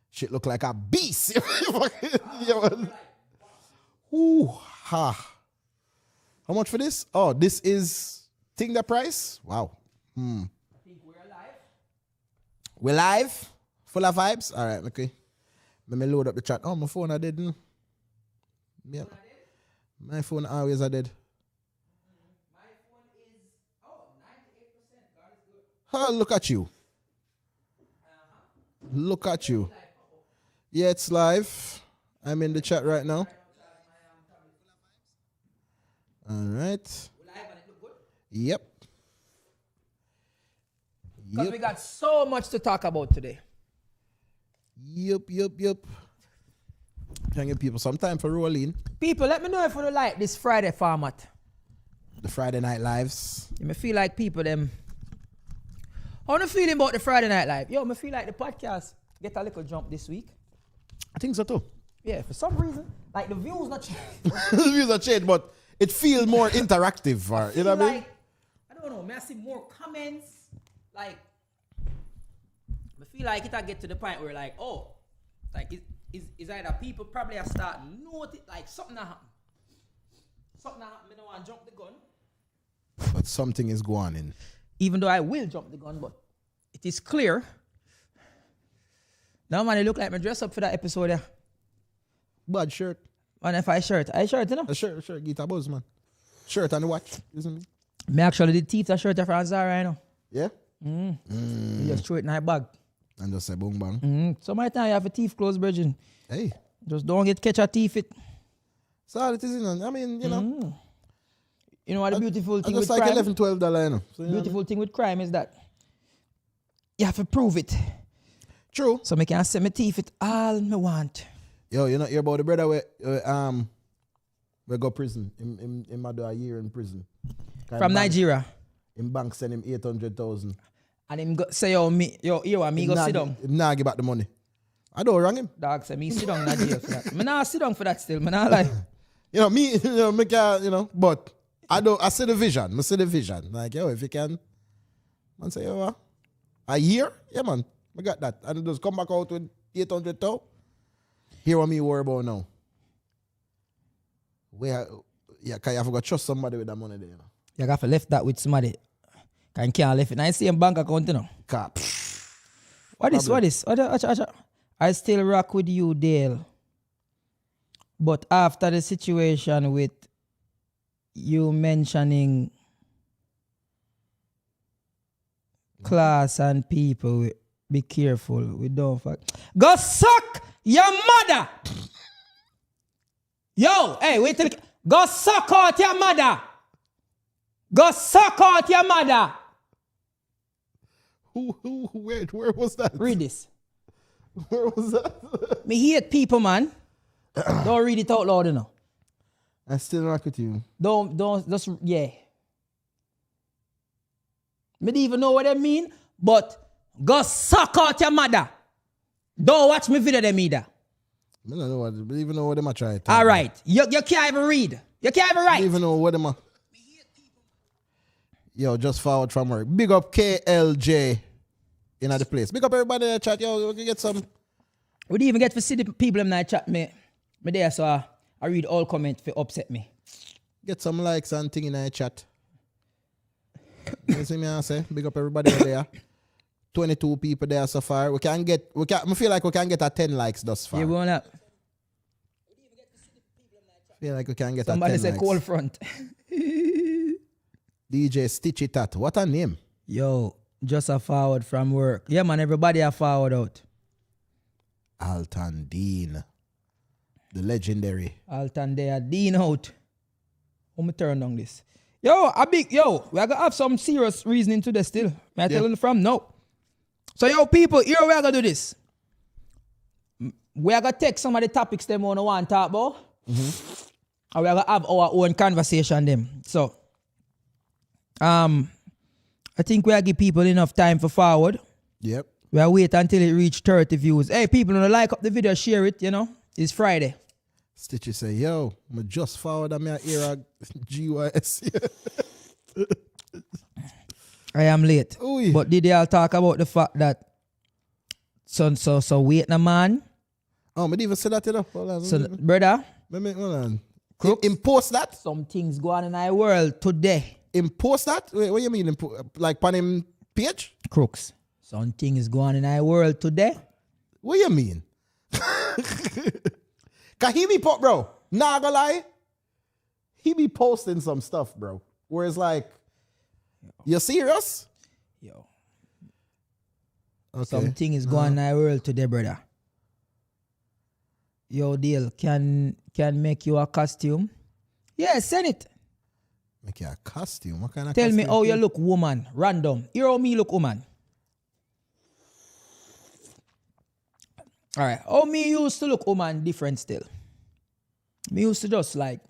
Shit look like a beast. Ooh, ha. How much for this? Oh, this is think the price? Wow. I think we're alive. We're live? Full of vibes? Alright, okay. Let me load up the chat. Oh, my phone I did. Yeah. My phone always I did. My phone is 98%. God is good. Oh, look at you. Look at you. Yeah, it's live. I'm in the chat right now. Alright. We're live and it look good. Yep. Because we got so much to talk about today. Yep. Can give people some time for rolling. People, let me know if you like this Friday format. The Friday Night Lives. You may feel like people them. How you feeling about the Friday Night Live? Yo, I feel like the podcast get a little jump this week. I think so too. Yeah, for some reason, like the views not changed. The views are changed, but it feels more interactive. Or, you know what I mean? I don't know, I see more comments. Like, I feel like it'll get to the point where like, oh, like is either people probably are starting notice like something that happened. Something that happened, I don't want to jump the gun. But something is going on. Even though I will jump the gun, but it is clear. Now, man, it look like my dress up for that episode there. Bad shirt. Man, if I shirt, you know? A shirt, get a buzz, man. Shirt and the watch, isn't it? Me actually did thief that shirt from Zara, you know? Yeah? You just throw it in my bag. And just say boom bang. So my time you have a thief clothes, virgin. Hey. Just don't get catch a thief it. So all it is, you know, I mean, you know. You know what the beautiful thing with just like crime? $11, $12, you know. So, you Beautiful thing with crime is that you have to prove it. True. So I can say me thief it all me want. Yo, you know hear about the brother we go prison. Him do a year in prison. From Nigeria. In bank send him 800,000. And him go, say yo me go sit down. Him nah give back the money. I don't wrong him. Dog say me sit down in jail for that. Me nah sit down for that still. Me nah lie. You know me, me can, you know, but I see the vision. I see the vision. Like yo, if you can, man say yo, a year, yeah man, I got that. And just come back out with 800,000. Hear what me worry about now. Cause you have to trust somebody with that money there, you know. You have to left that with somebody. Can't left it. Now I see a bank account, you know. Cap. What is? I still rock with you, Dale. But after the situation with you mentioning class and people, be careful. We don't fuck. Go suck your mother. Yo, hey, wait till. Go suck out your mother. Go suck out your mother. Where was that? Read this. Where was that? Me hate people, man. Don't read it out loud, you know. I still rock with you. Don't, just, yeah. Me don't even know what they mean, but go suck out your mother. Don't watch me video them either. I don't know what, even know what them are trying to. All right. You can't even read. You can't even write. I don't even know what them are. Yo, just forward from work. Big up KLJ in the place. Big up everybody in the chat. Yo, we can get some. We didn't even get to see the people in that chat, me there, so I read all comments for upset me. Get some likes and thing in the chat. You see me I say? Big up everybody there. 22 people there so far. I feel like we can get a 10 likes thus far. Yeah, we want that. Feel like we can get Somebody a 10 say likes. cold front. DJ Stitch It At. What a name. Yo, just a forward from work. Yeah, man, everybody a forward out. Alton Dean. The legendary. Alton there, Dean out. Let me turn down this. We are gonna have some serious reasoning to this still. May I tell you from now? So, yo, people, here we are gonna do this. We are gonna take some of the topics them we want to talk about. And we are gonna have our own conversation them. So, I think we are give people enough time for forward. Yep. We are wait until it reach 30 views. Hey, people, don't like up the video, share it, you know. It's Friday. Stitchy say, yo, I'm just forward and I hear a GYS. I am late. Ooh. But did they all talk about the fact that So wait na man. Oh, me didn't even say that, you know. Hold on. So brother, Hold on. Crooks? Impose that? some things go on in our world today. Impose that? Wait, what do you mean? Like on him page? Crooks. Some things go on in our world today. What do you mean? Cause he be bro. Nah, gonna lie. He be posting some stuff, bro. Where it's like, you serious? Yo. Okay. Something is going on in our world today, brother. Yo, deal, can make you a costume? Yeah, send it. Make you a costume? What kind of Tell costume? me how you look, woman. Random. Here how me look, woman. All right. How me used to look, woman, different still. Me used to just like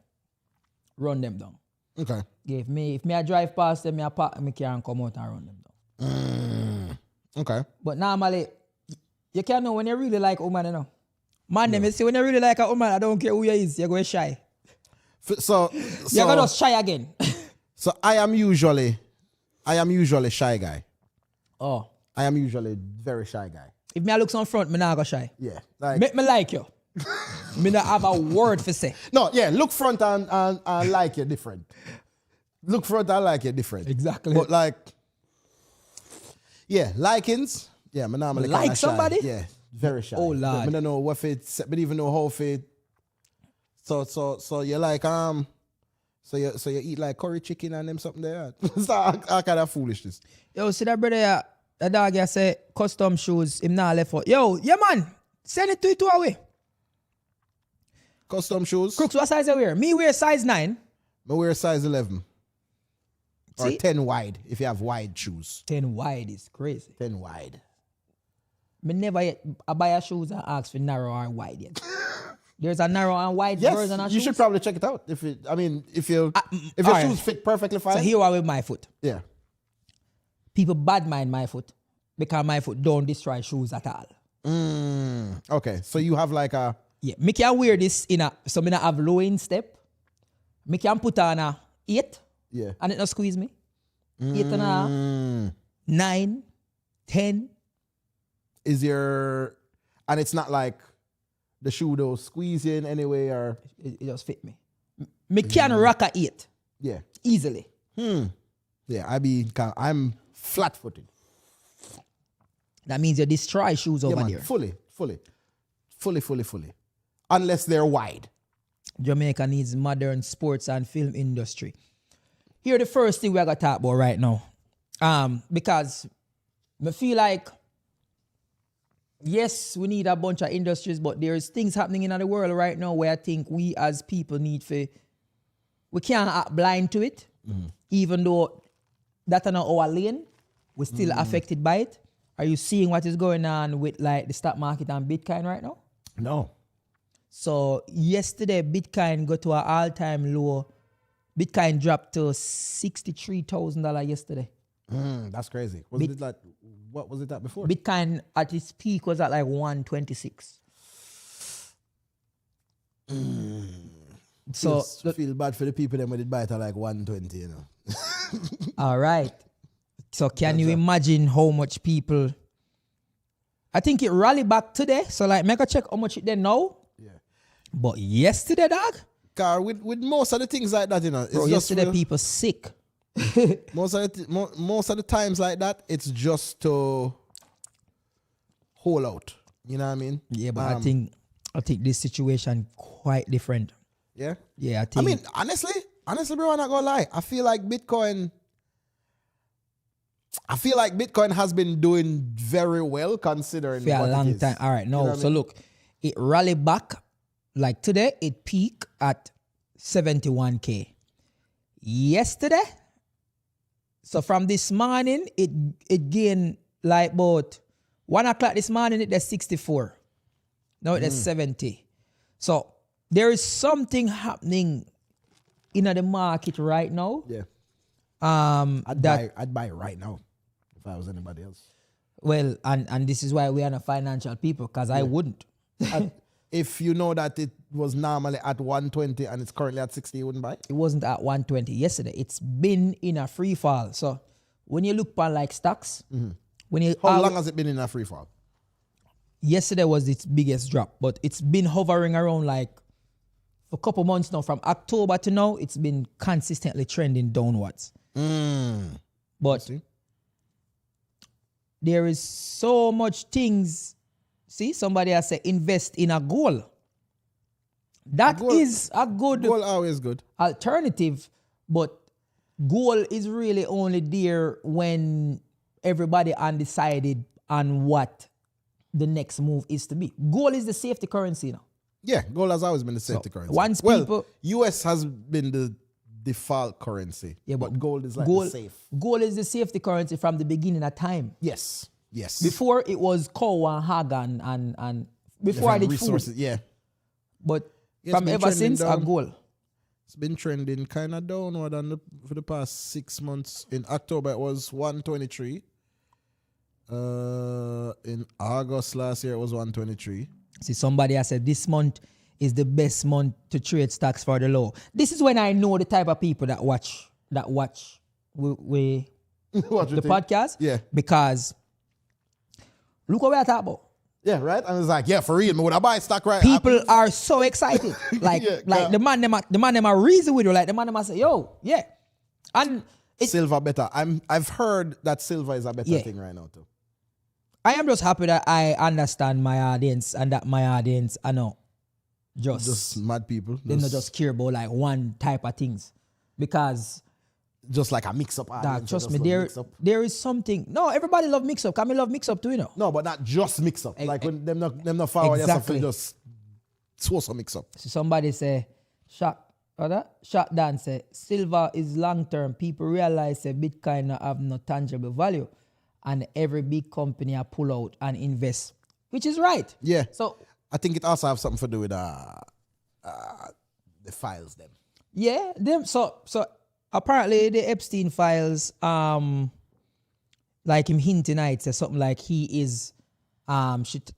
run them down. Okay. Yeah, if me I drive past them, I park me car and come out and run them down. Okay. But normally, you can't know when you really like a woman, you know. Man, them, you see, when you really like a woman, I don't care who you is, you're going shy. So You're going to shy again. So I am usually shy guy. Oh. I am usually very shy guy. If me I look some front, me not go shy. Yeah. Like Make me like you. Me not have a word for say. no, yeah, look front and like you different. Look front and like you different. Exactly. But like, yeah, likings. Yeah, me normally Like kinda shy. somebody? Yeah, very shy. Oh, Lord. Me don't know what fit, but even know how fit. So you like so you eat like curry chicken and them something there. So I kind of foolishness. Yo, see that brother, that dog here say custom shoes, him not left out. Yo, yeah man, send it to it away. Custom shoes. Crooks, what size you wear? Me wear size 9. I wear size 11. Or See? 10 wide if you have wide shoes. 10 wide is crazy. 10 wide. Me never yet I buy a shoes and ask for narrow and wide yet. There's a narrow and wide Yes, version of you shoes. should probably check it out. If your alright. shoes fit perfectly fine. So here I with my foot. Yeah. People bad mind my foot because my foot don't destroy shoes at all. Okay, so you have like a Yeah, me can wear this so me not have low instep. Me can put on a 8 yeah. and it not squeeze me. 8 and a half, 9, 10. And it's not like the shoe don't squeeze you in anyway or It just fit me. Me can rock a 8 yeah. easily. Yeah, I'm flat-footed. That means you destroy shoes Yeah, over man, there. fully. Unless they're wide. Jamaica needs modern sports and film industry. Here the first thing we are gonna talk about right now. Because I feel like yes, we need a bunch of industries, but there's things happening in the world right now where I think we as people we can't act blind to it, even though that's not our lane, we're still affected by it. Are you seeing what is going on with like the stock market and Bitcoin right now? No. So yesterday, Bitcoin got to an all-time low. Bitcoin dropped to $63,000 yesterday. That's crazy. What was it at before? Bitcoin at its peak was at like 126. So feel bad for the people that did buy it at like 120, you know. all right. So can you imagine how much people? I think it rallied back today. So like, make a check how much it then now. Yeah. But yesterday, dog. Car with most of the things like that, you know, it's Bro, just yesterday people sick. most of the times like that, it's just to hold out. You know what I mean? Yeah, but I think this situation quite different. Yeah. Yeah, I think. I mean, honestly, bro, I'm not gonna lie. I feel like Bitcoin has been doing very well considering for a what long it is. time. All right, no. You know what I So mean? look, it rallied back. Like today, it peaked at 71K. Yesterday, so from this morning, it gained like about 1 o'clock this morning, it's 64. Now it's 70. So there is something happening in the market right now. Yeah. I'd I'd buy it right now if I was anybody else. Well, and this is why we are not financial people, because I wouldn't. If you know that it was normally at 120 and it's currently at 60, you wouldn't buy it? It wasn't at 120 yesterday. It's been in a free fall. So when you look upon like stocks, when you How long has it been in a free fall? yesterday was its biggest drop, but it's been hovering around like for a couple months now. From October to now, it's been consistently trending downwards. But there is so much things. See, somebody has said invest in a gold. That is a good Gold always good. alternative, but gold is really only there when everybody undecided on what the next move is to be. Gold is the safety currency now. Yeah, gold has always been the safety currency. Once well, people- US has been the default currency. Yeah, but gold is like gold, the safe. Gold is the safety currency from the beginning of time. Yes. Before it was cow and hog and before I did resources. food. Yeah. But Yeah, it's from been ever trending since, a down. gold. It's been trending kind of downward for the past 6 months. In October, it was 123. In August last year, it was 123. See, somebody has said this month is the best month to trade stocks for the low. This is when I know the type of people that watch we What you the think? podcast. Yeah. Because look what we're talking about. Yeah, right? And it's like, yeah, for real, man, would I buy stock right? People are so excited. Like, Yeah, like yeah. the man them are reason with you. Like the man them say, yo, yeah. And it's, Silver better. I've heard that silver is a better Yeah. thing right now too. I am just happy that I understand my audience and that my audience I know Just mad people. they not just care about like one type of things. Because just like a mix-up dog, audience. trust just me, love mix-up. there is something. No, everybody love mix up. Can me love mix up too, you know? No, but not just mix-up. Like when them not follow Exactly. yourself, just so mix-up. So somebody say, Shot Dan say, silver is long term. People realize that Bitcoin have no tangible value. And every big company I pull out and invest. Which is right. Yeah. So I think it also have something to do with the files them. yeah, them so apparently the Epstein files, like him hinting tonight, says something like he is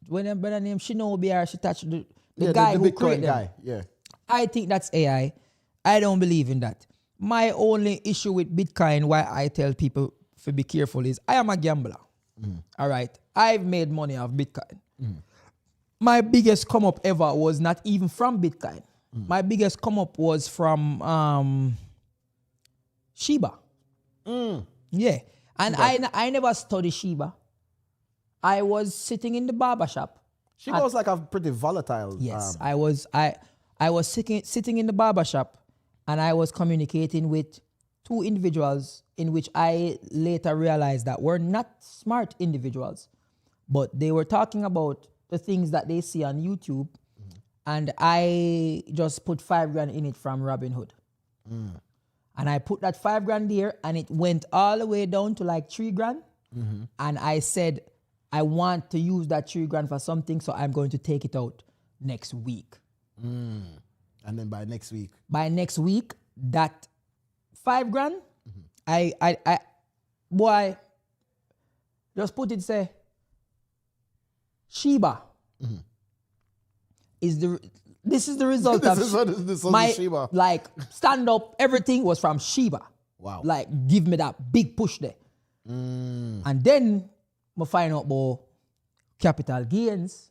whenever her name Shinobi or she touched the guy who Bitcoin created them. guy. Yeah. I think that's AI. I don't believe in that. My only issue with Bitcoin, why I tell people to be careful, is I am a gambler. All right. I've made money off Bitcoin. My biggest come up ever was not even from Bitcoin. My biggest come up was from Shiba. Yeah. And I never studied Shiba. I was sitting in the barber shop. She was like a pretty volatile. Yes, I was sitting in the barber shop, and I was communicating with two individuals in which I later realized that were not smart individuals, but they were talking about the things that they see on YouTube, and I just put $5,000 in it from Robinhood. And I put that $5,000 there, and it went all the way down to like $3,000. And I said, I want to use that $3,000 for something, so I'm going to take it out next week. And then by next week, that $5,000, I boy, just put it, say, Shiba this is the result This of is my Shiba. like stand up. Everything was from Shiba. Wow. Like give me that big push there, and then I find out about capital gains.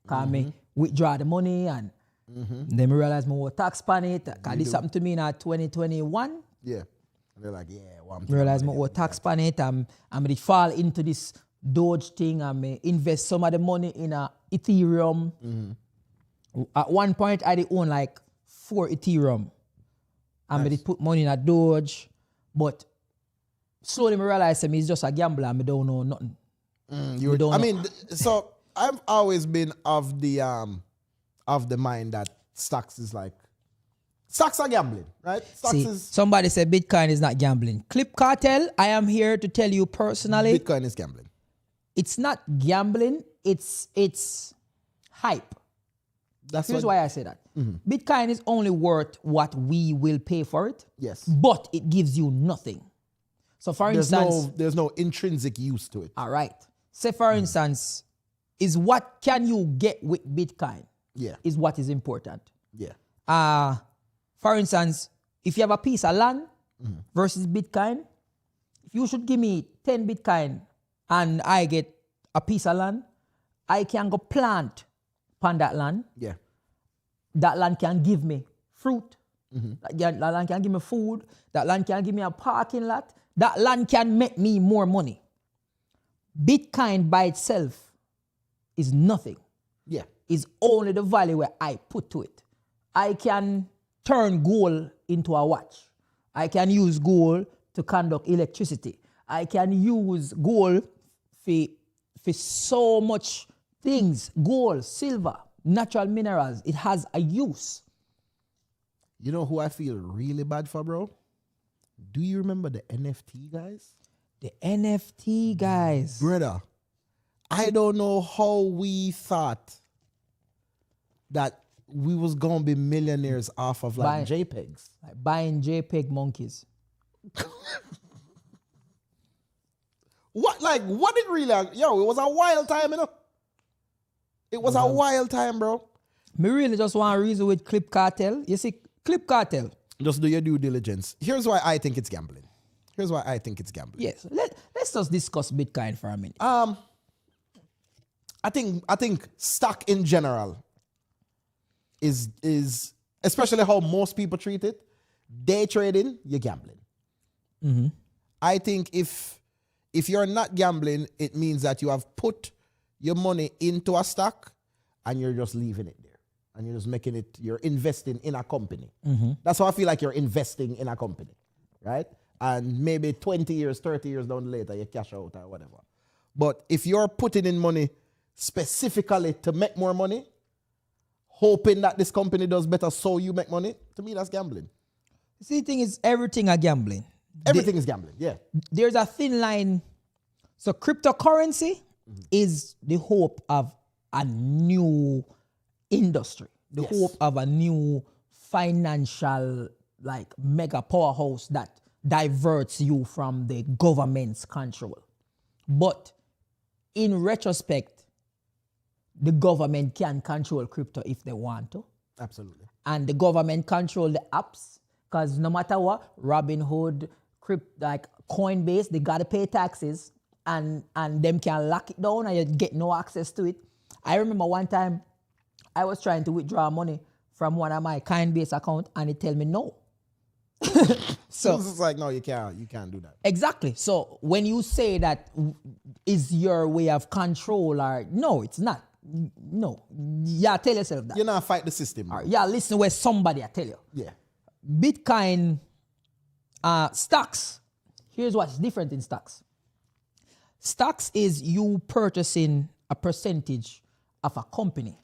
Cause me withdraw the money and then I realize I owe tax on it. Cause this happened to me in 2021. Yeah. And they're like, yeah, well, I'm Realize I owe tax on it. I'm gonna fall into this Doge thing. I'm invest some of the money in Ethereum. At one point, I did own like 4 Ethereum. I'm gonna put money in a Doge, but slowly I realize it's just a gambler. I don't know nothing. So I've always been of the mind that stocks are gambling, right? Somebody said Bitcoin is not gambling. Clip Cartel, I am here to tell you personally, Bitcoin is gambling. it's not gambling. It's hype. Here's why I say that. Bitcoin is only worth what we will pay for it. Yes. But it gives you nothing. So for instance, there's no intrinsic use to it. all right. Say for instance, is what can you get with Bitcoin? Yeah. Is what is important. Yeah. For instance, if you have a piece of land versus Bitcoin, if you should give me 10 Bitcoin and I get a piece of land, I can go plant on that land. Yeah. That land can give me fruit. That land can give me food. That land can give me a parking lot. That land can make me more money. Bitcoin by itself is nothing. Yeah. It's only the value where I put to it. I can turn gold into a watch. I can use gold to conduct electricity. I can use gold for so much things. Gold, silver, natural minerals. It has a use. You know who I feel really bad for, bro? Do you remember the NFT guys? The NFT guys. Brother, I don't know how we thought that we was gonna be millionaires off of like JPEGs. Like buying JPEG monkeys. What it really, yo, it was a wild time, you know? It was a wild time, bro. Me really just want to reason with Clip Cartel. You see, Clip Cartel. Just do your due diligence. Here's why I think it's gambling. Yes. Let's just discuss Bitcoin for a minute. I think stock in general is especially how most people treat it. Day trading, you're gambling. Mm-hmm. I think if you're not gambling, it means that you have put your money into a stock and you're just leaving it there. And you're just making it, you're investing in a company. Mm-hmm. That's how I feel like you're investing in a company, right? And maybe 20 years, 30 years down later, you cash out or whatever. But if you're putting in money specifically to make more money, hoping that this company does better so you make money, to me, that's gambling. See, the thing is, everything are gambling. Everything is gambling, yeah. There's a thin line. So cryptocurrency is the hope of a new industry, the hope of a new financial like mega powerhouse that diverts you from the government's control. But in retrospect, the government can control crypto if they want to. Absolutely. And the government control the apps because no matter what, Robinhood, like Coinbase, they got to pay taxes and them can lock it down and you get no access to it. I remember one time I was trying to withdraw money from one of my Coinbase account and it tell me no. So it's like, no, you can't do that. Exactly. So when you say that is your way of control or no, it's not. No. Yeah, tell yourself that. You're not fight the system. Or, yeah, listen where somebody I tell you. Yeah. Bitcoin stocks. Here's what's different in stocks. Stocks is you purchasing a percentage of a company.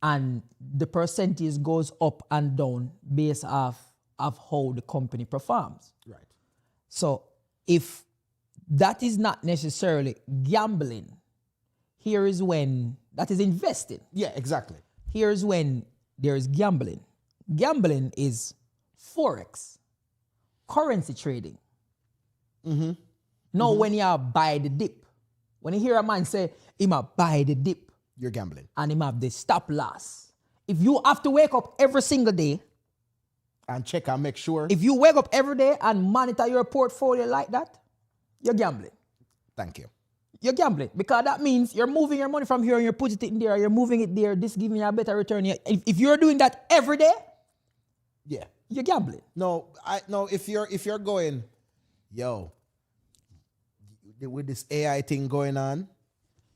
And the percentage goes up and down based off of how the company performs. Right. So if that is not necessarily gambling, here is when that is investing. Yeah, exactly. Here's when there is gambling. Gambling is Forex, currency trading. Mm-hmm. Now when you buy the dip, when you hear a man say, he might buy the dip, you're gambling. And him have the stop loss. If you have to wake up every single day and check and make sure. If you wake up every day and monitor your portfolio like that, you're gambling. Thank you. You're gambling because that means you're moving your money from here and you're putting it in there, you're moving it there, this giving you a better return. If you're doing that every day, yeah, you're gambling. No, if you're going, yo, with this AI thing going on,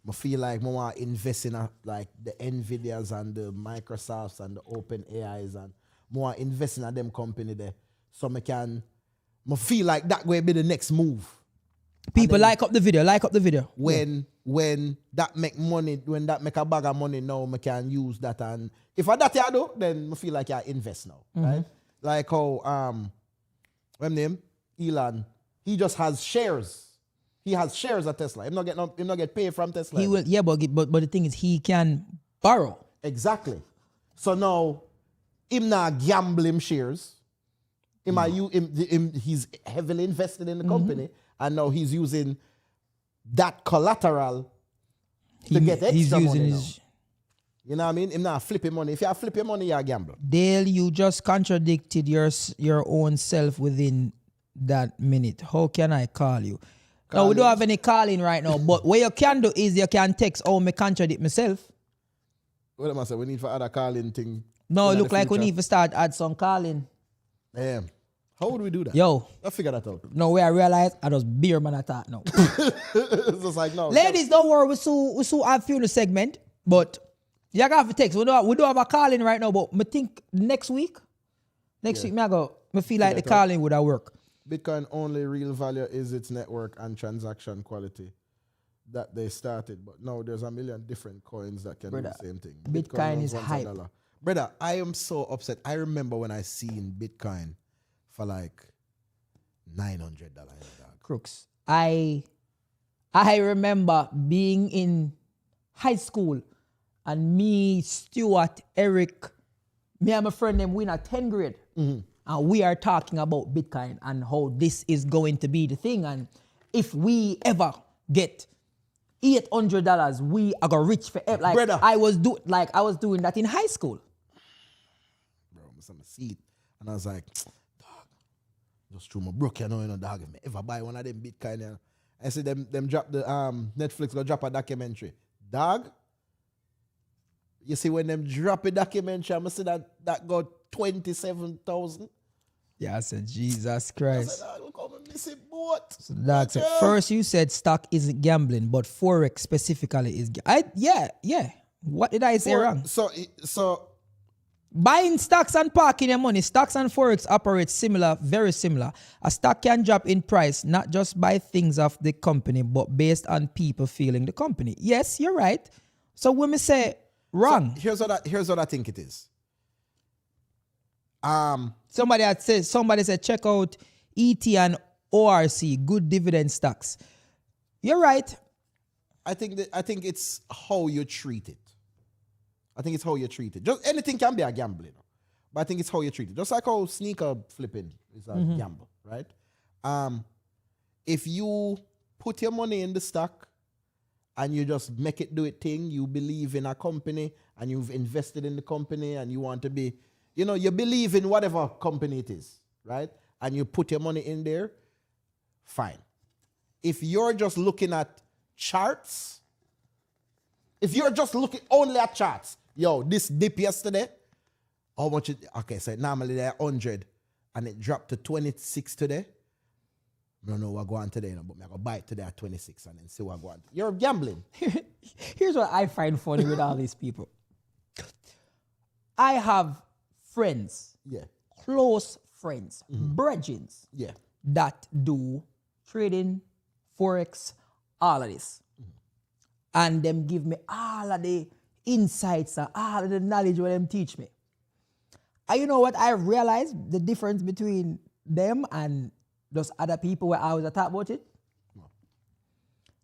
I feel like I want to invest in like the Nvidias and the Microsofts and the Open AIs and more invest in them company there. So I feel like that will be the next move. People like up the video. When that make money, when that make a bag of money now, I can use that. And if I that I do, then I feel like I invest now. Right? Like how what's name? Elon, he just has shares. He has shares of Tesla. He not get paid from Tesla. He will, yeah, but the thing is, he can borrow. Exactly. So now, him not gambling shares. He's heavily invested in the company, and now he's using that collateral to get extra money now. You know what I mean? Him not flipping money. If you flip your money, you're a gambler. Dale, you just contradicted your own self within that minute. How can I call you? No, we don't have any calling right now. But what you can do is you can text, oh, me contradict myself. What am I saying? We need for other calling thing. No, it look like we need to start add some calling. Damn. How would we do that? Yo. I'll figure that out. No, where I realize I just beer man attack now. It's just like, no. Ladies, don't worry, we still have funeral segment, but you have to text. We don't have a calling right now, but I think next week, me feel like the calling would have work. Bitcoin only real value is its network and transaction quality that they started. But now there's a million different coins that can do the same thing. Bitcoin is hype. Brother, I am so upset. I remember when I seen Bitcoin for like $900. Crooks. I remember being in high school and me, Stuart, Eric, me and my friend them, we in a 10th grade. Mm-hmm. And we are talking about Bitcoin and how this is going to be the thing. And if we ever get $800, we are gonna reach forever. Like brother. I was doing that in high school. Bro, I'm see it. And I was like, dog, just through my broke, you know, dog, if I ever buy one of them Bitcoin, you know. I see them drop the Netflix go drop a documentary. Dog, you see when them drop a documentary, I'm see that got 27,000. Yeah, I said, Jesus Christ. I said, look how I miss it, boat. So that's it. First you said stock isn't gambling, but Forex specifically is. Yeah. What did I say wrong? So buying stocks and parking your money, stocks and Forex operate similar, very similar. A stock can drop in price, not just by things of the company, but based on people feeling the company. Yes, you're right. So when we say wrong. So here's what I think it is. Somebody said check out ET and ORC, good dividend stocks. You're right. I think it's how you treat it. Just anything can be a gamble, you know? But I think it's how you treat it. Just like how sneaker flipping is a gamble, right? If you put your money in the stock and you just make it do it thing, you believe in a company and you've invested in the company and you want to be, you know, you believe in whatever company it is, right? And you put your money in there, fine. If you're just looking at charts, if you're just looking only at charts, yo, this dip yesterday, how much okay, so normally they're 100 and it dropped to 26 today. I don't know what go on today, but I'm going to buy it today at 26 and then see what go on. You're gambling. Here's what I find funny with all these people. I have friends, close friends, brethrens, that do trading, Forex, all of this. And them give me all of the insights and all of the knowledge what them teach me. And you know what I realized? The difference between them and those other people where I was talking about it? No.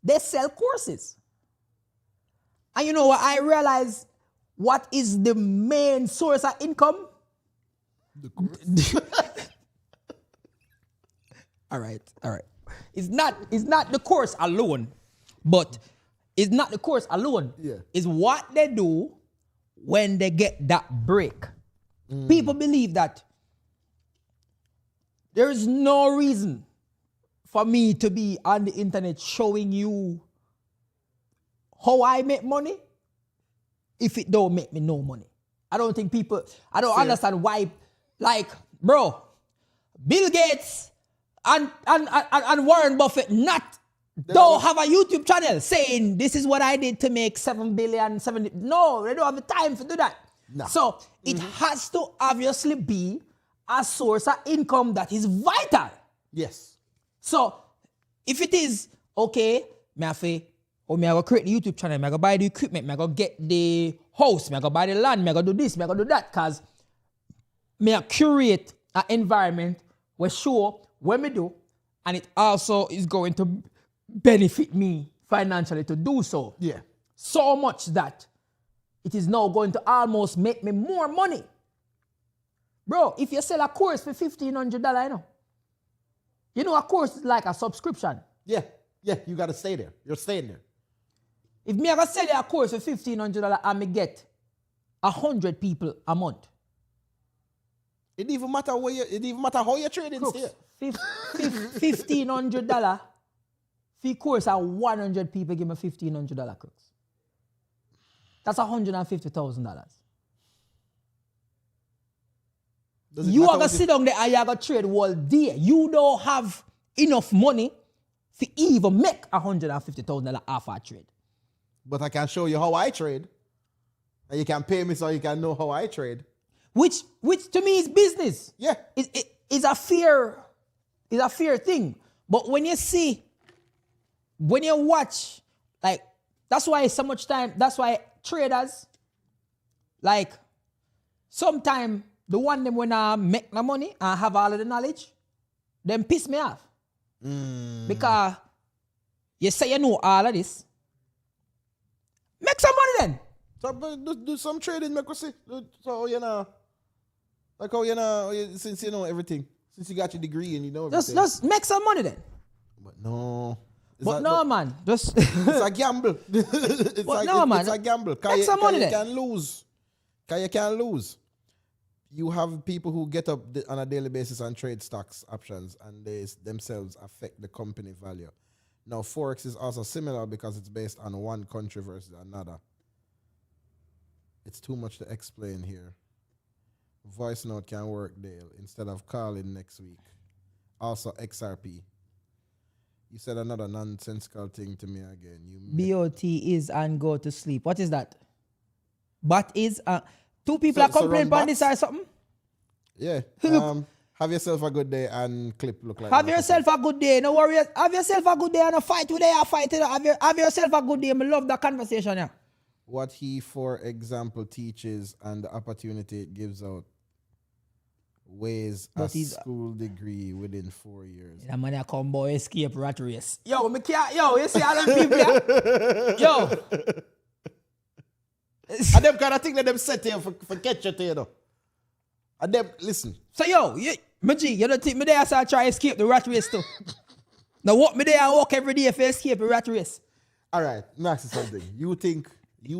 They sell courses. And you know what I realized? What is the main source of income? The course. All right. It's not the course alone, but it's not the course alone. Yeah. It's what they do when they get that break. People believe that there is no reason for me to be on the internet showing you how I make money if it don't make me no money. I don't understand why, like, bro, Bill Gates and Warren Buffett don't have a YouTube channel saying this is what I did to make 7 billion. No, they don't have the time to do that. No. So it has to obviously be a source of income that is vital. Yes. So if it is, okay, me have to create the YouTube channel, me have to buy the equipment, me have to get the house, me have to buy the land, me have to do this, me have to do that, because me have to curate an environment where sure when me do, and it also is going to benefit me financially to do so. Yeah. So much that it is now going to almost make me more money. Bro, if you sell a course for $1,500, you know a course is like a subscription. Yeah, you got to stay there. You're staying there. If me ever sell you a course for $1,500 and me get 100 people a month. It even matter how you're trading still. $1,500 Fee course at 100 people give me $1,500 crooks. That's $150,000. You are gonna sit down there and you are gonna trade all day. You don't have enough money to even make $150,000 off a trade. But I can show you how I trade. And you can pay me so you can know how I trade. Which to me is business. Yeah. It's a fair thing. But when you watch, like, that's why so much time, that's why traders, like, sometimes the one them when I make the money and have all of the knowledge, them piss me off. Because you say you know all of this. Make some money then. So do some trading, make us see. So you know, like how you know, since you know everything, since you got your degree and you know everything. Just make some money then. But no. Man. Just it's a gamble. It's a gamble. Make some money then. You can lose. You can lose. You have people who get up on a daily basis and trade stocks options, and they themselves affect the company value. Now, Forex is also similar because it's based on one country versus another. It's too much to explain here. Voice note can work, Dale, instead of calling next week. Also, XRP. You said another nonsensical thing to me again. BOT is and go to sleep. What is that? But is... two people are complaining about this or something? Yeah. Have yourself a good day and clip look like... Have yourself a good day. No worry. Have yourself a good day and a fight today. Have yourself a good day. I love that conversation. Yeah. What he, for example, teaches and the opportunity it gives out weighs a school degree within 4 years. That man come boy escape rat race. Yo, you see all them people here? Yo. And them kind of thing that them set here for catch you, you know. And them, listen. So, Maji, you don't think me there so I try to escape the rat race too? Now, walk me there and walk every day for escape the rat race. All right, next is something. You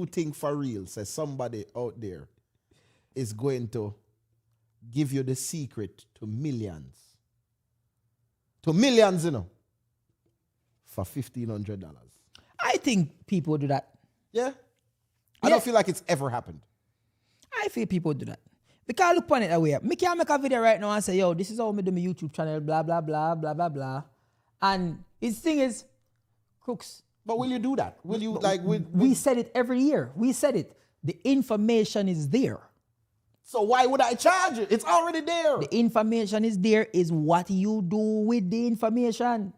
think for real, say somebody out there is going to give you the secret to millions. To millions, you know. For $1,500. I think people do that. Yeah. I don't feel like it's ever happened. I feel people do that. Because I look upon it that way. I can make a video right now and say, yo, this is how I do my YouTube channel, blah, blah, blah, blah, blah, blah. And his thing is, crooks. But will you do that? Will you, we said it every year. We said it. The information is there. So why would I charge it? It's already there. The information is there. Is what you do with the information.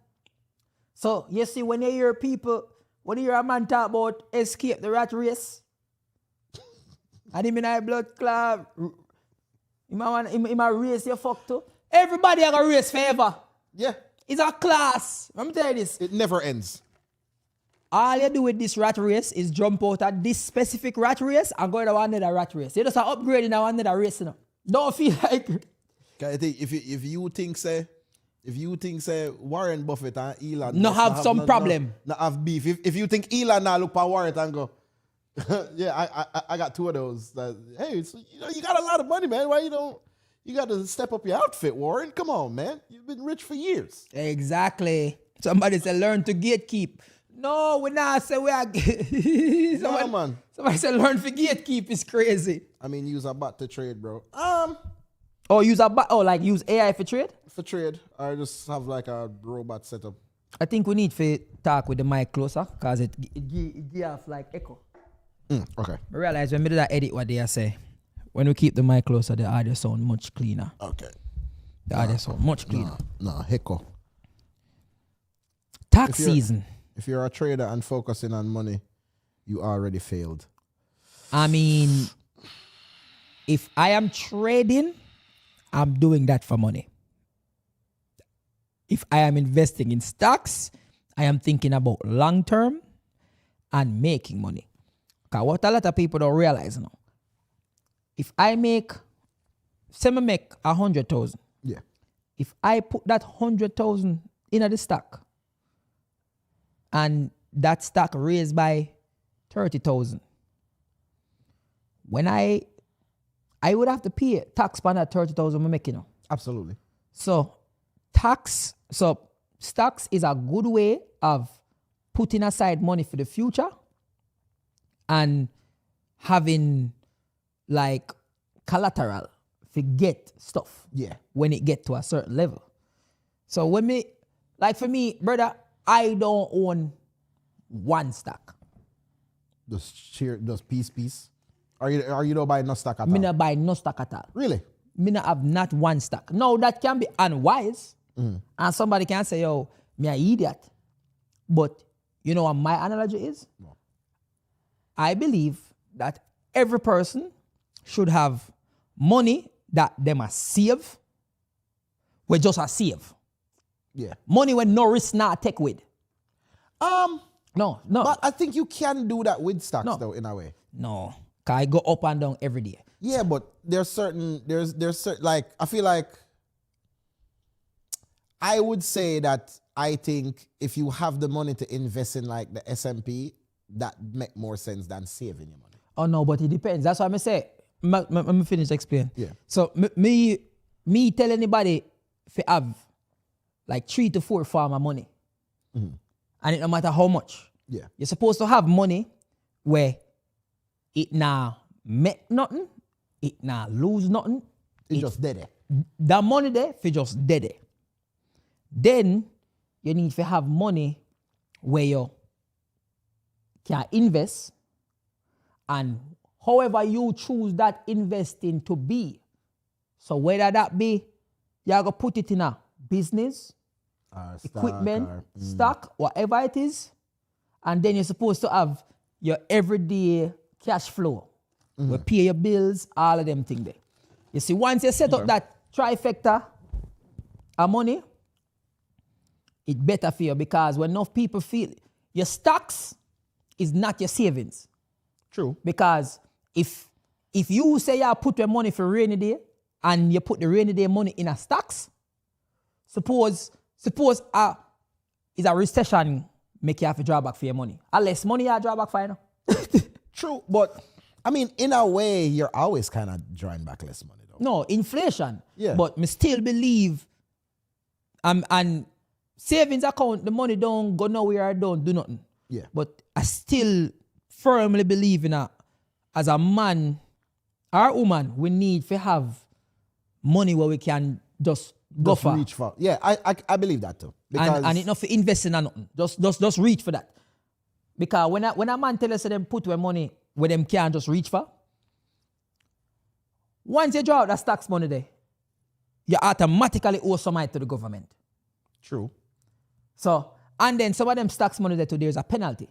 So, you see, when you hear a man talk about escape the rat race, and him in a blood club, he might race you fuck too. Everybody have a race forever. Yeah. It's a class. Let me tell you this. It never ends. All you do with this rat race is jump out at this specific rat race and go to another rat race. You just are upgrading now another race. You know? Don't feel like... I think if you think say Warren Buffett and Elon no have some problem. No have beef. If you think Elon now look for Warren and go, yeah, I got two of those. Hey, so, you got a lot of money, man. Why you got to step up your outfit, Warren? Come on, man. You've been rich for years. Exactly. Somebody said learn to gatekeep. No, we not say we are. Man. Somebody said learn to gatekeep is crazy. I mean, use a bot to trade, bro. Oh, use a bot. Oh, like use AI for trade? For trade. Or just have like a robot setup. I think we need to talk with the mic closer because it gives like echo. Okay. I realize when we do that edit what they say, when we keep the mic closer, the audio sound much cleaner. Okay. The audio sound much cleaner. No, echo. Tax season. If you're a trader and focusing on money, you already failed. I mean, if I am trading, I'm doing that for money. If I am investing in stocks, I am thinking about long term and making money. Because what a lot of people don't realize now, if I make 100,000, yeah. If I put that 100,000 in the stock, and that stock raised by 30,000, when I would have to pay tax on that 30,000 I'm making now. Absolutely. So stocks is a good way of putting aside money for the future and having like collateral to get stuff when it get to a certain level. So when me, like for me, brother, I don't own one stock. Just piece. Are you don't buy no stock at all? Me not buy no stock at all. Really? Me not have not one stock. No, that can be unwise. And somebody can say, yo, me an idiot. But you know what my analogy is? No. I believe that every person should have money that they must save. We just a save. Yeah. Money when no risk not take with. No. But I think you can do that with stocks though, in a way. No. Cause I go up and down every day. Yeah, but there's certain like I feel like I would say that I think if you have the money to invest in like the S&P, that make more sense than saving your money. Oh no, but it depends. That's what I say. Let me finish explain. Yeah. So me tell anybody to have like 3 to 4 farmer money. And it no matter how much. Yeah. You're supposed to have money where it nah make nothing, it nah lose nothing. It just dead there. That money there for just dead there. Then you need to have money where you can invest, and however you choose that investing to be. So whether that be you are gonna put it in a business, equipment, stock, whatever it is, and then you're supposed to have your everyday cash flow. We pay your bills, all of them things there. You see, once you set up that trifecta of money, it's better for you, because when enough people feel your stocks is not your savings. True. Because if you say you put your money for rainy day and you put the rainy day money in a stocks, suppose is a recession make you have to draw back for your money. Unless money you draw back for you know. True, but I mean, in a way, you're always kind of drawing back less money though. No, inflation. Yeah. But me still believe and savings account, the money don't go nowhere or don't do nothing. Yeah. But I still firmly believe in as a man or woman, we need to have money where we can just go for. Reach for. Yeah, I believe that too. Because and it not for investing in nothing. Just reach for that. Because when a man tell us them put their money where them can't just reach for, once you draw out that stocks money there, you automatically owe some money to the government. True. So, and then some of them stocks money there too, there's a penalty.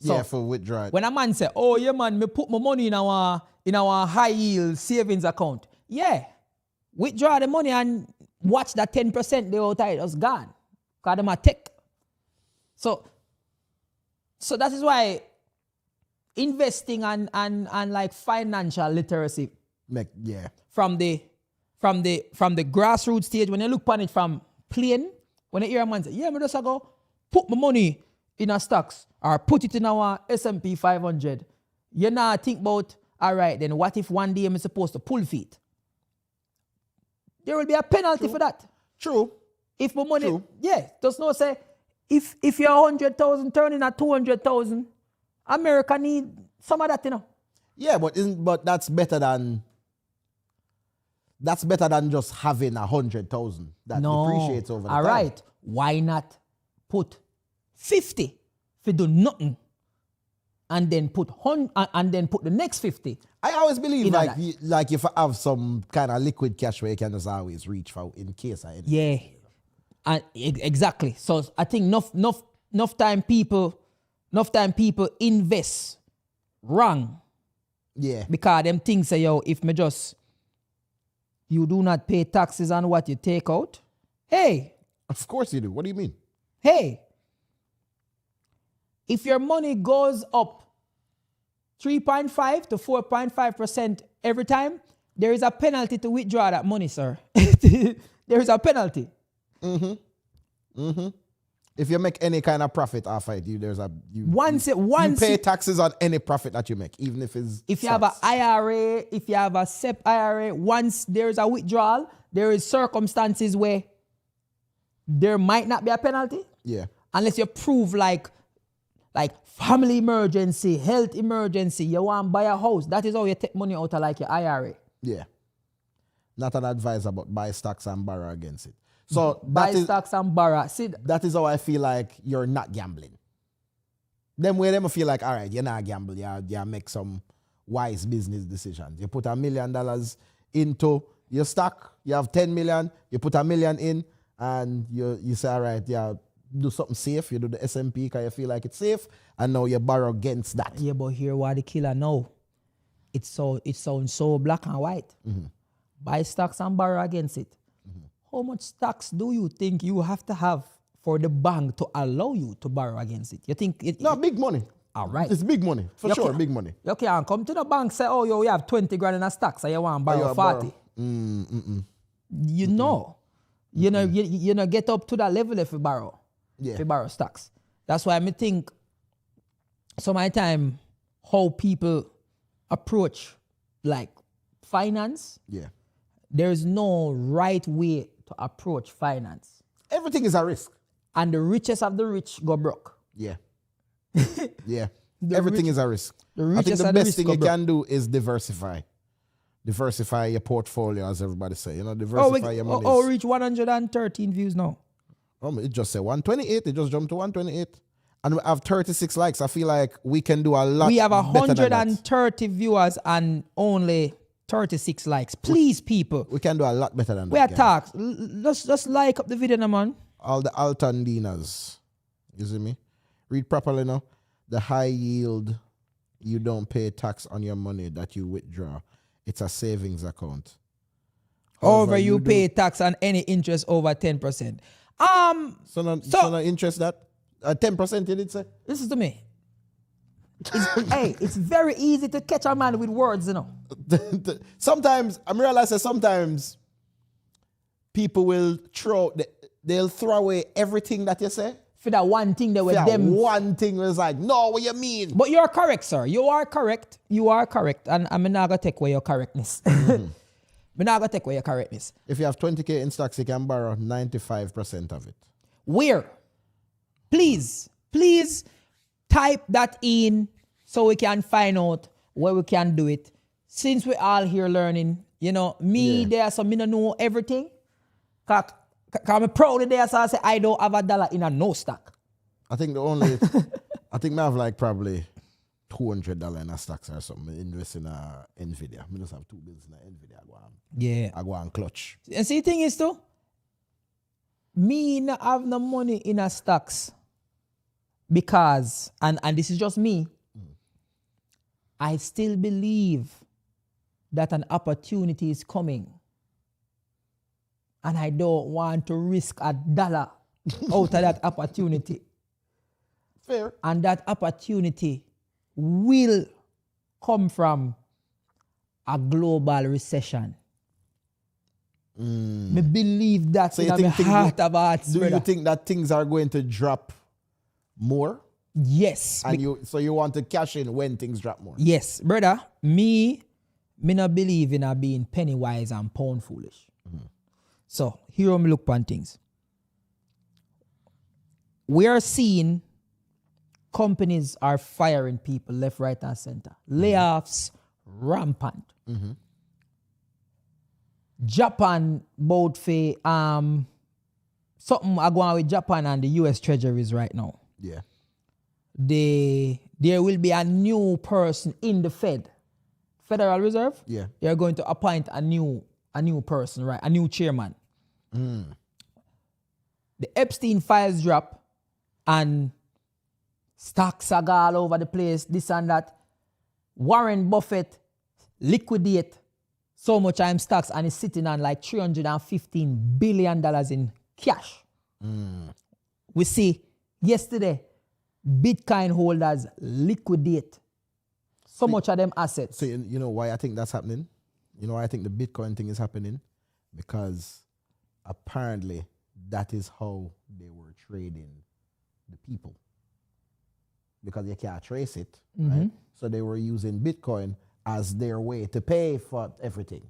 So, yeah, for withdrawal. When a man say, oh yeah man, me put my money in our high yield savings account. Yeah. Withdraw the money and watch that 10% they out it was gone. Because them a take. So that is why investing and like financial literacy from the grassroots stage, when you look upon it from plain, when you hear a man say, yeah, me just go put my money in a stocks or put it in our S&P 500, you now think about, all right, then what if one day I'm supposed to pull feet? There will be a penalty for that. True. If my money, does not say, if you're 100,000 turning at 200,000, America need some of that, you know. Yeah, but that's better than just having 100,000 that depreciates over the time. All right. Why not put 50 if you do nothing, and then put the next 50? I always believe like if I have some kind of liquid cash where you can just always reach for in case I exactly. So I think enough time people invest wrong. Yeah. Because them things say, yo, if you do not pay taxes on what you take out, hey. Of course you do. What do you mean? Hey. If your money goes up 3.5 to 4.5% every time, there is a penalty to withdraw that money, sir. There is a penalty. If you make any kind of profit off it, you pay taxes on any profit that you make, even if it's if you have an IRA, if you have a SEP IRA, once there is a withdrawal, there is circumstances where there might not be a penalty. Yeah. unless you prove like family emergency, health emergency, you want to buy a house. That is how you take money out of like your IRA. Yeah. Not an advice about buy stocks and borrow against it. So buy stocks and borrow. See, that is how I feel like you're not gambling. Them way them feel like, all right, you're not gamble. You make some wise business decisions. You put $1 million into your stock. You have 10 million. You put $1 million in, and you say, all right, do something safe. You do the S&P because you feel like it's safe, and now you borrow against that. Yeah, but here what the killer know. It sounds so black and white. Mm-hmm. Buy stocks and borrow against it. Mm-hmm. How much stocks do you think you have to have for the bank to allow you to borrow against it? You think it? No, big money. All right. It's big money. For sure, big money. You can't come to the bank say, oh, you have 20 grand in a stock, so you want to borrow 40. You know. You know, get up to that level if you borrow. Yeah. If you borrow stocks. That's why I think some of my time how people approach like finance. Yeah. There's no right way to approach finance. Everything is a risk. And the richest of the rich go broke. Yeah. Yeah. Everything is a risk. The I think the of the best thing go you broke. can do is diversify. Diversify your portfolio, as everybody say. You know, diversify your money. Oh, reach 113 views now. It just said 128. It just jumped to 128. And we have 36 likes. I feel like we can do a lot. We have better than that. 130 viewers and only 36 likes. Please, people. We can do a lot better than We that. are talks. Just like up the video, now, man. All the Altandinas. You see me? Read properly now. The high yield, you don't pay tax on your money that you withdraw. It's a savings account. However, you pay tax on any interest over 10%. So no interest that? 10% you did say? Listen to me. Hey, it's very easy to catch a man with words, you know. Sometimes, I realize that sometimes people will they'll throw away everything that you say. For that one thing that with Yeah, them. one thing was like, no, what you mean? But you're correct, sir. You are correct. You are correct. And I'm not going to take away your correctness. I'm not going to take away your correctness. If you have 20K in stocks, you can borrow 95% of it. Where? Please type that in so we can find out where we can do it. Since we're all here learning, you know, there, so me don't know everything. Cause I'm proud of there, so I say I don't have $1 in a no stock. I think I think I have like probably $200 in a stocks or something. Invest in a Nvidia. I just have 2 bills in a Nvidia. I go and clutch. And see, the thing is too, me not have no money in a stocks because, and this is just me, I still believe that an opportunity is coming. And I don't want to risk $1 out of that opportunity. Fair. And that opportunity will come from a global recession. Me believe that in my heart of hearts, Do brother. you think that things are going to drop more? Yes. And so you want to cash in when things drop more? Yes, brother. Me not believe in being penny wise and pound foolish. So here we look upon things. We are seeing companies are firing people left, right, and center. Layoffs rampant. Japan both for something I go on with Japan and the US treasuries right now. Yeah. There will be a new person in the Federal Reserve. Yeah. They're going to appoint a new person, right? A new chairman. The Epstein files drop and stocks are all over the place, this and that. Warren Buffett liquidate so much I'm stocks and is sitting on like $315 billion in cash. We see yesterday, Bitcoin holders liquidate so much of them assets. So you know why I think that's happening? You know why I think the Bitcoin thing is happening? Because apparently that is how they were trading the people. Because you can't trace it, right? So they were using Bitcoin as their way to pay for everything.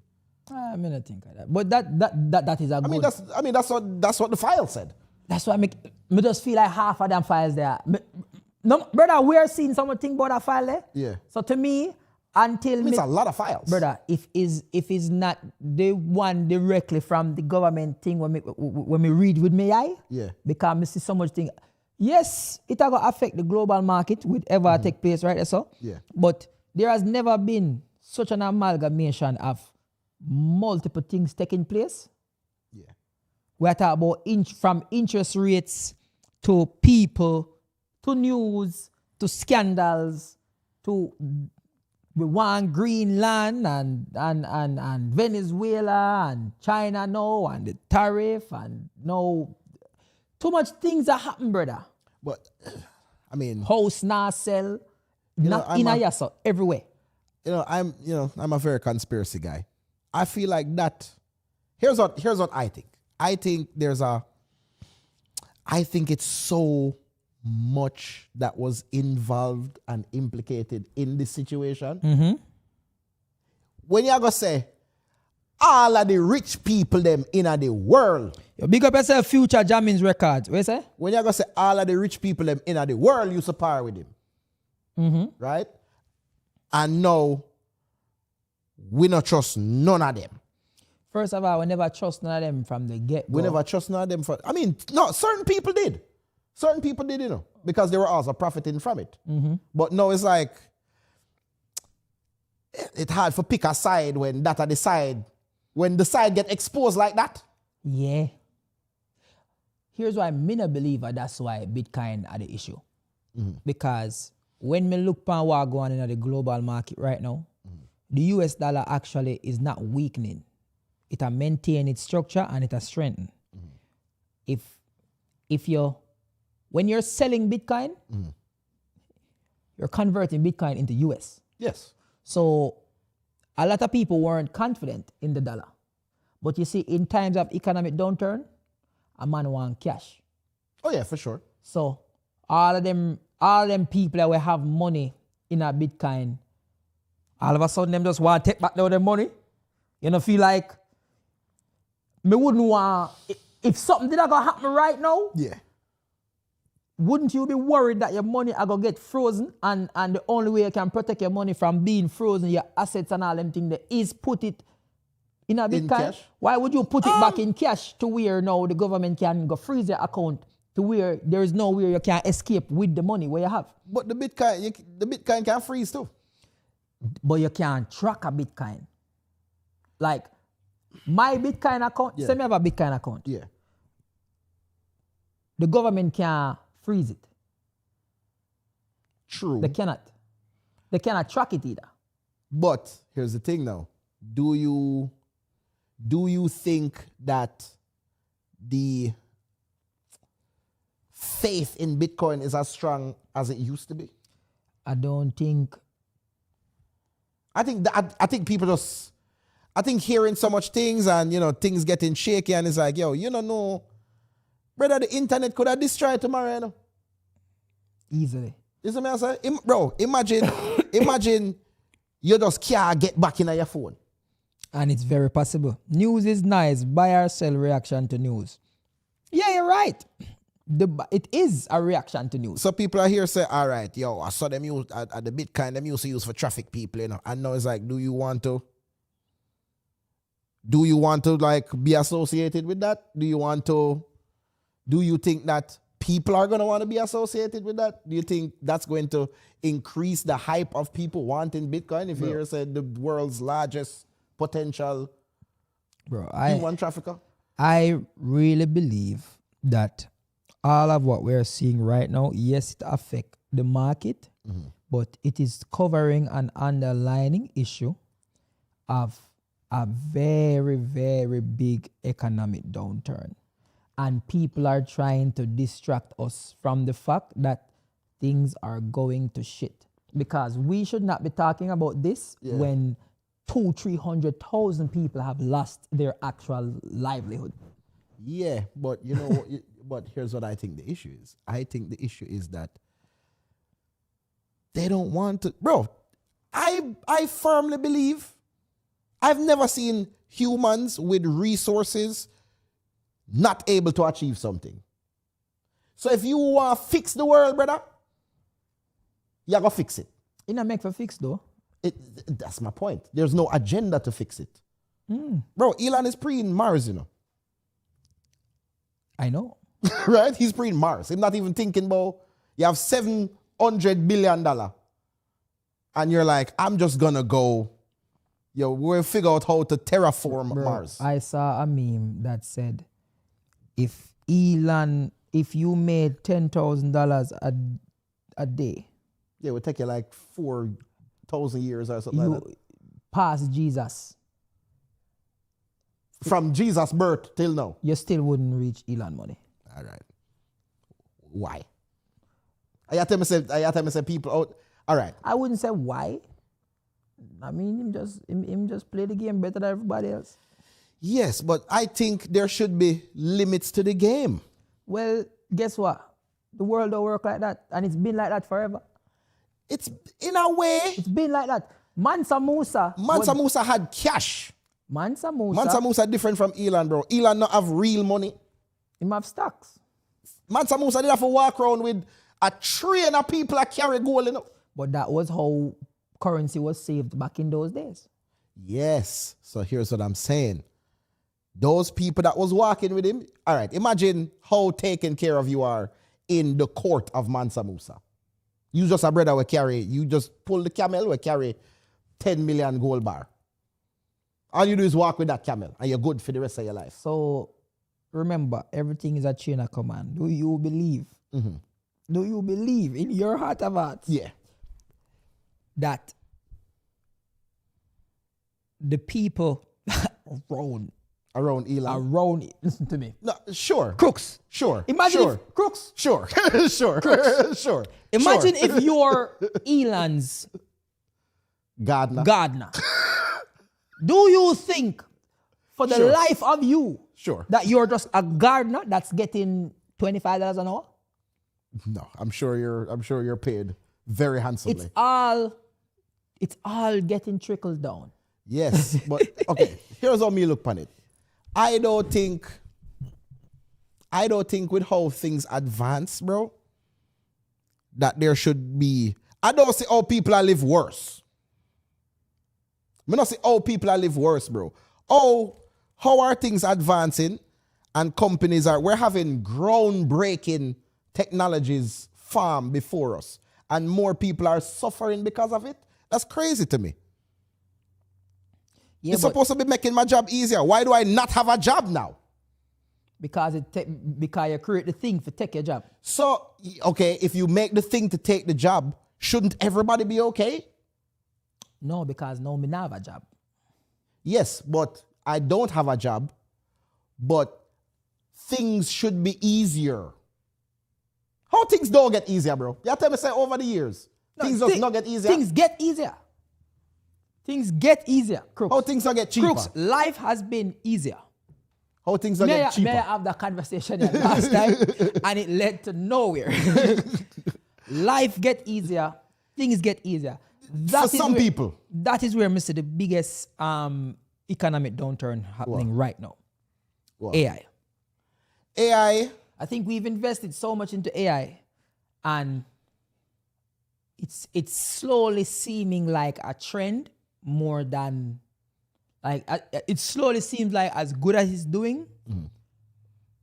I mean, I think of that. But that is a good... That's what the file said. That's why me just feel like half of them files there. No, brother, we're seeing something about that file there. Yeah. So to me, until It's a lot of files. brother, if it's not the one directly from the government thing when me read with me eye, Yeah. because I see so much thing. Yes, it will affect the global market with ever take place, right? So Yeah. but there has never been such an amalgamation of multiple things taking place. Yeah. We're talking about from interest rates to people to news to scandals to we want Greenland and Venezuela and China now and the tariff and no too much things that happen, brother. But I mean, House now sell, not in a yasa, everywhere. I'm a very conspiracy guy. I feel like that. Here's what I think. I think it's so much that was involved and implicated in this situation. Mm-hmm. When you're gonna say all of the rich people them in the world. You big up yourself, Future Jamming's records. What you say? When you're gonna say all of the rich people them in the world you supply with him. Mm-hmm. Right? And no, we not trust none of them. First of all, we never trust none of them from the get-go. We never trust none of them. No, certain people did. Certain people did, because they were also profiting from it. Mm-hmm. But no, it's like, it's hard for pick a side when that are the side, when the side get exposed like that. Yeah. Here's why me no believer that's why Bitcoin are the issue. Mm-hmm. Because when me look at what going on in the global market right now, the US dollar actually is not weakening. It a maintain its structure and it a strengthen. When you're selling Bitcoin, you're converting Bitcoin into US. Yes. So a lot of people weren't confident in the dollar. But you see, in times of economic downturn, a man want cash. Oh yeah, for sure. So all of them people that will have money in a Bitcoin, all of a sudden them just want to take back their money. You know, feel like me wouldn't want, if something did gonna happen right now, Yeah. wouldn't you be worried that your money are gonna get frozen and the only way you can protect your money from being frozen, your assets and all them things there, is put it in a Bitcoin? cash? Why would you put it back in cash to where now the government can go freeze your account to where there is nowhere you can escape with the money where you have? But the Bitcoin can freeze too. But you can't track a Bitcoin. Like my Bitcoin account, say me have a Bitcoin account. Yeah. The government can't freeze it. True. They cannot track it either. But here's the thing now. Do you think that the faith in Bitcoin is as strong as it used to be? I don't think. I think people just, I think hearing so much things and things getting shaky and it's like, you don't know, brother, the internet could have destroyed tomorrow, Easily. You see me I say? Bro, imagine you just can't get back in your phone. And it's very possible. News is nice. Buy or sell reaction to news. Yeah, you're right. It is a reaction to news. So people are here say, all right, I saw them use at the Bitcoin, them used to use for traffic people, And now it's like, do you want to like be associated with that? Do you think that people are going to want to be associated with that? Do you think that's going to increase the hype of people wanting Bitcoin? If you hear say the world's largest potential human trafficker? I really believe that all of what we're seeing right now, yes, it affects the market, but it is covering an underlying issue of a very, very big economic downturn. And people are trying to distract us from the fact that things are going to shit. Because we should not be talking about this when 200,000-300,000 people have lost their actual livelihood. Yeah, but but here's what I think the issue is. I think the issue is that they don't want to. Bro, I firmly believe I've never seen humans with resources not able to achieve something. So if you want to fix the world, brother, you gotta fix it. It not make for fix though. That's my point. There's no agenda to fix it. Bro, Elon is pre-Mars, you know. I know. Right? He's pre-Mars. He's not even thinking about, you have $700 billion. And you're like, I'm just gonna go, we'll figure out how to terraform Mars. I saw a meme that said, if you made $10,000 a day, Yeah, it would take you like 4,000 years or something like that. Past Jesus. From Jesus' birth till now. You still wouldn't reach Elon money. All right. Why? I tell me say people out. All right. I wouldn't say why. I mean, him just play the game better than everybody else. Yes, but I think there should be limits to the game. Well, guess what? The world don't work like that, and it's been like that forever. It's in a way. It's been like that. Mansa Musa had cash. Mansa Musa different from Elon, bro. Elon not have real money. Him have stocks. Mansa Musa did have to walk around with a train of people that carry gold, you know. But that was how currency was saved back in those days. Yes. So here's what I'm saying. Those people that was walking with him, all right, imagine how taken care of you are in the court of Mansa Musa. You just a brother you just pull the camel, will carry 10 million gold bar. All you do is walk with that camel and you're good for the rest of your life. So remember, everything is a chain of command. Do you believe? Mm-hmm. Do you believe in your heart of hearts? Yeah. That the people around Elon. Listen to me. No, sure. Crooks. Sure. Imagine sure. if crooks. Sure. Sure. Crooks. Sure. Imagine sure. if you're Elon's gardener. Do you think for the life of you that you're just a gardener that's getting $25 an hour? No, I'm sure you're paid very handsomely. It's all getting trickled down. Yes, but okay, here's how me look upon it. I don't think with how things advance, bro, that there should be. I don't see how people live worse. I don't see how people live worse, bro. Oh, how are things advancing? And companies we're having groundbreaking technologies farm before us, and more people are suffering because of it. That's crazy to me. Yeah, it's supposed to be making my job easier. Why do I not have a job now? Because because you create the thing to take your job. So, okay, if you make the thing to take the job, shouldn't everybody be okay? No, because now me not have a job. Yes, but I don't have a job, but things should be easier. How things don't get easier, bro? You tell me say over the years, things just not get easier. Things get easier. Things get easier, Crooks. How things don't get cheaper? Crooks, life has been easier. How things don't get cheaper? May I have that conversation last time and it led to nowhere. Life get easier. Things get easier. For some people. That is where, Mr. the biggest economic downturn happening right now. What? AI. AI. I think we've invested so much into AI and it's slowly seeming like a trend more than it slowly seems like as good as it's doing,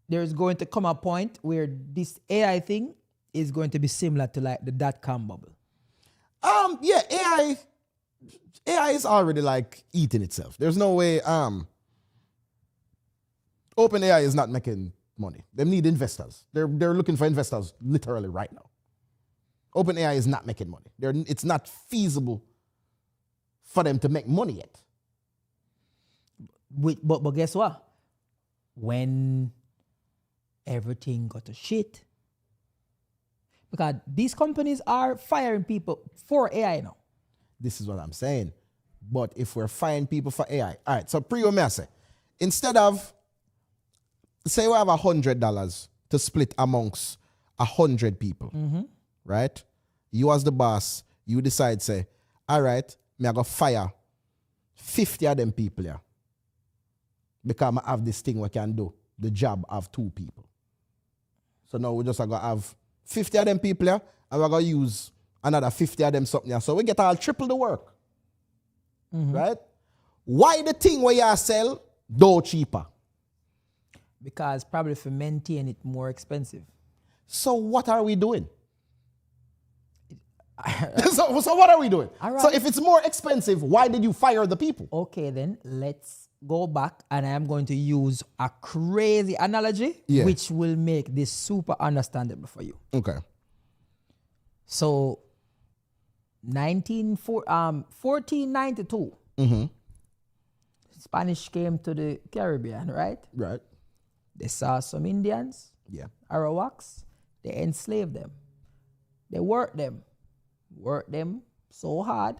there's going to come a point where this AI thing is going to be similar to like the .com bubble. Yeah, AI is already like eating itself. There's no way OpenAI is not making money. They need investors. They're looking for investors literally right now. OpenAI is not making money. It's not feasible for them to make money yet. But guess what? When everything got to shit, because these companies are firing people for AI now. This is what I'm saying. But if we're firing people for AI, all right, so may I say, instead of, say we have $100 to split amongst 100 people, right? You as the boss, you decide, say, all right, me I go fire 50 of them people here. Because I have this thing we can do, the job of 2 people. So now we just are going to have 50 of them people here, and we're going to use another 50 of them something here. So we get all triple the work. Right? Why the thing where you sell, though cheaper? Because probably for maintain it more expensive. So what are we doing? so what are we doing? All right. So if it's more expensive, why did you fire the people? Okay, then let's go back, and I am going to use a crazy analogy, Yeah. which will make this super understandable for you. Okay. So, 1492, Spanish came to the Caribbean, right? Right. They saw some Indians, Yeah. Arawaks, they enslaved them. They worked them so hard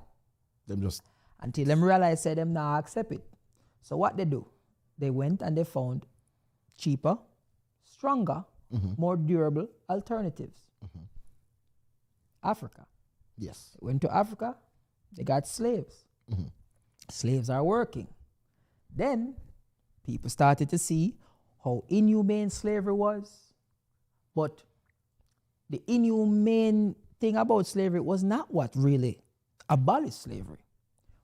Them just until them realized say them not accept it. So what they do? They went and they found cheaper, stronger, more durable alternatives. Africa. yes. They went to Africa, they got slaves. Slaves are working. Then people started to see how inhumane slavery was. But the inhumane thing about slavery was not what really abolished slavery.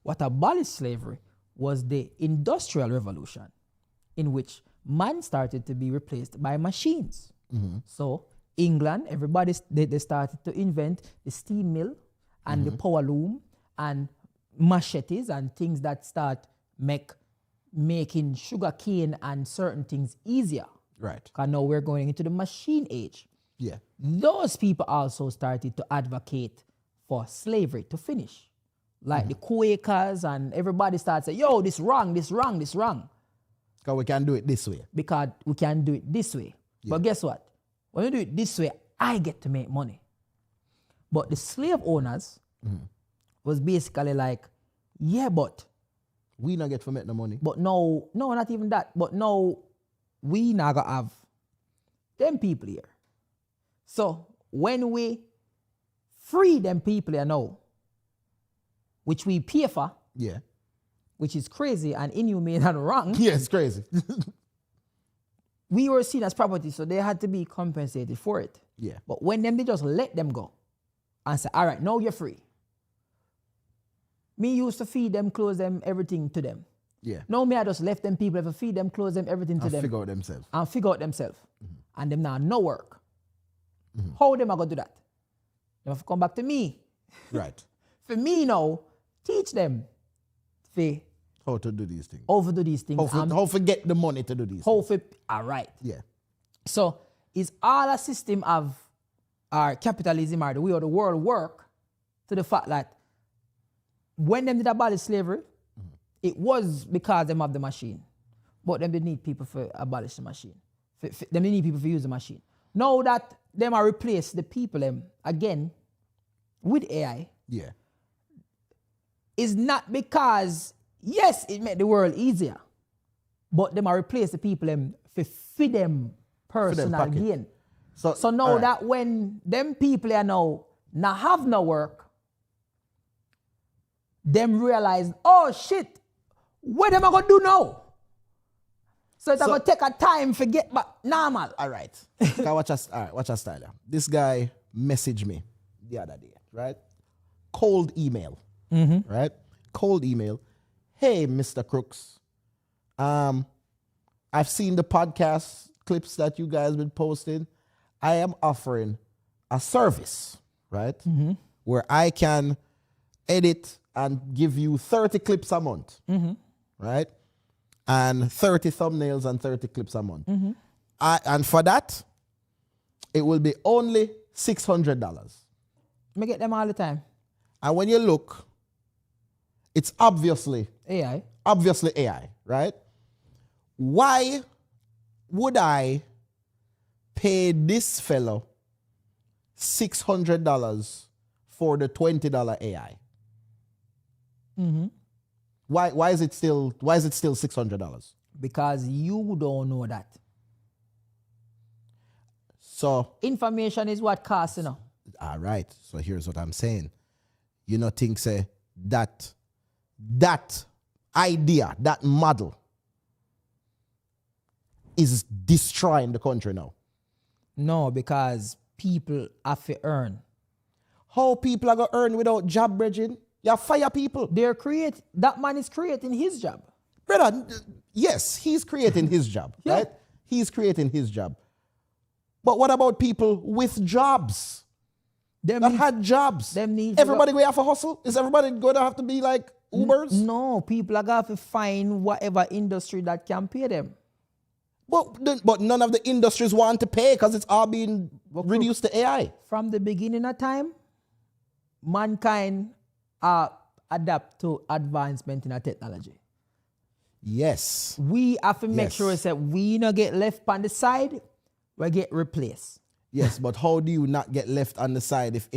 What abolished slavery was the Industrial Revolution, in which man started to be replaced by machines. So England, everybody, they started to invent the steam mill and the power loom and machetes and things that start making sugar cane and certain things easier. Right. Because now we're going into the machine age. Yeah. Those people also started to advocate for slavery to finish. Like the Quakers and everybody started saying, yo, this wrong, this wrong, this wrong. Because we can do it this way. Because we can do it this way. But guess what? When you do it this way, I get to make money. But the slave owners was basically like, yeah, but We not get to make the money. But no, not even that. But no, we not gonna have them people here. So when we free them people here now, which we pay for, Yeah. which is crazy and inhumane and wrong, Yeah, it's crazy. we were seen as property, so they had to be compensated for it. Yeah. But when they just let them go and say, all right, now you're free. Me used to feed them, clothe them, everything to them. Yeah. Now me I just left them people, if I feed them, clothe them, everything to And them. figure out themselves. And figure out themselves. And them now no work. How them are going to do that? They have to come back to me. Right. For me now, teach them How to do these things. how to do these things. How to get the money to do these How things. all right. Yeah. So is all a system of our capitalism or the way of the world work to the fact that when them did abolish slavery, it was because them have the machine. But them did need people for abolish the machine. Them need people for use the machine. Now that them are replace the people them again with AI, Yeah. is not because, yes, it made the world easier, but them are replace the people them for feed them personal pocket. gain. So So now all right. that when them people are now not have no work, them realize, oh shit, what am I gonna do now? So it's gonna take a time to get back normal. All right. Watch us style. Yeah. This guy messaged me the other day, right? Cold email. Right? Cold email. Hey, Mr. Crooks. I've seen the podcast clips that you guys been posting. I am offering a service, right? Where I can edit and give you 30 clips a month. Right? And 30 thumbnails and 30 clips a month. And for that, it will be only $600. I get them all the time. And when you look, it's obviously AI. AI, right? Why would I pay this fellow $600 for the $20 AI? Why is it still $600? Because you don't know that. So Information is what costs, you know. all right. So here's what I'm saying. You know, think say that idea, that model is destroying the country now. No, because people have to earn. How people are going to earn without job, Bridget? You fire people. That man is creating his job. Brother, yes, he's creating his job, right? He's creating his job. But what about people with jobs? That had jobs. Everybody going to have a hustle? Is everybody going to have to be like Ubers? No, people are going to have to find whatever industry that can pay them. But none of the industries want to pay because it's all being reduced to AI. From the beginning of time, mankind adapt to advancement in our technology. Yes. We have to make sure that we not get left on the side, we get replaced. Yes, but how do you not get left on the side if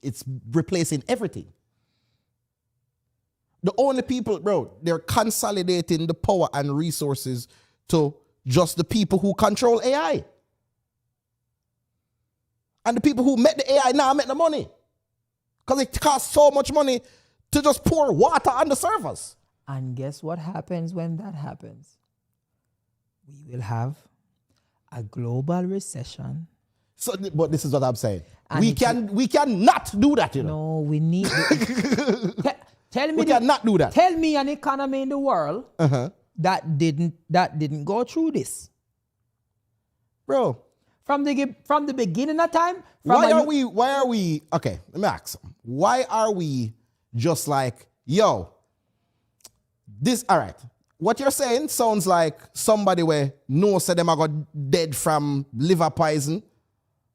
it's replacing everything? The only people, bro, they're consolidating the power and resources to just the people who control AI. And the people who make the AI now make the money. Because it costs so much money to just pour water on the servers. And guess what happens when that happens? We will have a global recession. So, but this is what I'm saying. We cannot do that, you know. No, we need... We cannot do that. Tell me an economy in the world that didn't go through this. Bro. From the beginning of time... Why are we... Okay, let me ask. Why are we just like, yo, this... All right. What you're saying sounds like somebody where knows that them are got dead from liver poison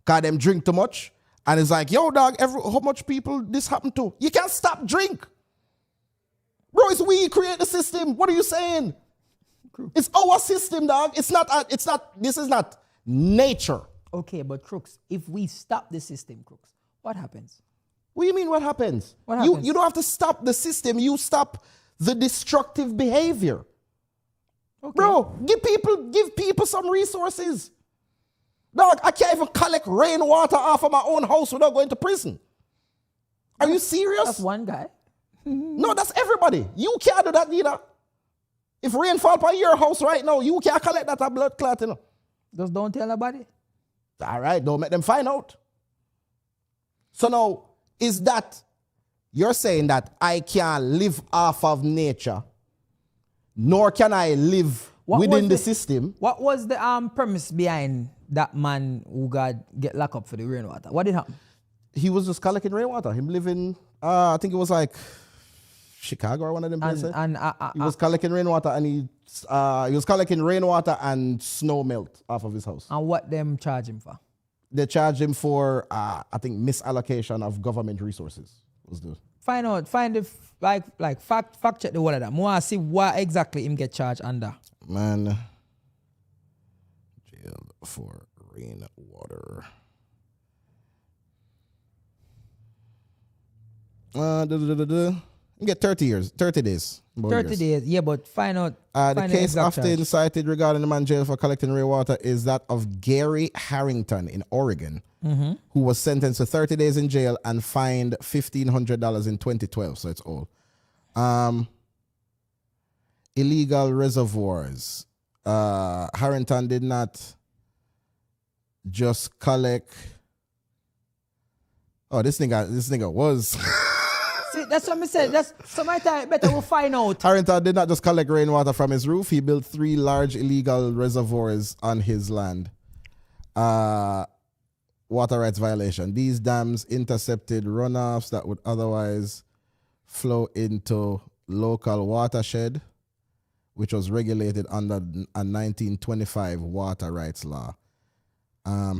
because them drink too much. And it's like, yo, dog, how much people this happened to? You can't stop drink. Bro, it's we create the system. What are you saying? It's our system, dog. This is not nature. Okay, but Crooks, if we stop the system, Crooks, what happens? What do you mean what happens? What happens? You don't have to stop the system. You stop the destructive behavior. Okay. Bro, give people some resources. Dog, I can't even collect rainwater off of my own house without going to prison. Are you serious? That's one guy. No, that's everybody. You can't do that neither. If rain fall upon your house right now, you can't collect that blood clot, you know. Just don't tell nobody. All right, don't make them find out. So now, is that you're saying that I can't live off of nature, nor can I live within the system? What was the premise behind that man who got get locked up for the rainwater? What did happen? He was just collecting rainwater. Him living, I think it was like Chicago or one of them places. He was collecting rainwater, and he was collecting rainwater and snow melt off of his house. And what them charge him for? They charge him for, I think, misallocation of government resources. Was the fact check the whole of that. More see what exactly him get charged under. Man, jail for rainwater. You get 30 days. 30 days, yeah, but find out. The case often cited regarding the man jail for collecting rainwater is that of Gary Harrington in Oregon, who was sentenced to 30 days in jail and fined $1,500 in 2012, so it's all. Illegal reservoirs. Harrington did not just collect... Oh, this nigga was... See, that's what I said. That's somebody better we'll find out. Harrington did not just collect rainwater from his roof. He built 3 large illegal reservoirs on his land. Water rights violation. These dams intercepted runoffs that would otherwise flow into local watershed, which was regulated under a 1925 water rights law.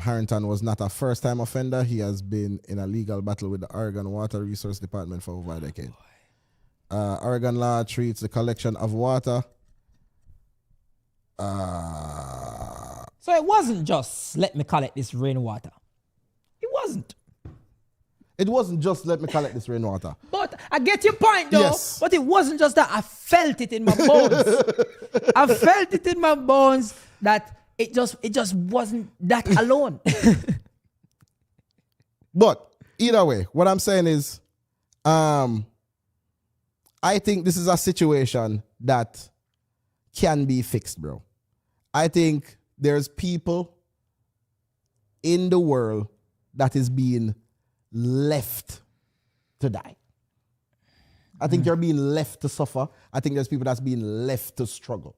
Harrington was not a first-time offender. He has been in a legal battle with the Oregon Water Resource Department for over a decade. Oregon law treats the collection of water. So it wasn't just let me collect this rainwater. It wasn't. It wasn't just let me collect this rainwater. But I get your point, though. Yes. But it wasn't just that. I felt it in my bones. I felt it in my bones that it just wasn't that alone. But either way, what I'm saying is, I think this is a situation that can be fixed, bro. I think there's people in the world that is being left to die. I think you're being left to suffer. I think there's people that's being left to struggle.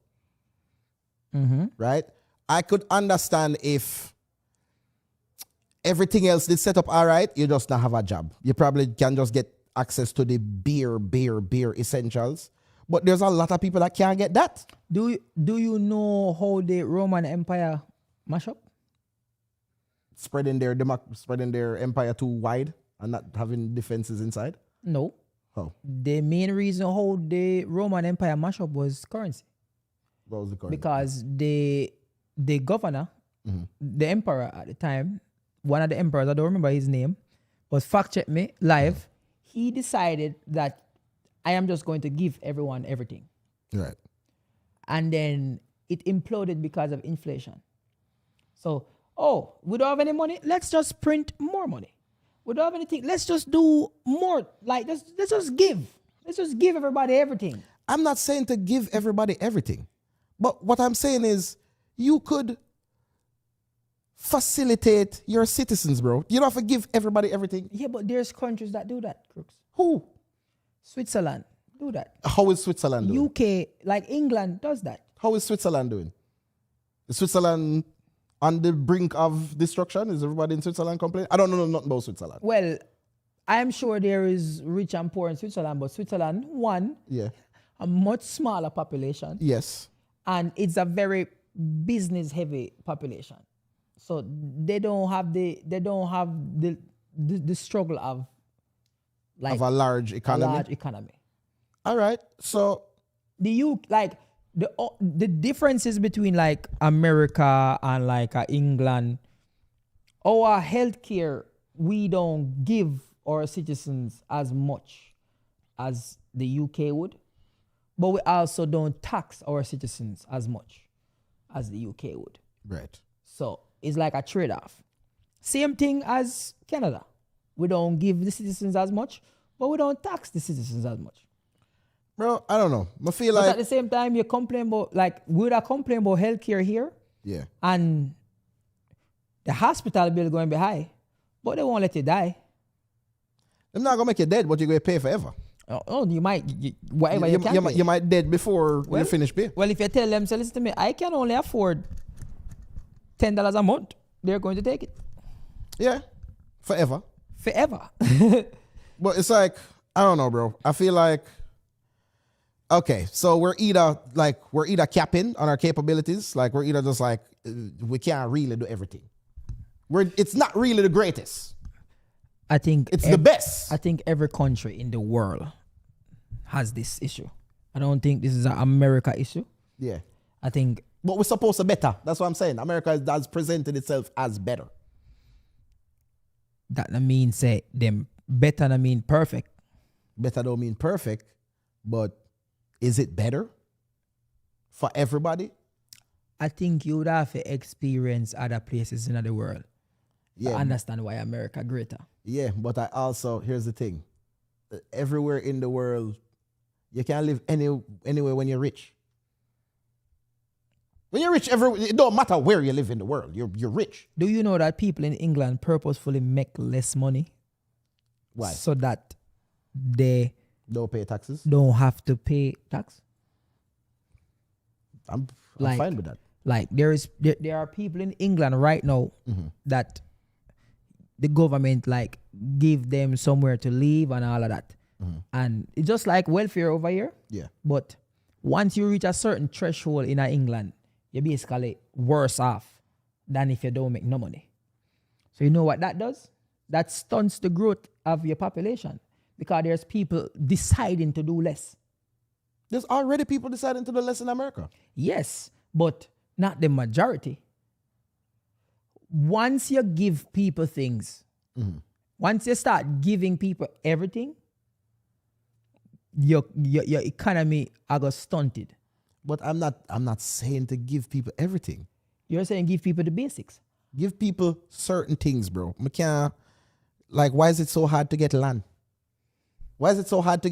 Right? I could understand if everything else is set up all right, you just not have a job. You probably can just get access to the beer essentials. But there's a lot of people that can't get that. Do you know how the Roman Empire mash up? Spreading their empire too wide and not having defenses inside? No. How? The main reason how the Roman Empire mash up was currency. What was the currency? Because the governor, the emperor at the time, one of the emperors, I don't remember his name, but fact check me live, he decided that I am just going to give everyone everything. Right. And then it imploded because of inflation. So, we don't have any money, let's just print more money. We don't have anything, let's just do more. Like, let's just give. Let's just give everybody everything. I'm not saying to give everybody everything. But what I'm saying is you could facilitate your citizens, bro. You don't have to give everybody everything. Yeah, but there's countries that do that, Crooks. Who? Switzerland do that. How is Switzerland doing? UK, like England, does that. How is Switzerland doing? Is Switzerland on the brink of destruction? Is everybody in Switzerland complaining? I don't know nothing about Switzerland. Well, I am sure there is rich and poor in Switzerland, but Switzerland, a much smaller population. Yes. And it's a very business-heavy population. So they don't have the struggle of a large economy. All right. So the differences between like America and like England, our healthcare, we don't give our citizens as much as the UK would, but we also don't tax our citizens as much as the UK would. Right. So it's like a trade-off. Same thing as Canada. We don't give the citizens as much, but we don't tax the citizens as much. Bro, I don't know. I feel but like at the same time, you complain about, like, would I complain about healthcare here? Yeah. And the hospital bill going to be high, but they won't let you die. They're not going to make you dead, but you're going to pay forever. You might, whatever you can pay. You might dead before you finish pay. Well, if you tell them, so listen to me, I can only afford $10 a month, they're going to take it. Yeah. Forever. But it's like, I don't know, bro. I feel like, okay, so we're either capping on our capabilities, like we're either just like, we can't really do everything. It's not really the greatest. I think it's the best. I think every country in the world has this issue. I don't think this is an America issue. Yeah. I think. But we're supposed to better. That's what I'm saying. America has presented itself as better. That don't mean say them better don't mean perfect. Better don't mean perfect, but is it better for everybody? I think you would have to experience other places in the world to understand why America greater. Yeah, but I also, here's the thing. Everywhere in the world, you can't live anywhere when you're rich. When you're rich, it don't matter where you live in the world. You're rich. Do you know that people in England purposefully make less money? Why? So that they don't pay taxes? Don't have to pay tax? I'm fine with that. Like there are people in England right now that the government like give them somewhere to live and all of that. And it's just like welfare over here. Yeah. But once you reach a certain threshold in England, you're basically worse off than if you don't make no money. So you know what that does? That stunts the growth of your population because there's people deciding to do less. There's already people deciding to do less in America. Yes, but not the majority. Once you give people things, once you start giving people everything, your economy are stunted. But I'm not saying to give people everything. You're saying give people the basics. Give people certain things, bro. Why is it so hard to get land? Why is it so hard to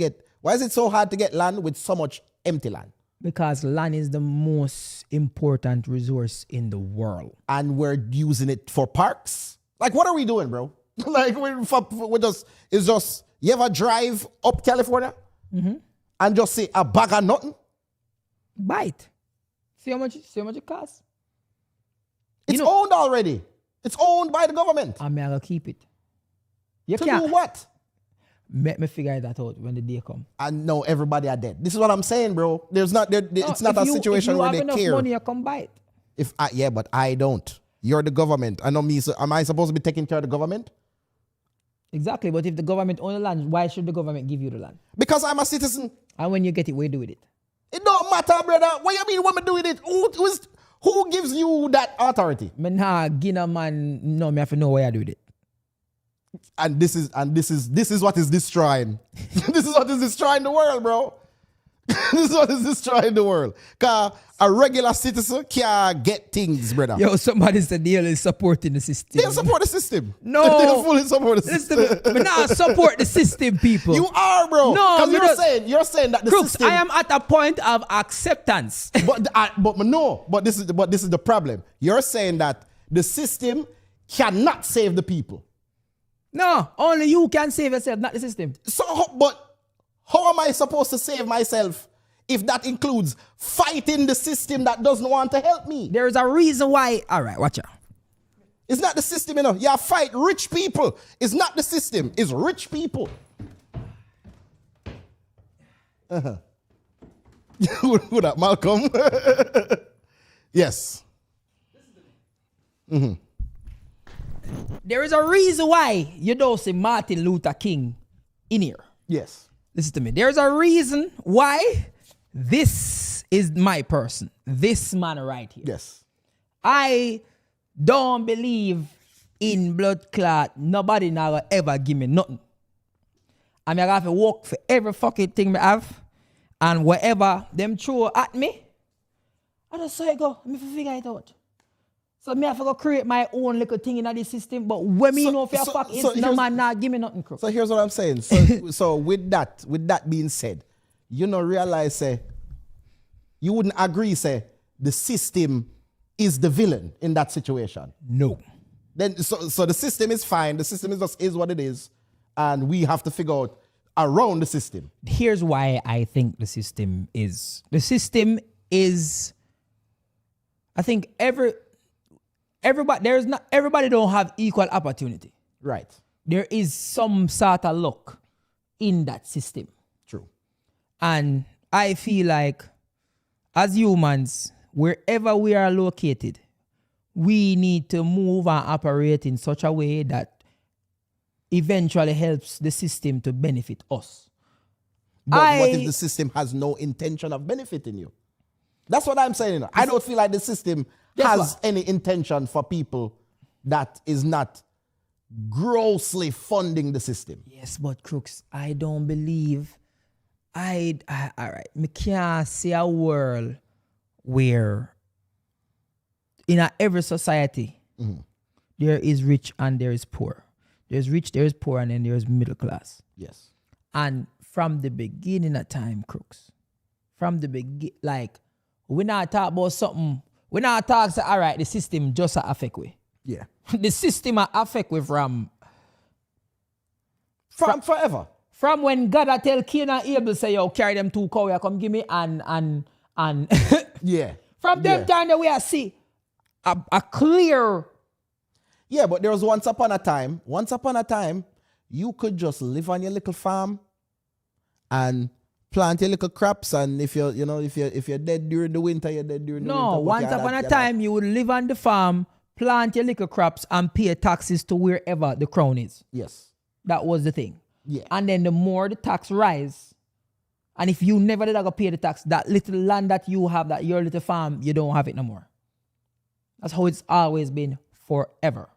get land with so much empty land? Because land is the most important resource in the world. And we're using it for parks. Like, what are we doing, bro? Like, we're just, it's just, you ever drive up California and just see a bag of nothing? Buy it. See how much it costs? It's owned already. It's owned by the government. I'm going to keep it. You To can't. do what? Let me figure that out when the day come. And no, everybody are dead. This is what I'm saying, bro. It's not a situation where they If you have enough care. money, you come buy it. Yeah, but I don't. You're the government. I know me. So am I supposed to be taking care of the government? Exactly, but if the government own the land, why should the government give you the land? Because I'm a citizen. And when you get it, what you do with it? It don't matter, brother. What you mean? What me do with it? Who gives you that authority? Me nah, Gina man, no, me have to know what you do with it. And this is what is destroying. This is what is destroying the world, bro. This is what is destroying the world. Cause a regular citizen can't get things, brother. Yo, somebody said they is supporting the system. They support the system. No. They fully support the system. Listen, me nah support the system, people. You are, bro. No, because you're saying that the Crooks, system. I am at a point of acceptance. but this is the problem. You're saying that the system cannot save the people. No, only you can save yourself, not the system. But how am I supposed to save myself if that includes fighting the system that doesn't want to help me? There is a reason why. All right, watch out. It's not the system, you know. You fight rich people. It's not the system. It's rich people. Who that, Malcolm? Yes. There is a reason why you don't see Martin Luther King in here. Yes. Listen to me. There's a reason why this is my person. This man right here. Yes. I don't believe in blood clot. Nobody now ever give me nothing. I mean, I have to work for every fucking thing I have. And whatever them throw at me, I just say go. Let me figure it out. So me have to go create my own little thing in the system. But when me know if you fuck is no man not give me nothing. Crook. So here's what I'm saying. So with that being said, you know, realize say you wouldn't agree say the system is the villain in that situation. No. Then so the system is fine. The system is what it is, and we have to figure out around the system. Here's why I think the system is. I think everybody don't have equal opportunity. Right. There is some sort of luck in that system. True. And I feel like as humans, wherever we are located, we need to move and operate in such a way that eventually helps the system to benefit us. But what if the system has no intention of benefiting you? That's what I'm saying. I don't feel like the system has any intention for people that is not grossly funding the system. Yes, but Crooks, I don't believe. All right, me can't see a world where in every society there is rich and there is poor. There's rich, there is poor, and then there's middle class. Yes. And from the beginning of time, Crooks, from the beginning, like, we not talk about something. We not talk, say, all right, the system just affect we. Yeah. The system affect we from forever. From when God I tell Cain and Abel, say, yo, carry them 2 cows, come give me and yeah. From them time that we are see a clear. Yeah, but there was once upon a time, you could just live on your little farm and plant your little crops, and if you're dead during the winter, you're dead during the winter. No, once upon a time, you would live on the farm, plant your little crops, and pay taxes to wherever the crown is. Yes. That was the thing. Yeah. And then the more the tax rise, and if you never did go pay the tax, that little land that you have, that your little farm, you don't have it no more. That's how it's always been forever.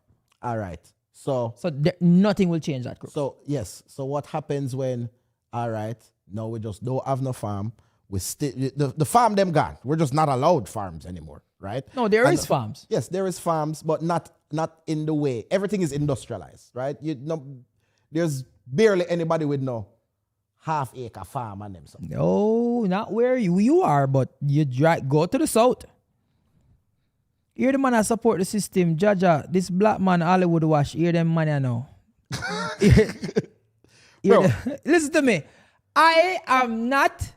All right. So nothing will change that. Group. So yes. So what happens when? All right. No, we just don't have no farm. We still the farm them gone. We're just not allowed farms anymore, right? No, there is farms. Yes, there is farms, but not in the way. Everything is industrialized, right? There's barely anybody with no half-acre farm and them stuff. No, not where you are, but you go to the south. Hear the man that support the system, Jaja, this black man Hollywood wash, hear them man I know. Listen to me. I am not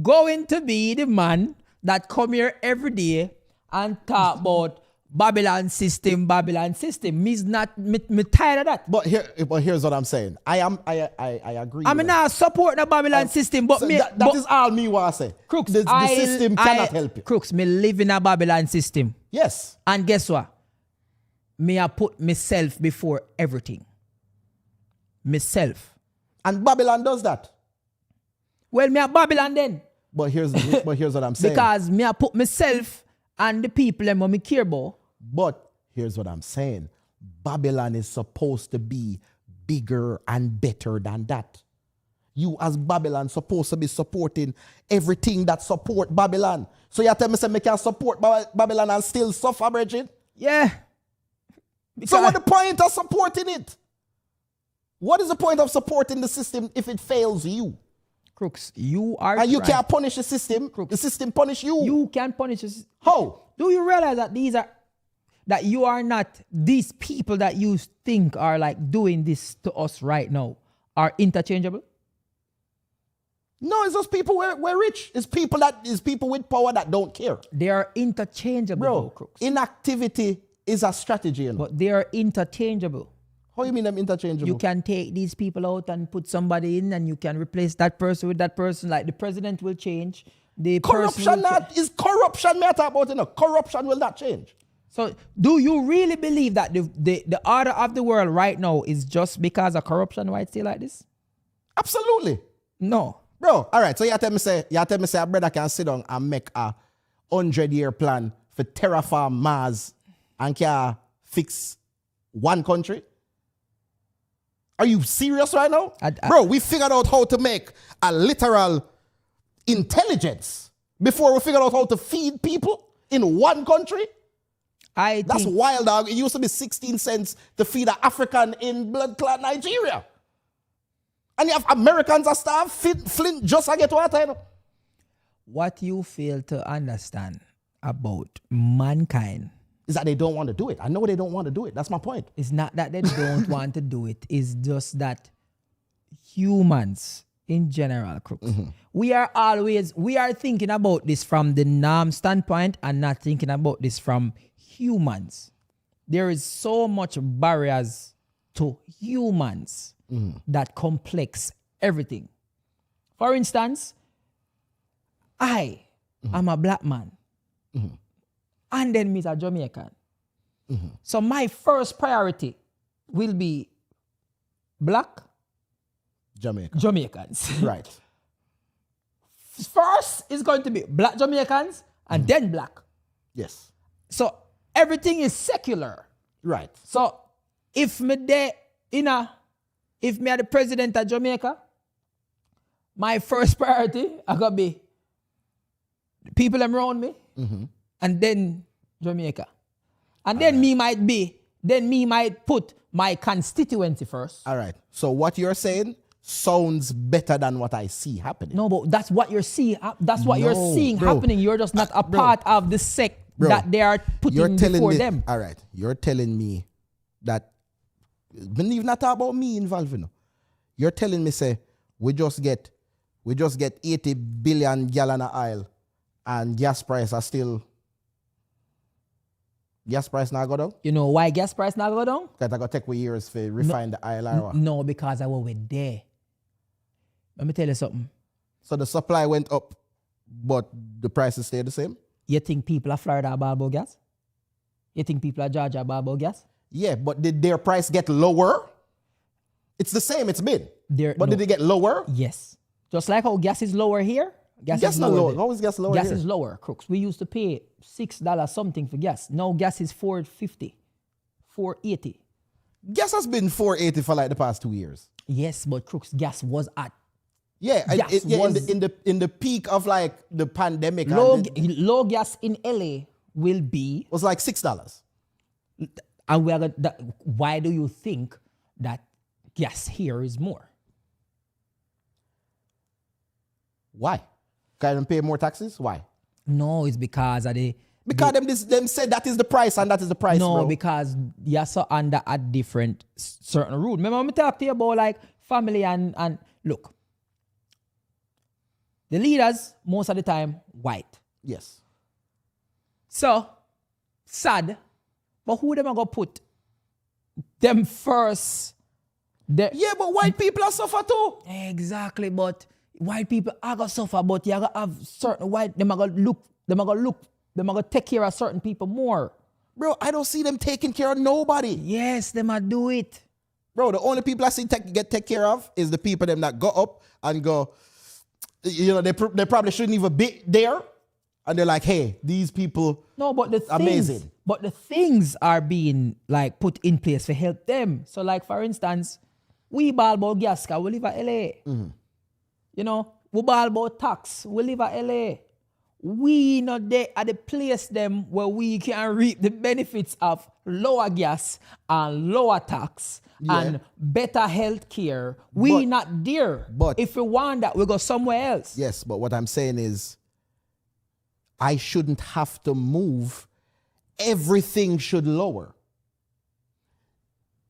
going to be the man that come here every day and talk about Babylon system. Me's not me tired of that. But here's what I'm saying. I agree. I'm not support the Babylon system, but so me that is all me want to say. Crooks, the system cannot help you. Crooks, me live in a Babylon system. Yes. And guess what? Me I put myself before everything. Myself. And Babylon does that. Well, me a Babylon then. But here's what I'm saying. Because me I put myself and the people and what me care about. But here's what I'm saying. Babylon is supposed to be bigger and better than that. You as Babylon supposed to be supporting everything that support Babylon. So you tell me say me can support Babylon and still suffer, Bridget? Yeah. So what's the point of supporting it? What is the point of supporting the system if it fails you? Crooks, you are and you can't punish the system. Crooks. The system punish you. You can punish the system. How? Do you realize that you are not these people that you think are like doing this to us right now are interchangeable? No, it's just people we're rich. It's people with power that don't care. They are interchangeable, bro. Crooks. Inactivity is a strategy, you know? But they are interchangeable. How you mean them interchangeable? You can take these people out and put somebody in, and you can replace that person with that person. Like the president will change. Corruption is corruption. Me talk about, you know, corruption will not change. So, do you really believe that the order of the world right now is just because of corruption? Why it's still like this? Absolutely. No, bro. All right. So you tell me say a brother can sit down and make a 100-year plan for terraform Mars and can fix one country. Are you serious right now? Bro, we figured out how to make a literal intelligence before we figured out how to feed people in one country. That's wild, dog. It used to be 16 cents to feed an African in blood clot Nigeria. And you have Americans that starve, Flint just to get water. You know? What you fail to understand about mankind is that they don't want to do it. I know they don't want to do it. That's my point. It's not that they don't want to do it. It's just that humans in general, Crooks, we are thinking about this from the norm standpoint and not thinking about this from humans. There is so much barriers to humans that complex everything. For instance, I am a black man. And then me's a Jamaican. So my first priority will be black Jamaicans. Right. First is going to be black Jamaicans and then black. Yes. So everything is secular. Right. So if me are the president of Jamaica, my first priority I gotta be the people around me. And then Jamaica. And then me might put my constituency first. All right. So what you're saying sounds better than what I see happening. No, but that's what you're seeing. That's what you're seeing happening. You're just not a part of the sect that they are putting before them. All right. You're telling me that, even not about me involved, you know. You're telling me, say, we just get 80 billion gallon of oil and gas price are still... Gas price now go down? You know why gas price now go down? Because I got to take years to refine the oil. No, because I was there. Let me tell you something. So the supply went up, but the prices stayed the same? You think people of Florida are bad about gas? You think people of Georgia are bad about gas? Yeah, but did their price get lower? It's the same, it's been. But did it get lower? Yes. Just like how gas is lower here. Gas is lower. How is gas lower Gas here? is lower, Crooks. We used to pay $6 something for gas. Now gas is $4.50, $4.80. Gas has been $4.80 for like the past 2 years. Yes, but Crooks, gas was at... Yeah, in the peak of like the pandemic. Low gas in LA will be... was like $6. And why do you think that gas here is more? Why? Can them pay more taxes? Why? No, it's because of the... Because them said that is the price and that is the price, No, bro. because you're so under a different certain rule. Remember when I talk to you about like family and look. The leaders, most of the time, white. Yes. So, sad. But who them are going to put them first? Yeah, but white people are suffer too. Exactly, but white people are going to suffer, but you got to have certain white, them are going to take care of certain people more. Bro, I don't see them taking care of nobody. Yes, them are do it. Bro, the only people I see get take care of is the people them that go up and go, you know, they probably shouldn't even be there. And they're like, hey, these people, no, but the things, amazing. But the things are being like put in place to help them. So like, for instance, we ball about gas, we live at LA. Mm-hmm. You know, we ball about tax, we live at LA. We not there at the place them where we can reap the benefits of lower gas and lower tax and better health care. We not there. But if we want that, we go somewhere else. Yes, but what I'm saying is I shouldn't have to move. Everything should lower.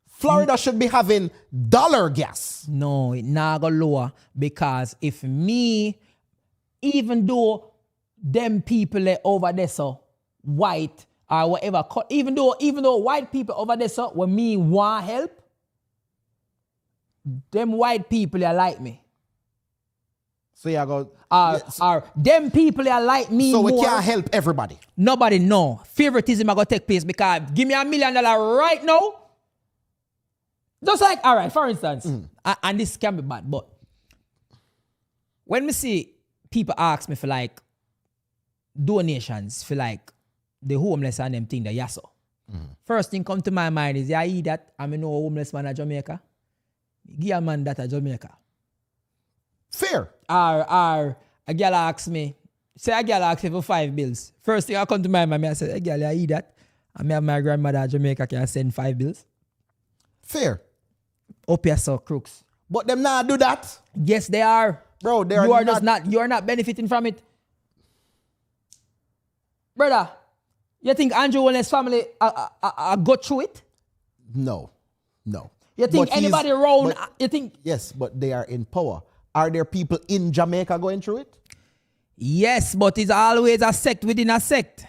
Florida should be having dollar gas. No, it not go lower because if me, even though them people over there so white or whatever, even though white people over there so when me want help, them white people are like me. So you go, or them people are like me. So we more. can't help everybody. Nobody know. Favoritism are gonna take place because give me $1 million right now. Just like, all right, for instance, and this can be bad, but when me see people ask me for like donations for like the homeless and them thing that yasso. First thing come to my mind is, yeah, I eat that. I know a homeless man at Jamaica. Give a man that at Jamaica. Fair. Or a girl asks me, say a girl asks me for 5 bills. First thing I come to my mind, I say, hey girl, I eat that. And me and my grandmother at Jamaica can send 5 bills. Fair. Up here, so crooks. But them not do that. Yes, they are. Bro, you are not benefiting from it. Brother, you think Andrew and his family go through it? No. You think anybody around, you think? Yes, but they are in power. Are there people in Jamaica going through it? Yes, but it's always a sect within a sect.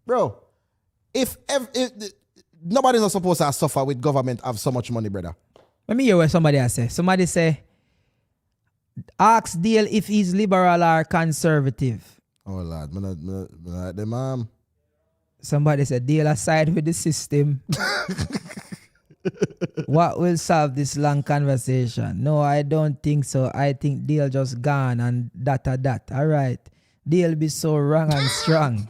Bro, if nobody's not supposed to suffer with government have so much money, brother. Let me hear what somebody has said. Somebody say, ask Dale if he's liberal or conservative. Oh, Lord. The mom. Somebody said, Dale aside with the system. What will solve this long conversation? No, I don't think so. I think Dale just gone and that. All right. Dale be so wrong and strong.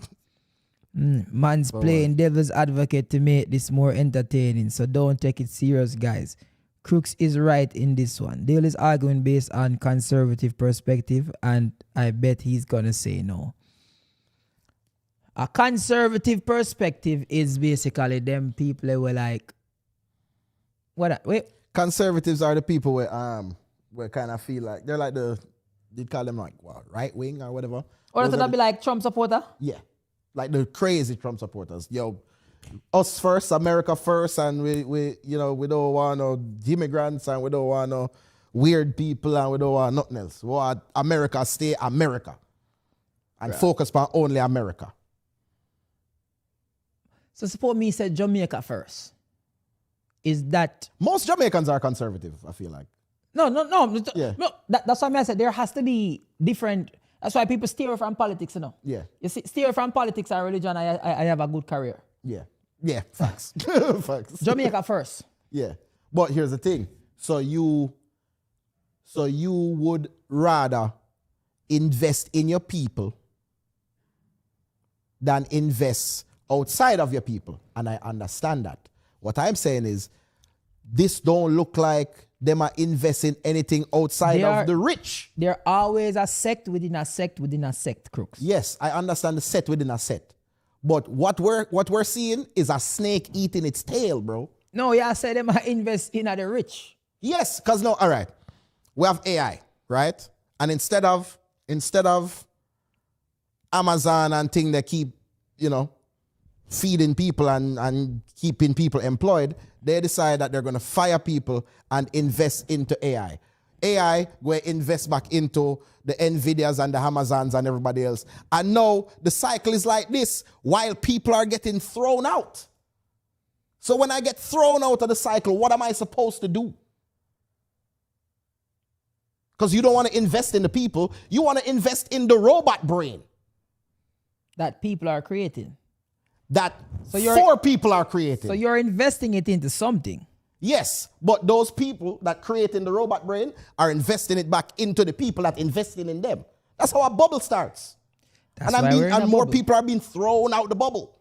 Man's playing devil's advocate to make this more entertaining, so don't take it serious, guys. Crooks is right in this one. Dale is arguing based on conservative perspective, and I bet he's gonna say no. A conservative perspective is basically them people who were like, wait. Conservatives are the people where kind of feel like they're like they'd call them like what, right wing or whatever. Or that be like Trump supporter? Yeah. Like the crazy Trump supporters. Yo, us first, America first, and we don't want no immigrants and we don't want no weird people and we don't want nothing else. We want America stay America and focus on only America. So suppose me said Jamaica first. Is that... Most Jamaicans are conservative, I feel like. No. Yeah. No, that's why I said there has to be different... That's why people steer from politics, you know. Yeah. You see, steer from politics and religion, I have a good career. Yeah, facts. Facts. Jamaica first. Yeah. But here's the thing. So you would rather invest in your people than invest outside of your people. And I understand that. What I'm saying is this don't look like them are investing anything outside of the rich. They're always a sect within a sect within a sect, crooks. Yes, I understand the set within a set. But what we're seeing is a snake eating its tail, bro. No, yeah, I said them are investing in the rich. Yes, because no, all right. We have AI, right? And instead of instead of Amazon and thing that keep, feeding people and keeping people employed, they decide that they're going to fire people and invest into AI. AI will invest back into the Nvidias and the Amazons and everybody else. And now the cycle is like this while people are getting thrown out. So when I get thrown out of the cycle, what am I supposed to do? Because you don't want to invest in the people. You want to invest in the robot brain. That people are creating. That four people are creating. So you're investing it into something. Yes, but those people that creating the robot brain are investing it back into the people that investing in them. That's how a bubble starts. And more people are being thrown out the bubble.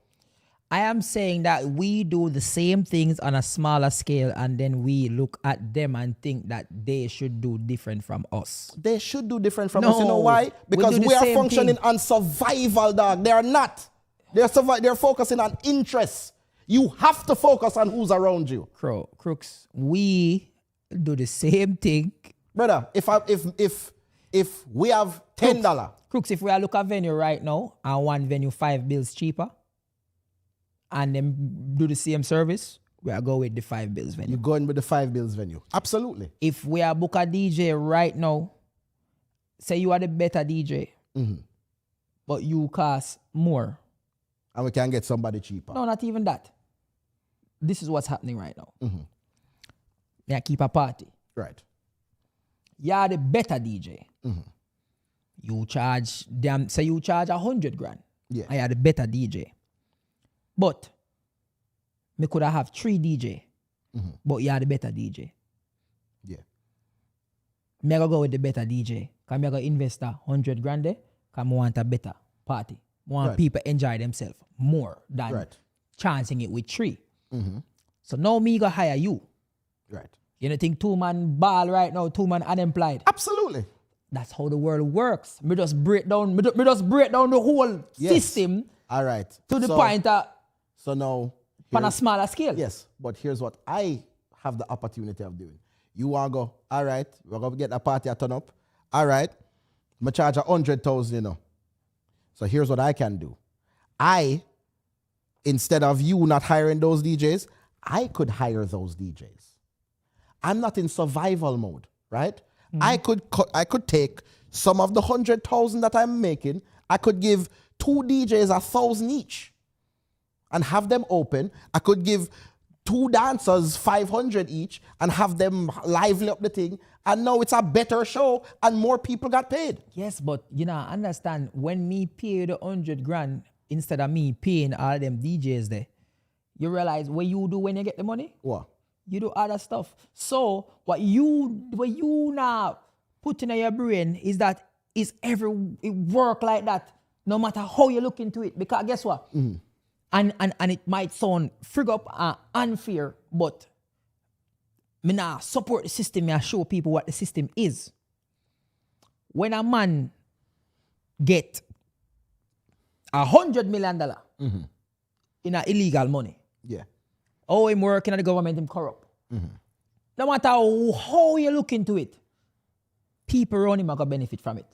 I am saying that we do the same things on a smaller scale and then we look at them and think that they should do different from us. They should do different from us. You know why? Because we are functioning on survival, dog. They are not. They're focusing on interests. You have to focus on who's around you. Crooks, we do the same thing. Brother, if we have $10. Crooks, if we look at venue right now and one venue 5 bills cheaper and then do the same service, we are going with the 5 bills venue. You're going with the 5 bills venue. Absolutely. If we are book a DJ right now, say you are the better DJ, but you cost more. And we can get somebody cheaper. No, not even that. This is what's happening right now. They keep a party. Right. You are the better DJ. You charge them, say you charge 100 grand. Yeah. I are the better DJ. But me could have 3 DJ. But you are the better DJ. Yeah. Me go with the better DJ. Because me go invest 100 grand there. Because I want a better party. I want people enjoy themselves more than chancing it with 3. So now me go hire you. Right. You don't think 2 man ball right now, 2 man unemployed? Absolutely. That's how the world works. Me just break down the whole system. All right. To the point that so now on a smaller scale. Yes, but here's what I have the opportunity of doing. You want to go, all right, we're going to get a party a turn up. All right, I charge 100,000, So here's what I can do. Instead of you not hiring those DJs, I could hire those DJs. I'm not in survival mode, right? I could take some of the 100,000 that I'm making. I could give 2 DJs 1,000 each and have them open. I could give 2 dancers 500 each and have them lively up the thing. And now it's a better show and more people got paid. Yes, but understand when me pay the 100 grand instead of me paying all them DJs there, you realize what you do when you get the money? What? You do other stuff. So what you now put in your brain is that it work like that no matter how you look into it. Because guess what? And it might sound frig up and unfair, but me now support the system, me show people what the system is. When a man get $100 million in a illegal money, him working at the government, him corrupt. No matter how you look into it, people around him are going to benefit from it.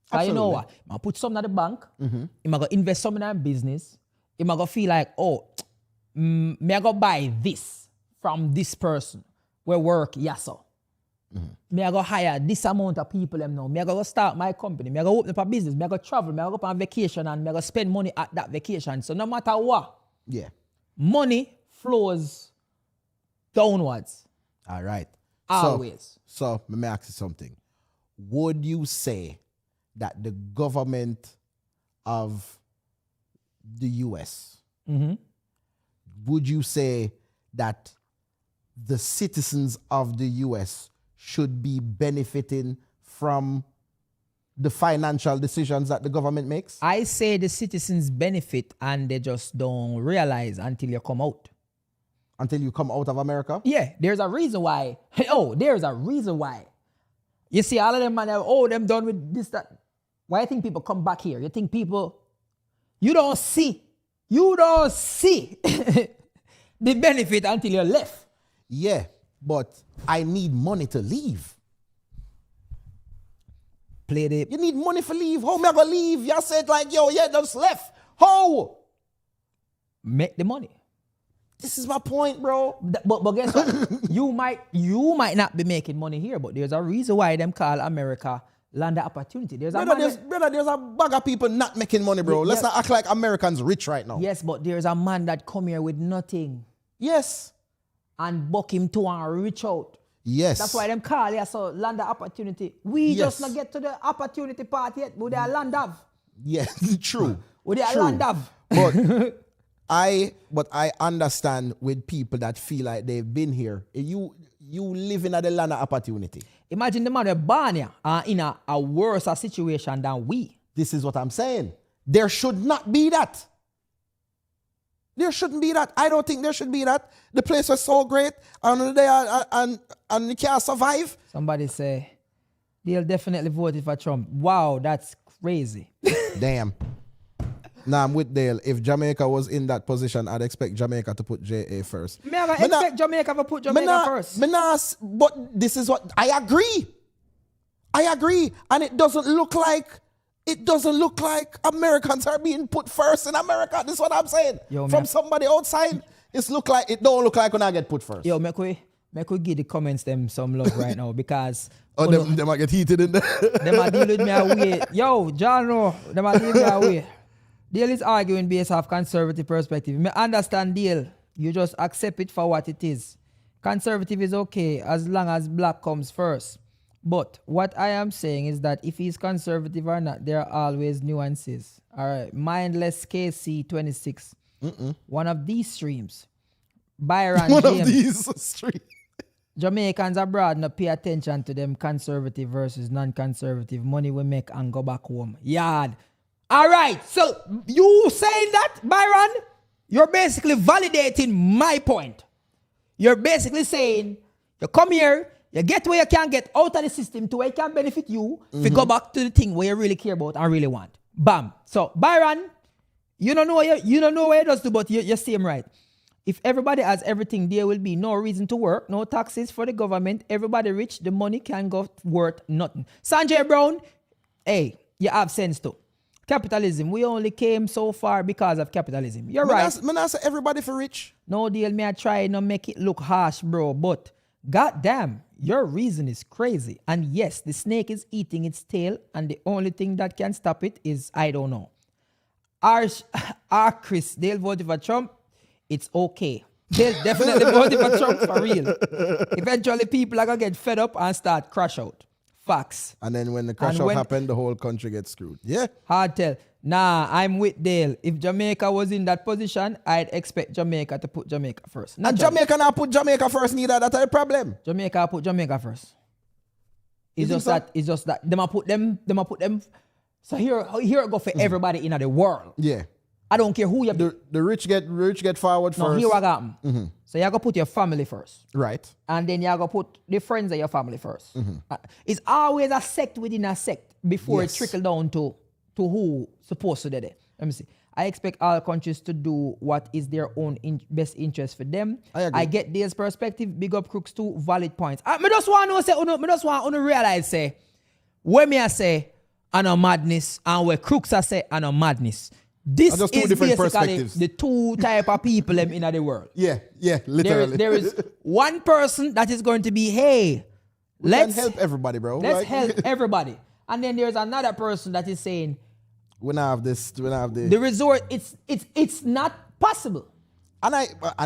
So you know what? I put some in the bank, I'm going to invest some in a business, I'm going to feel like, me I go buy this from this person where work, yes, so. Me I go hire this amount of people them now. Me I go start my company. Me I go open up a business. Me I go travel. Me I go on vacation and me I go spend money at that vacation. So no matter what, money flows downwards. All right. Always. So let me ask you something. Would you say that the government of the US, would you say that the citizens of the US should be benefiting from the financial decisions that the government makes? I say the citizens benefit and they just don't realize until you come out. Until you come out of America? Yeah, there's a reason why. There's a reason why. You see, all of them, man, them done with this, that. Why you think people come back here? You think people, you don't see the benefit until you're left. Yeah, but I need money to leave. play the... You need money for leave. How am I going to leave? You said like, yo, yeah, just left. How? Make the money. This is my point, bro. But guess what? you might not be making money here, but there's a reason why them call America land of opportunity. There's a bag of people not making money, bro. Let's not act like Americans rich right now. Yes, but there's a man that come here with nothing. Yes. And buck him to and reach out. Yes. That's why them call here, so land of opportunity. We just not get to the opportunity part yet, but they are land of. Yes, true. But they are land of. But I understand with people that feel like they've been here. You live in the land of opportunity. Imagine the man who born here in a worse situation than we. This is what I'm saying. There should not be that. There shouldn't be that. I don't think there should be that. The place was so great, and you can't survive. Somebody say they'll definitely vote for Trump. Wow, that's crazy. Damn. Nah, I'm with Dale. If Jamaica was in that position, I'd expect Jamaica to put JA first. I expect Jamaica to put Jamaica first. But this is what I agree. And it doesn't look like Americans are being put first in America. This is what I'm saying. From somebody outside, it don't look like when I get put first. Yo, make we give the comments them some love right now because they might get heated in there. They might deal with me away. Yo, John, no, they might deal with me away. Dale is arguing based off conservative perspective. I understand Dale. You just accept it for what it is. Conservative is okay as long as black comes first. But what I am saying is that if he's conservative or not, there are always nuances. All right. Mindless KC26. One of these streams. Byron One James. of these streams. Jamaicans abroad not pay attention to them conservative versus non-conservative. Money we make and go back home. Yard. All right, so you saying that, Byron, you're basically validating my point. You're basically saying, you come here, you get where you can get out of the system to where it can benefit you, if you go back to the thing where you really care about and really want. Bam. So, Byron, you don't know what it does do, but you see him right. If everybody has everything, there will be no reason to work, no taxes for the government, everybody rich, the money can go worth nothing. Sanjay Brown, hey, you have sense too. Capitalism. We only came so far because of capitalism. You're right. I say everybody for rich. No deal. Me I try not make it look harsh, bro. But goddamn, your reason is crazy. And yes, the snake is eating its tail, and the only thing that can stop it is I don't know. Chris, they'll vote for Trump. It's okay. They'll definitely vote for Trump for real. Eventually, people are gonna get fed up and start crash out. Facts. And then when the crash out happened, the whole country gets screwed. Yeah. Hard tell. Nah, I'm with Dale. If Jamaica was in that position, I'd expect Jamaica to put Jamaica first. And Jamaica not put Jamaica first neither. That's a problem. Jamaica put Jamaica first. It's just that they might put them. So here it go for everybody in the world. Yeah. I don't care who you the rich get forward no, first. Here I got them. So you gotta put your family first. Right. And then you gotta put the friends of your family first. It's always a sect within a sect before it trickle down to who supposed to do it. Let me see. I expect all countries to do what is their own best interest for them. I get this perspective. Big up Crooks too. Valid points. I just want to realize say when me I say I know madness and where Crooks I say I know madness. This is basically the two type of people in the world. Yeah, literally. There is one person that is going to be, hey, let's help everybody, bro. Let's help everybody. And then there's another person that is saying, when I have this. The resort, it's not possible. And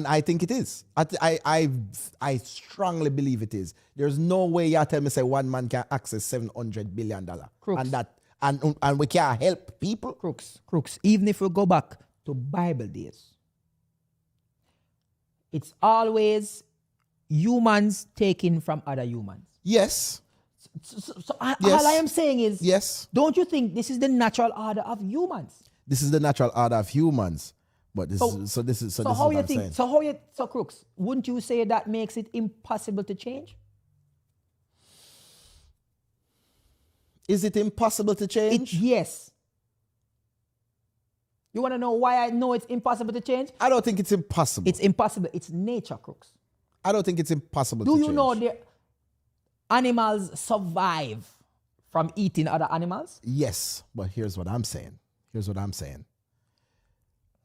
I think it is. I strongly believe it is. There's no way you tell me say one man can access $700 billion. Crooks. And we can't help people. Crooks. Even if we go back to Bible days, it's always humans taking from other humans. Yes. So all I am saying is, yes. Don't you think this is the natural order of humans? This is the natural order of humans. But this is what I'm saying. So Crooks, wouldn't you say that makes it impossible to change? Is it impossible to change? Yes. You want to know why I know it's impossible to change? I don't think it's impossible. It's impossible. It's nature, Crooks. I don't think it's impossible to change. Do you know the animals survive from eating other animals? Yes, but here's what I'm saying.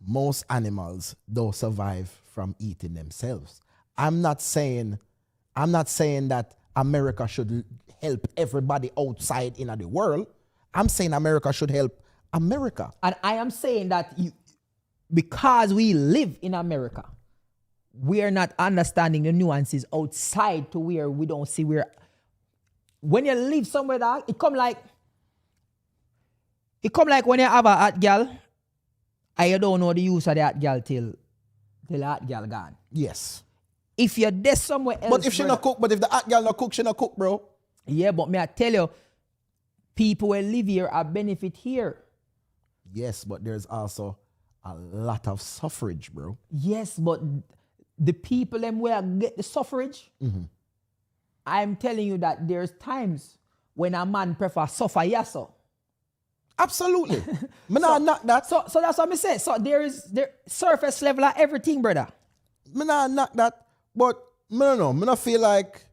Most animals don't survive from eating themselves. I'm not saying that America should help everybody outside in the world. I'm saying America should help America. And I am saying that because we live in America, we are not understanding the nuances outside to where we don't see where. When you live somewhere that it come like when you have a hot girl and you don't know the use of the hot girl till the hot girl gone. Yes. If you're there somewhere else. But if she not cook, but if the hot girl not cook, she not cook, bro. Yeah, but may I tell you, people who live here are benefit here. Yes, but there's also a lot of suffrage, bro. Yes, but the people them where get the suffrage, I'm telling you that there's times when a man prefer suffer yasso. Absolutely. Me not knock that. So that's what I say. So there surface level of everything, brother. Me not knock that. But me no know. Me not feel like,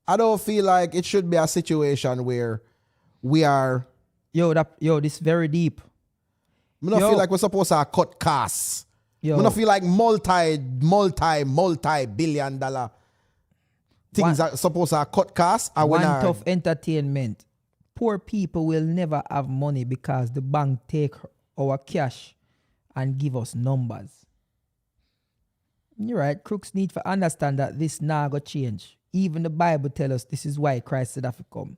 I don't feel like it should be a situation where we are. Yo, this very deep. Me not feel like we're supposed to cut costs. Me not feel like multi-billion dollar things are supposed to cut costs. One tough entertainment. Poor people will never have money because the bank take our cash and give us numbers. You're right. Crooks need to understand that this now go change. Even the Bible tells us this is why Christ said have to come.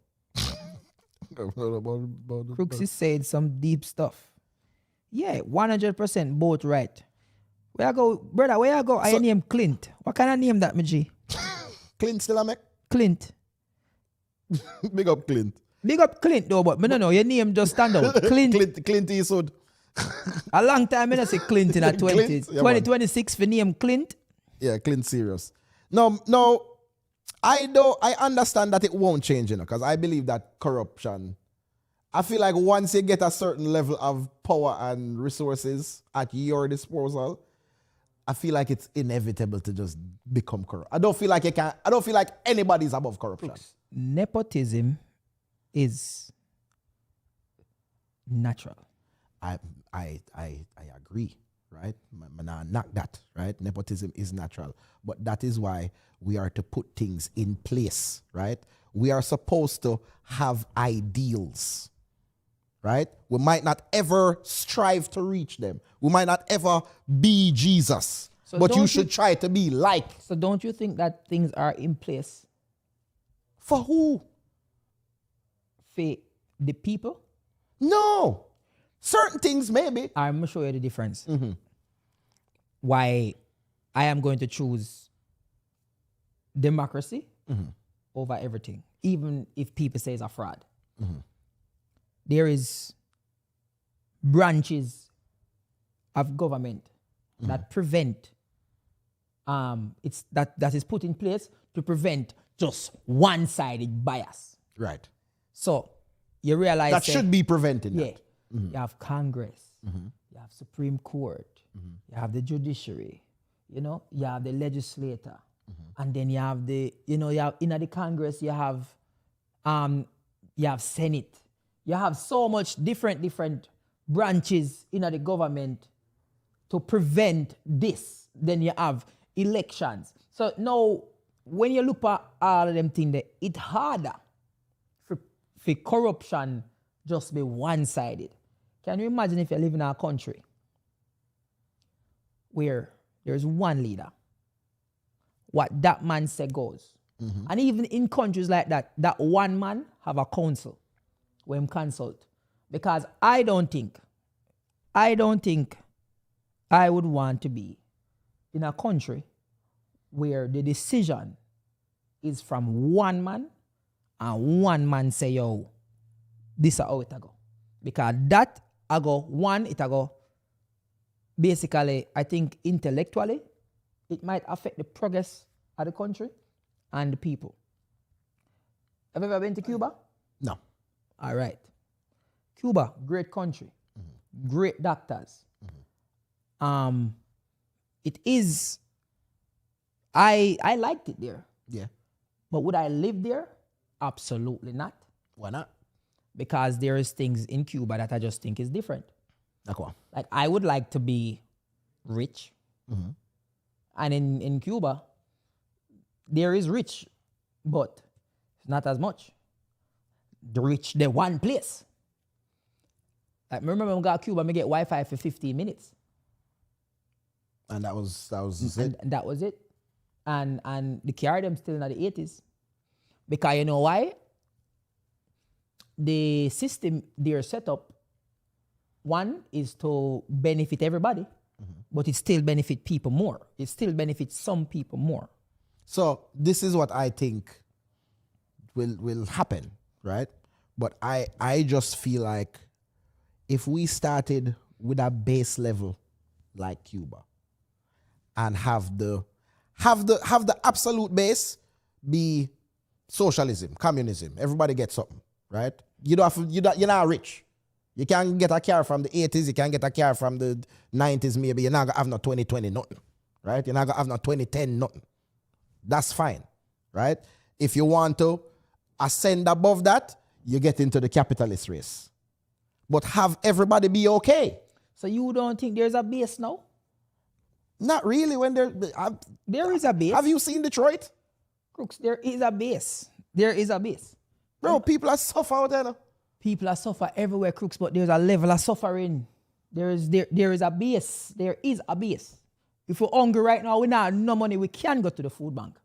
Crooks is saying some deep stuff. Yeah, 100% both right. Where I go, brother, where I go? I name Clint. What kind of name that, my G? Clint still a make? Clint. Big up Clint. Big up Clint though, but no, your name just stand out. Clint Eastwood. A long time I say Clint in a 20s. 2026 for name Clint. Yeah, Clint serious. No, I understand that it won't change, because I believe that corruption, I feel like once you get a certain level of power and resources at your disposal, I feel like it's inevitable to just become corrupt. I don't feel like anybody's above corruption. Nepotism is natural. I agree, right? Not that, right? Nepotism is natural. But that is why we are to put things in place, right? We are supposed to have ideals, right? We might not ever strive to reach them. We might not ever be Jesus. But you should try to be like. So don't you think that things are in place? For who? For the people? No. Certain things maybe. I'm going to show you the difference. Why I am going to choose democracy over everything, even if people say it's a fraud. There is branches of government that prevent that is put in place to prevent just one-sided bias. Right. So you realize that should be prevented. Yeah. You have Congress, you have Supreme Court, you have the judiciary, you have the legislator, and then you have the, you have in the Congress, you have Senate. You have so much different branches in the government to prevent this. Then you have elections. So now, when you look at all of them things, it's harder for corruption just be one-sided. Can you imagine if you live in a country where there's one leader, what that man said goes. And even in countries like that, that one man have a council where him consult. Because I don't think I would want to be in a country where the decision is from one man and one man say, yo, this is how it go. Because that I go, basically, I think intellectually, it might affect the progress of the country and the people. Have you ever been to Cuba? No. All right. Cuba, great country, great doctors. It is, I liked it there. Yeah. But would I live there? Absolutely not. Why not? because there is things in Cuba that I just think is different. Okay. Like I would like to be rich. And in Cuba, there is rich, but not as much. The rich, they're one place. Like, remember when I got Cuba, I get Wi-Fi for 15 minutes. And that was And that was it. And the car them still in the 80s. Because you know why? The system they're set up, one is to benefit everybody, but it still benefit people more. It still benefits some people more. So this is what I think will happen, right? But I just feel like if we started with a base level like Cuba and have the absolute base be socialism, communism, everybody gets something, right? You're not rich. You can't get a car from the 80s, you can't get a car from the 90s maybe. You're not gonna have no 2020 nothing, right? You're not gonna have no 2010 nothing. That's fine, right? If you want to ascend above that, you get into the capitalist race. But have everybody be okay. So you don't think there's a base now? Not really. When there is a base. Have you seen Detroit? Crooks, there is a base. There is a base. Bro, people are suffering out there now. People are suffering everywhere, Crooks, but there's a level of suffering. There is a base. There is a base. If we're hungry right now, we not have no money, we can go to the food bank.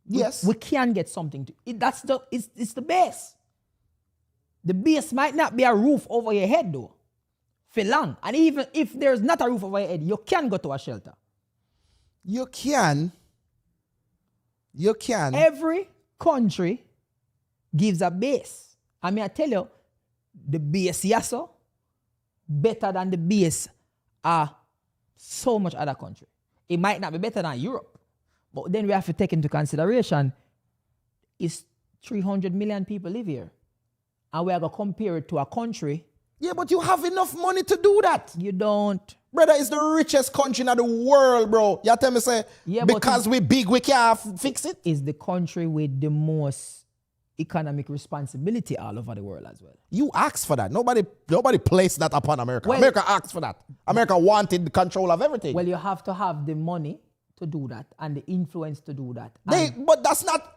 Yes. We can get something. It's the base. The base might not be a roof over your head, though, for long. And even if there's not a roof over your head, you can go to a shelter. You can. Every country gives a base. I mean, I tell you, the base, yaso, better than the base are so much other country. It might not be better than Europe, but then we have to take into consideration is 300 million people live here. And we are going to compare it to a country. Yeah, but you have enough money to do that. You don't. Brother, it's the richest country in the world, bro. You tell me, say, because we big, we can't fix it? It's the country with the most economic responsibility all over the world as well. You asked for that. Nobody placed that upon America. Well, America asked for that. America wanted the control of everything. Well, you have to have the money to do that and the influence to do that. But that's not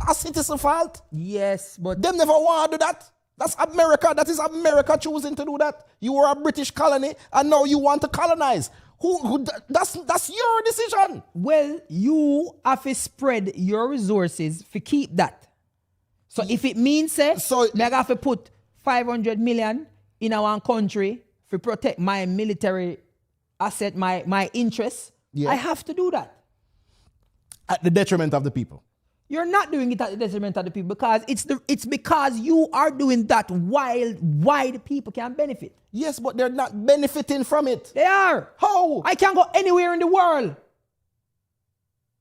a citizen fault. Yes, but Them never want to do that. That's America. That is America choosing to do that. You were a British colony and now you want to colonize. That's your decision. Well, you have to spread your resources to keep that. So if it means I have to put 500 million in our country to protect my military asset, my interests, I have to do that. At the detriment of the people. You're not doing it at the detriment of the people because it's because you are doing that while the people can benefit. Yes, but they're not benefiting from it. They are. How? I can go anywhere in the world.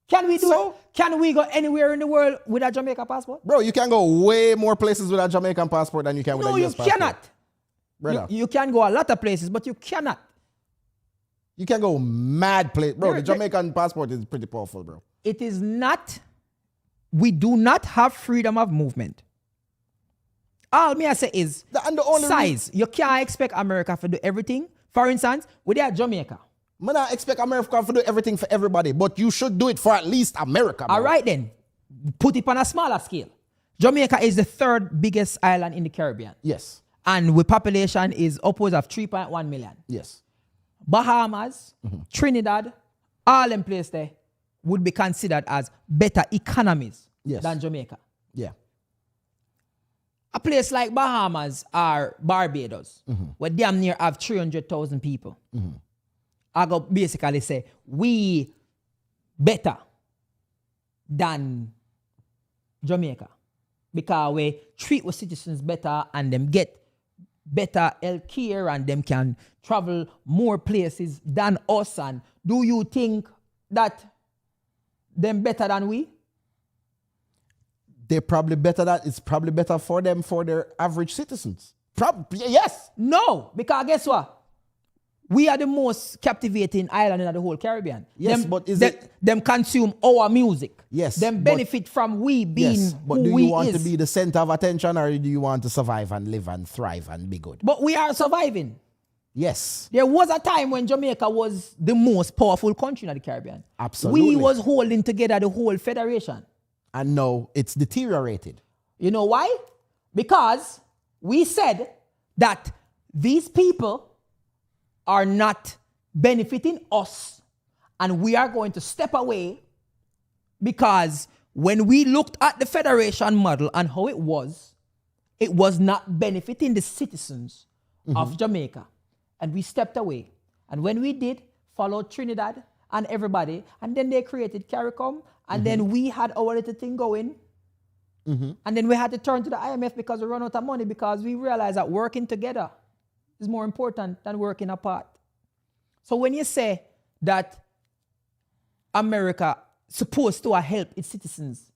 Can we do it? Can we go anywhere in the world with a Jamaican passport? Bro, you can go way more places with a Jamaican passport than you can with a US passport. No, you cannot. Brother. You can go a lot of places, but you cannot. You can go mad place. Bro, the Jamaican passport is pretty powerful, bro. It is not. We do not have freedom of movement. All me I say is and the only size. You can't expect America to do everything. For instance, we are Jamaica. I don't expect America to do everything for everybody, but you should do it for at least America, bro. All right then. Put it on a smaller scale. Jamaica is the third biggest island in the Caribbean. Yes. And with population is upwards of 3.1 million. Yes. Bahamas, Trinidad, all them places there would be considered as better economies than Jamaica. Yeah. A place like Bahamas or Barbados, where damn near have 300,000 people, I go basically say, we better than Jamaica. Because we treat our citizens better and them get better health care and them can travel more places than us. And do you think that them better than we? They're probably better than, it's probably better for them for their average citizens. Yes. No, because guess what? We are the most captivating island in the whole Caribbean. Yes, but them consume our music. Yes, them benefit from we being yes, but who do we you want is. to be the center of attention, or do you want to survive and live and thrive and be good? But we are surviving. Yes. There was a time when Jamaica was the most powerful country in the Caribbean. Absolutely. We was holding together the whole federation. And now it's deteriorated. You know why? Because we said that these people are not benefiting us, and we are going to step away, because when we looked at the federation model and how it was not benefiting the citizens of Jamaica, and we stepped away. And when we did, follow Trinidad and everybody, and then they created CARICOM, and then we had our little thing going, and then we had to turn to the IMF because we ran out of money, because we realized that working together is more important than working apart. So when you say that America supposed to help its citizens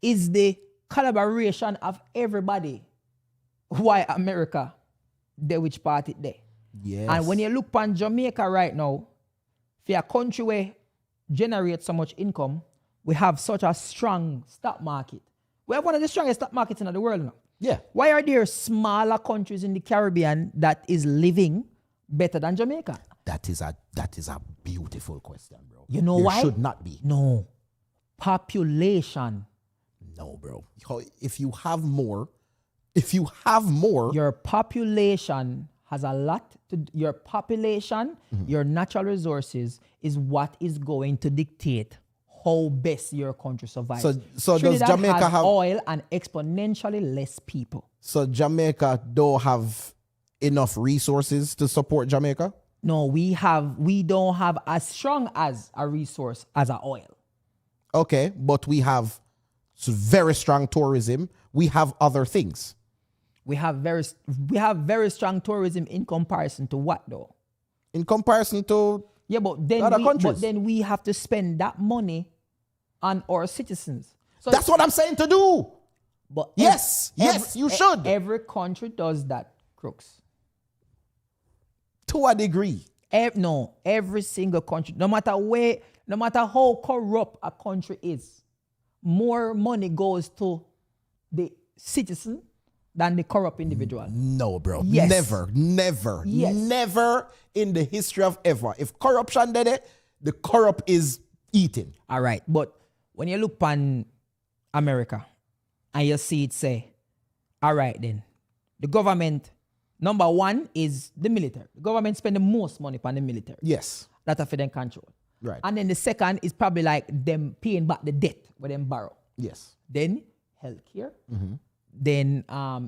is the collaboration of everybody, why America, they which part it there? Yes. And when you look upon Jamaica right now, for a country where generates so much income, we have such a strong stock market. We have one of the strongest stock markets in the world now. Yeah. Why are there smaller countries in the Caribbean that is living better than Jamaica? That is a beautiful question, bro. You know There why? should not be. No. Population. No, bro. If you have more, Your population has a lot to your population, your natural resources is what is going to dictate how best your country survives. So does Trinidad Jamaica has have oil and exponentially less people? So Jamaica don't have enough resources to support Jamaica? No, we don't have as strong as a resource as our oil. Okay, but we have very strong tourism. We have other things. We have very strong tourism in comparison to what though? In comparison to but then we have to spend that money on our citizens. So that's what I'm saying to do. But yes, you should. Every country does that, Crooks. To a degree. Every single country, no matter how corrupt a country is, more money goes to the citizen than the corrupt individual. No, bro. Yes. Never Yes. in the history of ever. If corruption did it, the corrupt is eating. All right, but when you look upon America and you see it say, all right then, the government, number one is the military. The government spend the most money on the military. Yes. That's for them control. Right. And then the second is probably like them paying back the debt where them borrow. Yes. Then healthcare. Then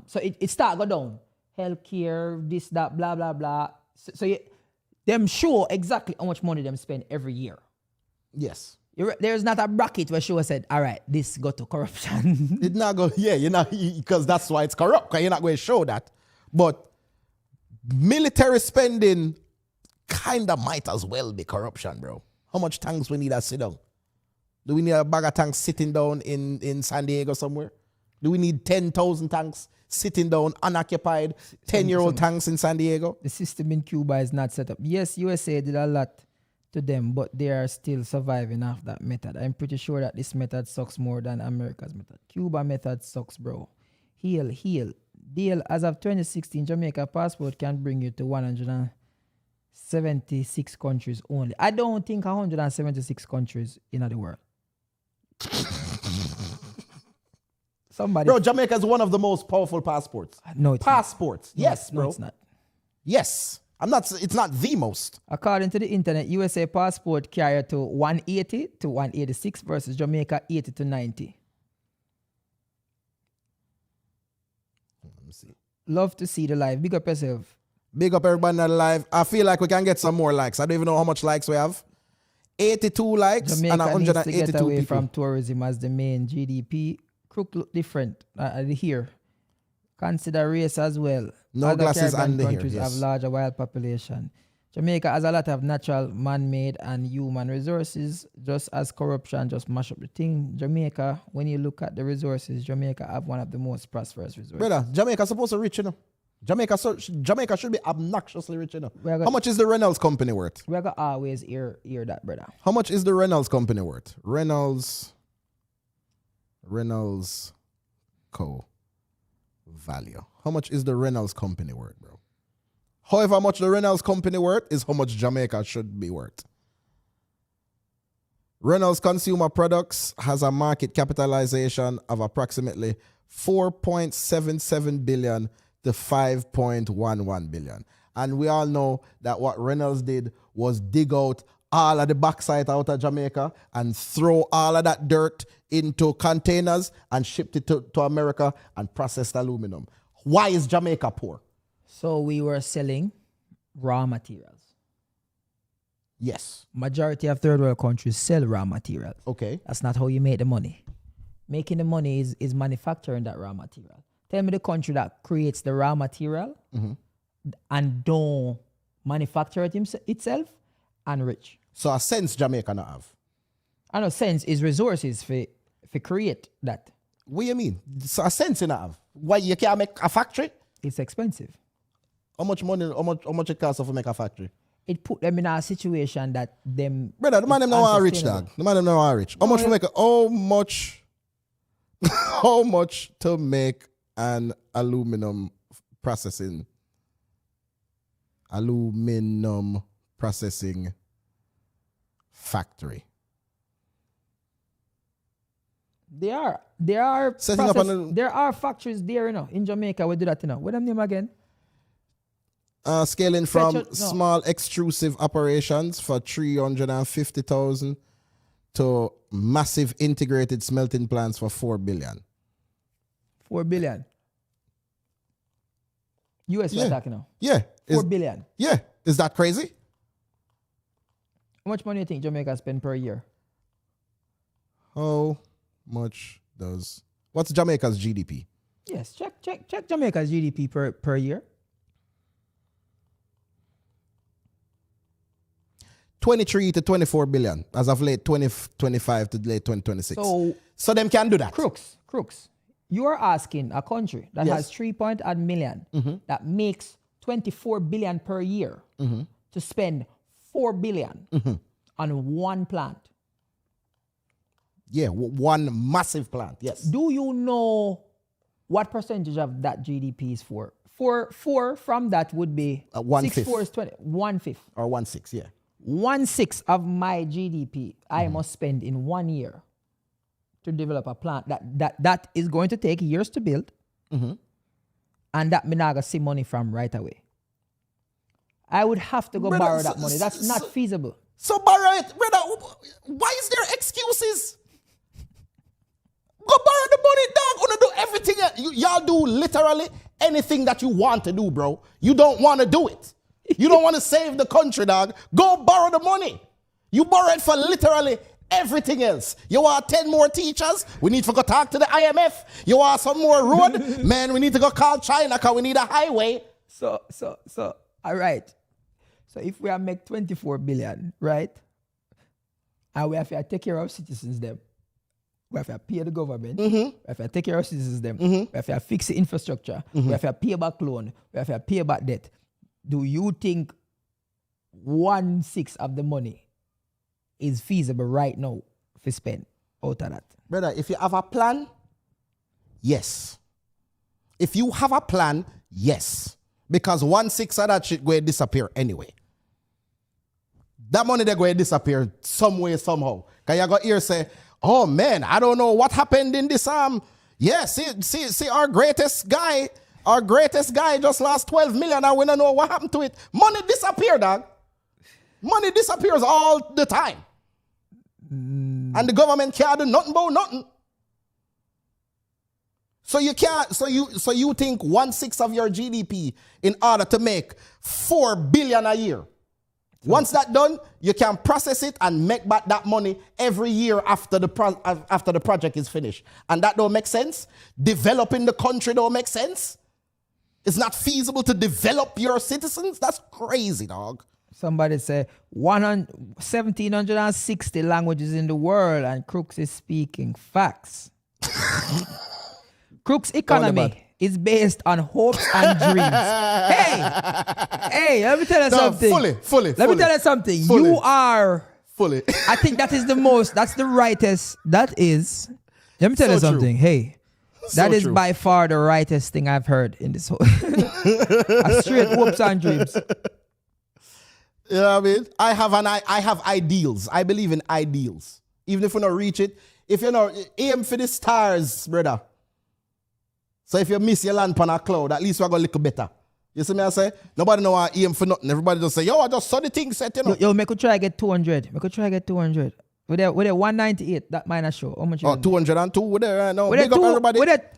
so it start go down. Healthcare, this, that, blah, blah, blah. So them show exactly how much money them spend every year. Yes. There's not a bracket where show said, all right, this go to corruption. It not go, because that's why it's corrupt, because you're not going to show that. But military spending kind of might as well be corruption, bro. How much tanks we need to sit down? Do we need a bag of tanks sitting down in San Diego somewhere? Do we need 10,000 tanks sitting down unoccupied, 10-year-old tanks in San Diego? The system in Cuba is not set up. Yes, USA did a lot to them, but they are still surviving off that method. I'm pretty sure that this method sucks more than America's method. Cuba method sucks, bro. Heal. Deal, as of 2016, Jamaica passport can bring you to 176 countries only. I don't think 176 countries in the world. Somebody. Bro, Jamaica is one of the most powerful passports. No, it's passports. not. Yes, no, bro. It's not. Yes. It's not the most. According to the internet, USA passport carrier to 180 to 186 versus Jamaica 80 to 90. Let me see. Love to see the live. Big up yourself. Big up everybody on the live. I feel like we can get some more likes. I don't even know how much likes we have. 82 likes Jamaica and needs to 182 get away people. from tourism as the main GDP. Crook look different here. Consider race as well. No Other glasses Caribbean under here, countries yes. have larger wild population. Jamaica has a lot of natural, man-made, and human resources. Just as corruption just mash up the thing. Jamaica, when you look at the resources, Jamaica have one of the most prosperous resources. Brother, Jamaica supposed to rich, you know. Jamaica should be obnoxiously rich, you know. We are How much is the Reynolds company worth? We gotta always hear that, brother. How much is the Reynolds company worth? Reynolds Co. value. How much is the Reynolds company worth, bro? However much the Reynolds company worth is how much Jamaica should be worth. Reynolds Consumer Products has a market capitalization of approximately 4.77 billion to 5.11 billion. And we all know that what Reynolds did was dig out all of the bauxite out of Jamaica and throw all of that dirt into containers and shipped it to America and processed aluminum. Why is Jamaica poor? So we were selling raw materials. Yes. Majority of third world countries sell raw materials. Okay. That's not how you make the money. Making the money is manufacturing that raw material. Tell me the country that creates the raw material and don't manufacture it itself and rich. So a sense Jamaica not have. I know sense is resources for create that. What do you mean? So a sense you not have. Why you can't make a factory? It's expensive. How much money, how much it costs to make a factory? It put them in a situation that them... Brother, the man them now are rich, dog. The man them now are rich. How much to make how much to make an aluminum processing factory? There are Setting up there are factories there, in Jamaica. We do that, What them name again? Scaling from small extrusive operations for 350,000 to massive integrated smelting plants for 4 billion. 4 billion. US we're talking now. Yeah. 4 billion. Yeah. Is that crazy? How much money do you think Jamaica spend per year? How much what's Jamaica's GDP? Yes, check Jamaica's GDP per year. 23 to 24 billion as of late 2025 to late 2026. So them can do that. Crooks. You are asking a country that has 3.8 million that makes 24 billion per year to spend 4 billion on one plant. Yeah, one massive plant. Yes. Do you know what percentage of that GDP is for? Four from that would be 1/5. 6 4 is 20. 1/5. Or 1/6, yeah. 1/6 of my GDP I must spend in 1 year to develop a plant that is going to take years to build, and that me not gonna see money from right away. I would have to go borrow that money. That's not feasible. So borrow it, brother. Why is there excuses? Go borrow the money, dog. Wanna do everything. Y'all do literally anything that you want to do, bro. You don't want to do it. You don't want to save the country, dog. Go borrow the money. You borrow it for literally everything else. You want 10 more teachers? We need to go talk to the IMF. You want some more road? Man, we need to go call China because we need a highway. So, all right. So if we are make 24 billion, right? And we have to take care of citizens them. We have to pay the government. We have to take care of citizens them. We have to fix the infrastructure. We have to pay back loan. We have to pay back debt. Do you think 1/6 of the money is feasible right now to spend out of that? Brother, if you have a plan, yes. If you have a plan, yes. Because 1/6 of that shit going to disappear anyway. That money they're going to disappear some way, somehow. Because you got here say, oh man, I don't know what happened in this see our greatest guy just lost 12 million and we don't know what happened to it. Money disappear, dog. Money disappears all the time. And the government can't do nothing about nothing. So you think 1/6 of your GDP in order to make 4 billion a year. Once that's done, you can process it and make back that money every year after the project is finished. And that don't make sense. Developing the country don't make sense. It's not feasible to develop your citizens. That's crazy, dog. Somebody say 1,760 languages in the world and Crooks is speaking facts. Crooks economy is based on hopes and dreams. Hey, let me tell you something. Fully. Let me tell you something. Fully. You are... Fully. I think that's the rightest. That is... Let me tell you something. True. Hey, that is by far the rightest thing I've heard in this whole... straight hopes and dreams. You know what I mean? I have ideals. I believe in ideals. Even if we don't reach it. If you know, aim for the stars, brother. So if you miss your land on a cloud, at least we're going to look better. You see me I say? Nobody know I aim for nothing. Everybody just say, yo, I just saw the thing set, you know. Yo, make a try get 200. Make a try get 200. With a 198, that minus show. How much? Oh, 202 with it right now. Big up everybody. With it.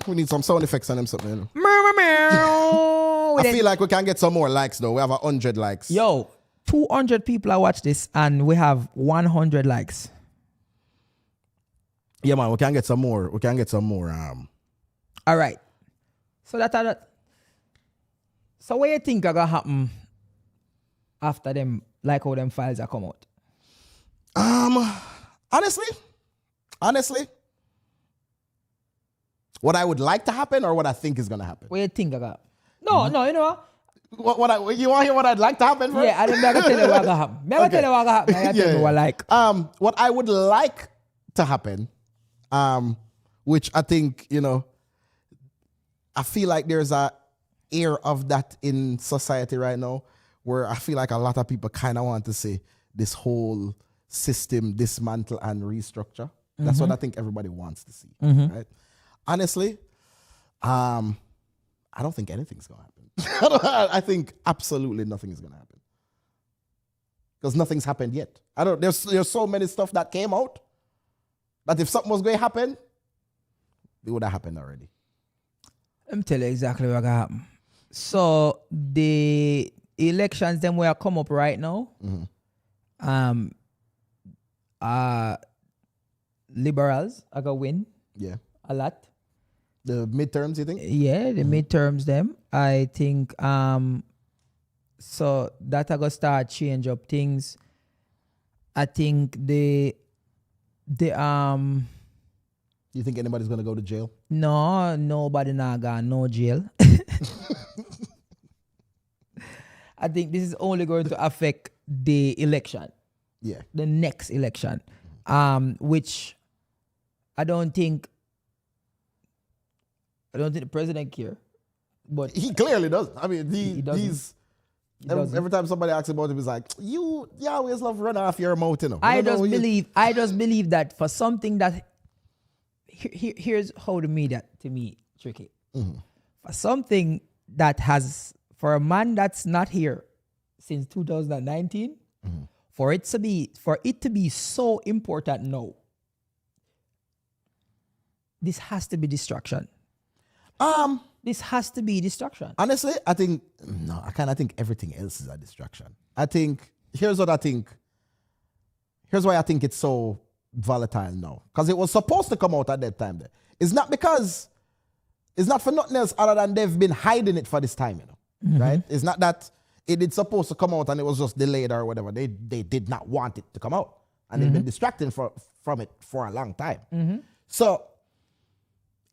We need some sound effects on them something, you know. I feel like we can get some more likes though. We have 100 likes. Yo, 200 people are watch this and we have 100 likes. Yeah, man, we can get some more. All right. So So what you think are gonna happen after them, like how them files are come out? Honestly, what I would like to happen or what I think is gonna happen? What you think about? No, you know what you want to hear what I'd like to happen first? Yeah, I don't tell you what gonna happen. Tell you what gonna happen. I tell you what like. What I would like to happen, which I think, you know, I feel like there's a air of that in society right now, where I feel like a lot of people kind of want to see this whole system dismantle and restructure. That's what I think everybody wants to see, right? Honestly, I don't think anything's going to happen. I think absolutely nothing is going to happen. Because nothing's happened yet. There's so many stuff that came out that if something was going to happen, it would have happened already. Let me tell you exactly what's going to happen. So the elections them will come up right now. Liberals are gonna win. Yeah. A lot. The midterms, you think? Yeah, the midterms them. I think so that are gonna start change up things. I think the You think anybody's gonna go to jail? No, nobody not gonna no jail. I think this is only going to affect the election. Yeah. The next election. Which I don't think the president care. But he clearly does. I mean, he's every time somebody asks about him, he's like, you always love run off your mouth, you know. I just believe that for something that here's how the media to me tricky. For something that has, for a man that's not here since 2019, for it to be so important now, this has to be distraction. This has to be distraction. Honestly, I kind of think everything else is a distraction. Here's why I think it's so volatile now. Because it was supposed to come out at that time there. It's not for nothing else other than they've been hiding it for this time, you know. Right? It's not that it is supposed to come out and it was just delayed or whatever. They did not want it to come out. And they've been distracting from it for a long time. So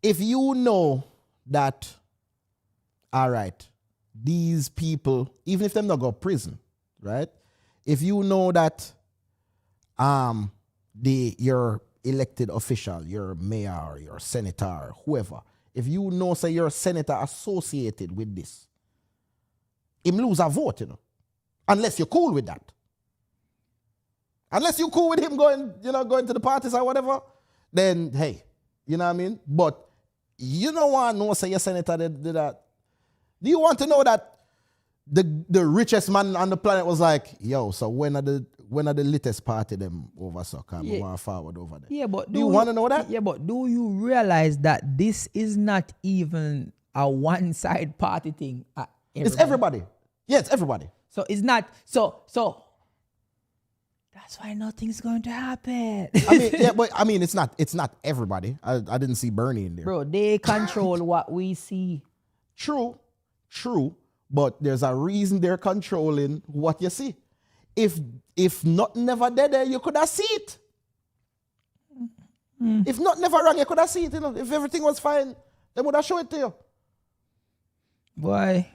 if you know that, all right, these people, even if them not go to prison, right? If you know that your elected official, your mayor, your senator, whoever, if you know, say, you're a senator associated with this, him lose a vote, you know, unless you're cool with that. Unless you're cool with him going to the parties or whatever, then, hey, you know what I mean? But you don't want to know, say, your senator did that. Do you want to know that the richest man on the planet was like, yo, so when are the latest party them over soccer? We want to forward over there. Yeah, but do you want to know that? Yeah, but do you realize that this is not even a one-side party thing? It's everybody. Yeah, it's everybody. So it's not so that's why nothing's going to happen. I mean, it's not everybody. I didn't see Bernie in there. Bro, they control what we see. True. But there's a reason they're controlling what you see. If nothing never did there, you could have seen it. If not never wrong, you could have seen it, you know. If everything was fine, they would have shown it to you. Boy,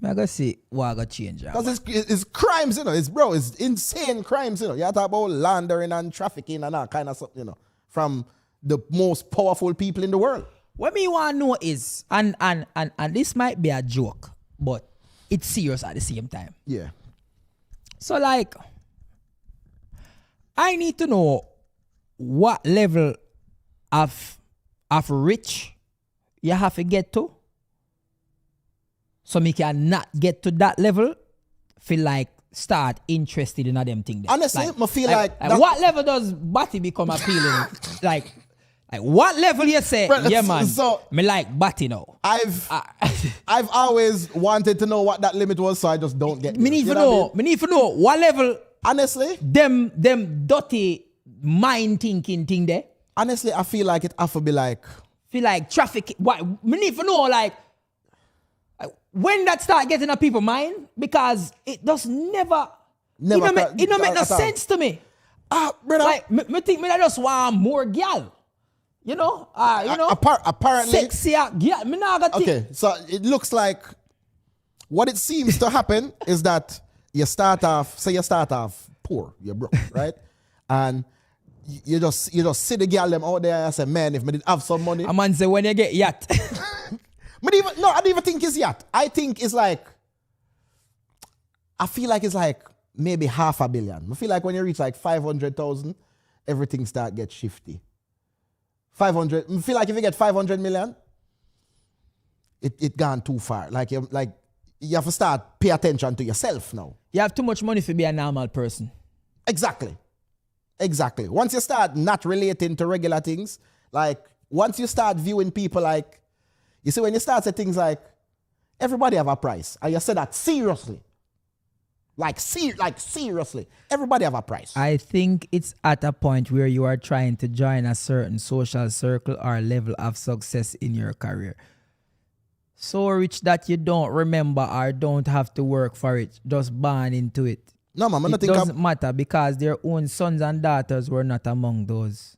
I gotta see what I gotta change. Because it's crimes, you know. It's insane crimes, you know. You talk about laundering and trafficking and all kind of stuff, you know, from the most powerful people in the world. What me want to know is, and this might be a joke, but it's serious at the same time. Yeah. So like, I need to know what level of rich you have to get to, so me can not get to that level, feel like start interested in them things. Honestly, I feel like what level does Batty become appealing? like what level you say, yeah man, so me like Batty now. I've always wanted to know what that limit was, so I just don't get it. Me need to know what level. Honestly, them dirty mind thinking thing there. Honestly, I feel like it have to be like traffic. What me need to know like when that start getting a people mind, because it does never it don't make no sense to me. Brother, like me think me just want more girl. You know, apparently sexier girl. Me not got okay, so it looks like what it seems to happen is that you start off poor, you're broke, right? And you just see the girl them out there and say, man, if me did have some money. A man say when you get yacht. I don't even think it's yacht. I think it's like, I feel like it's like maybe $500 million. I feel like when you reach like 500,000, everything start get shifty. 500. I feel like if you get 500 million, it gone too far. Like you have to start pay attention to yourself now. You have too much money to be a normal person. Exactly. Once you start not relating to regular things, like once you start viewing people like, you see, when you start saying things like, everybody have a price, and you say that seriously, like seriously, everybody have a price. I think it's at a point where you are trying to join a certain social circle or level of success in your career. So rich that you don't remember or don't have to work for it, just born into it. No, man, it doesn't matter because their own sons and daughters were not among those.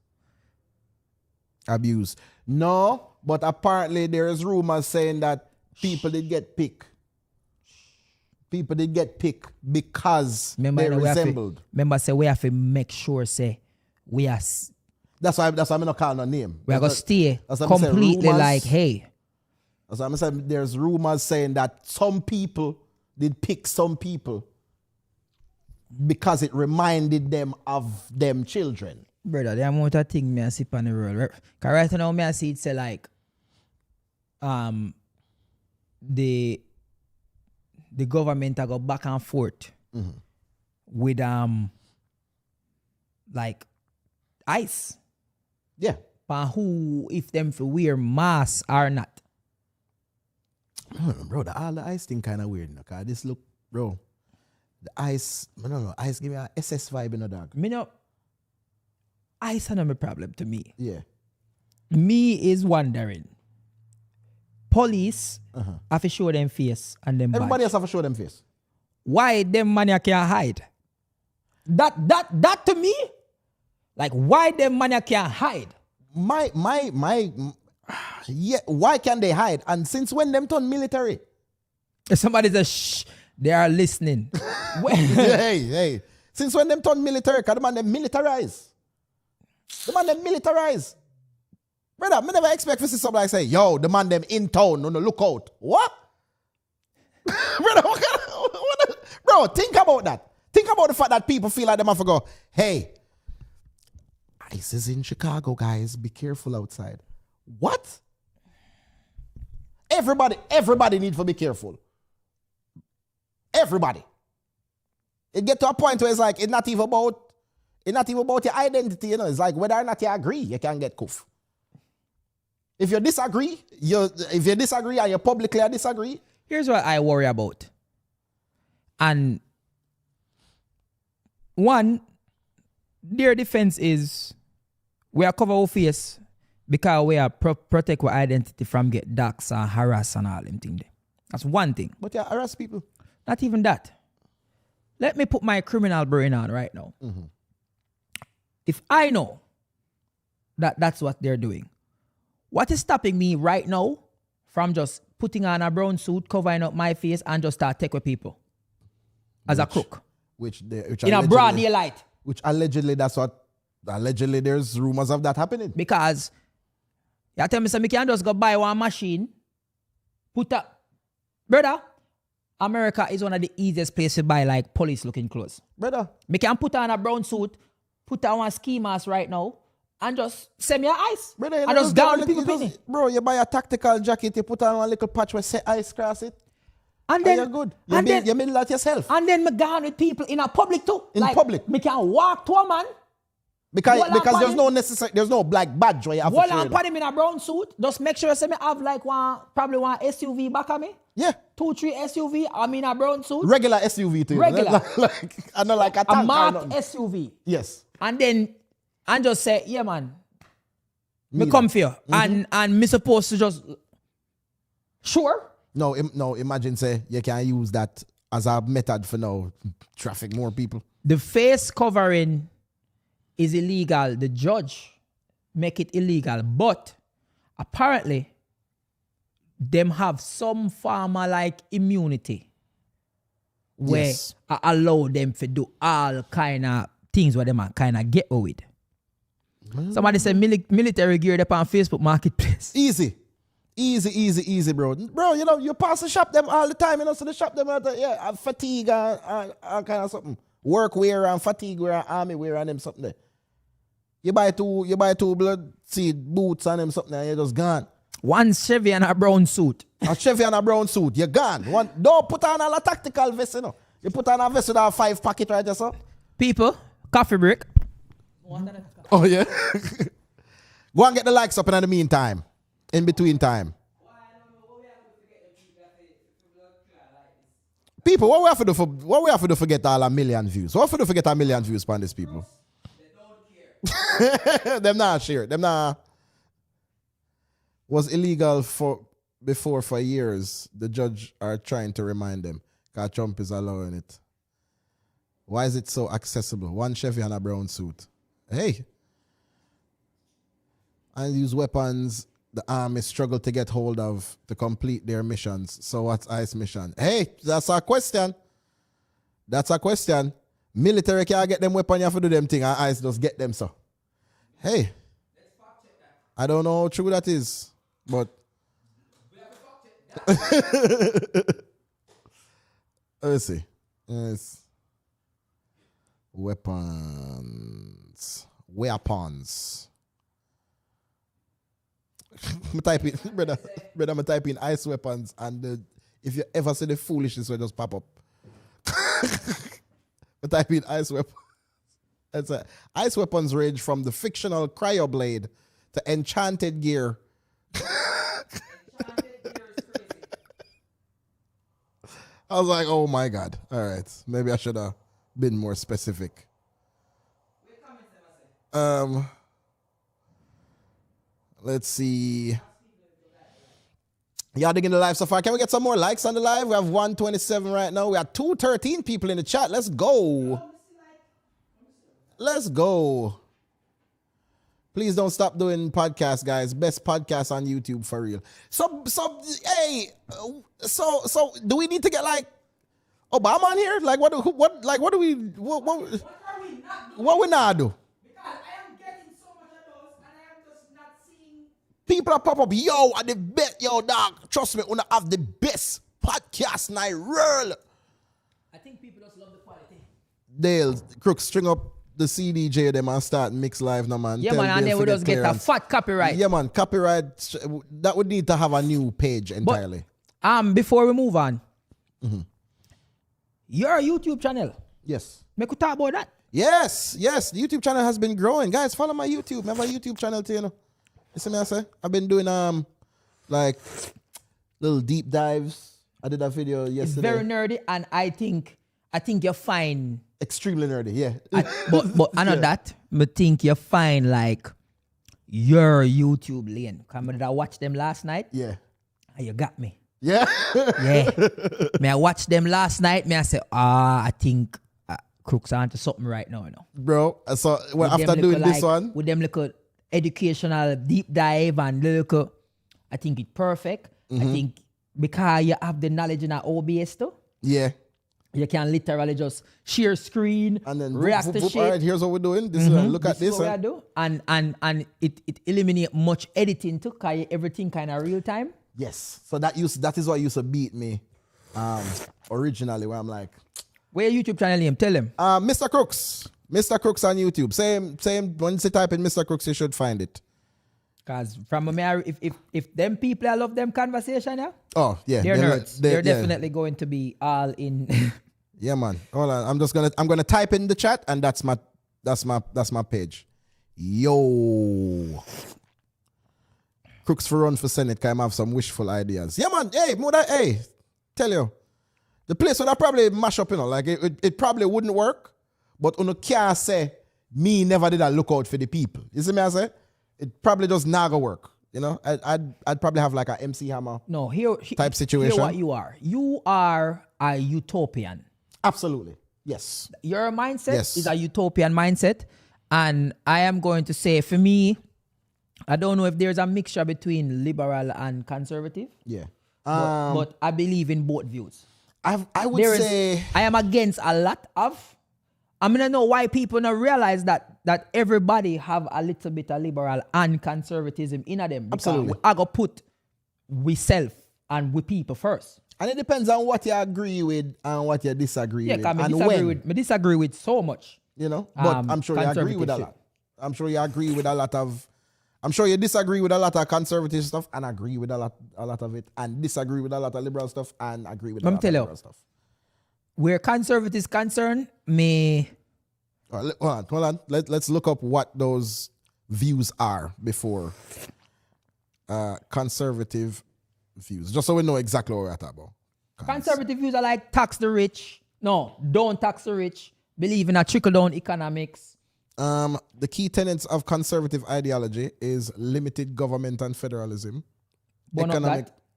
Abuse. No, but apparently there is rumors saying that people did get picked. People did get picked because they resembled. Remember, say we have to make sure, say, we are... That's why I'm not calling a name. We are going to stay completely like, hey. That's why I'm saying there's rumors saying that some people did pick some people because it reminded them of them children. Brother, the amount of things me I see on the road. Because right now me I see it say like the government I go back and forth with like ICE. Yeah. But who if them for wear masks or not. Bro, all the ICE thing kind of weird, you know, cause this look, bro. The ICE, I don't know, ICE give me an SS vibe in the dog. Me know, ICE are not a problem to me. Yeah. Me is wondering. Police have to show them face and them Everybody badge. else have to show them face. Why them money can't hide? That to me, like why them money can't hide? Yeah, why can they hide? And since when them turn military? If somebody says shh, they are listening. hey. Since when them turn military? Because the man them militarize. Brother, I never expect to see somebody like say, yo, the man them in town on the lookout. What? Brother, bro, think about that. Think about the fact that people feel like them have to go, hey, ICE is in Chicago, guys. Be careful outside. What? Everybody needs to be careful. Everybody. It get to a point where it's like it's not even about your identity, you know. It's like whether or not you agree, you can get cuff. If you disagree, and you publicly disagree. Here's what I worry about. And one, their defense is we are cover our face because we are protect our identity from get doxxed and harass and all them things. That's one thing. But you harass people. Not even that. Let me put my criminal brain on right now. If I know That's what they're doing. What is stopping me right now from just putting on a brown suit, covering up my face, and just start take with people as a crook? Which in a broad daylight. Which allegedly there's rumors of that happening. Because you tell me something, you can just go buy one machine, put up. Brother, America is one of the easiest places to buy like police looking clothes. Brother. Me can put on a brown suit, put on one ski mask right now, and just send me ice. Brother, and just down the people penny. Bro, you buy a tactical jacket, you put on one little patch where say ice cross it. And then you're good. You build that yourself. And then me gone with people in a public too. In public. Me can walk to a man. Because there's no black badge where you have to and put him in a brown suit. Just make sure you me have like probably one SUV back of me. Yeah. 2-3 SUV. I'm in a brown suit. Regular SUV too. Regular. I know like a tank. A marked SUV. Yes. And then and just say, yeah man, me come here. And me supposed to just sure. No, imagine say you can use that as a method for now traffic more people. The face covering is illegal. The judge make it illegal. But apparently, them have some form of like immunity where I allow them to do all kind of things where them kind of get with. Somebody said military gear up on Facebook Marketplace. Easy, bro. Bro, you pass the shop them all the time, so the shop them fatigue and kind of something. Work wear and fatigue wear and army wear and them something there. You buy two blood seed boots and them something and you're just gone. One Chevy and a brown suit. A Chevy and a brown suit, you're gone. Don't put on a tactical vest, You put on a vest with a 5 packet right there, so. People, coffee break. Oh, yeah? Go and get the likes up in the meantime. In between time. People, what we have to do for get all a million views? What we have to get a million views upon these people? They don't care. Them not share. Them not. Was illegal before for years. The judge are trying to remind them. Because Trump is allowing it. Why is it so accessible? One Chevy and a brown suit. Hey. And use weapons the army struggle to get hold of to complete their missions. So what's ICE mission? Hey, that's a question. Military can't get them weapons, you have to do them thing, and ICE just get them, so. Hey. I don't know how true that is, but. Let's see. Yes. Weapons. I'm typing, brother, I'm typing ice weapons, and if you ever see the foolishness, will just pop up. I'm typing ice weapons. That's a, ice weapons range from the fictional cryoblade to enchanted gear. I was like, oh my God. All right. Maybe I should have been more specific. Let's see. Y'all digging the live so far? Can we get some more likes on the live? We have 127 right now. We have 213 people in the chat. Let's go. Let's go. Please don't stop doing podcasts, guys. Best podcast on YouTube for real. So do we need to get like Obama on here? Like what do we not do? People are pop up, yo, at the best, yo, dog. Trust me, we have the best podcast in the world. I think people just love the quality. Dale, Crooks, string up the CDJ them and start mix live now, man. Yeah, man, and then we just get a fat copyright. Yeah, man, copyright. That would need to have a new page entirely. But, before we move on, your YouTube channel. Yes. Make we talk about that. Yes. The YouTube channel has been growing. Guys, follow my YouTube. I have a YouTube channel too, you know. You see me I say? I've been doing like little deep dives. I did a video yesterday. It's very nerdy, and I think you're fine. Extremely nerdy, yeah. But I know that. But think you're fine like your YouTube lane. Come I watched them last night. Yeah. And you got me. Yeah. Yeah. Me I watched them last night. Me I say, I think Crooks are onto something right now, you know. Bro, so after doing this one. With them little educational deep dive and look. I think it's perfect. I think because you have the knowledge in OBS too. Yeah. You can literally just share screen and then react to shit. All right, here's what we're doing. This is look at this. Is what I do. And it eliminates much editing too, because everything kind of real time. Yes. So that is what used to beat me originally, where I'm like, where YouTube channel name? Tell him. Mr. Crooks. Mr. Crooks on YouTube. Same when you type in Mr. Crooks, you should find it. Because from if them people I love them conversation, yeah. Oh yeah. They're nerds. They're definitely going to be all in. Yeah, man. Hold on. I'm gonna type in the chat, and that's my page. Yo. Crooks for run for Senate, can I have some wishful ideas? Yeah, man. Hey, tell you. The place would I probably mash up, like it probably wouldn't work, but on a can't say me never did a look out for the people. You see me I say? It probably just not gonna work. I'd probably have like a MC Hammer type situation. Here what you are. You are a utopian. Absolutely. Yes. Your mindset is a utopian mindset. And I am going to say, for me, I don't know if there's a mixture between liberal and conservative. Yeah. But I believe in both views. I would say I am against a lot of. I mean, I know why people don't realize that everybody have a little bit of liberal and conservatism in them. Absolutely. I go put we self and we people first. And it depends on what you agree with and what you disagree with. Yeah, I disagree with so much. But I'm sure you agree with a lot. I'm sure you agree with a lot of. I'm sure you disagree with a lot of conservative stuff and agree with a lot of it, and disagree with a lot of liberal stuff and agree with a lot of liberal stuff. Where conservatives concerned, me. Hold on. Let's look up what those views are before conservative views, just so we know exactly what we're talking about. Conservative views are like tax the rich. No, don't tax the rich. Believe in a trickle-down economics. The key tenets of conservative ideology is limited government and federalism,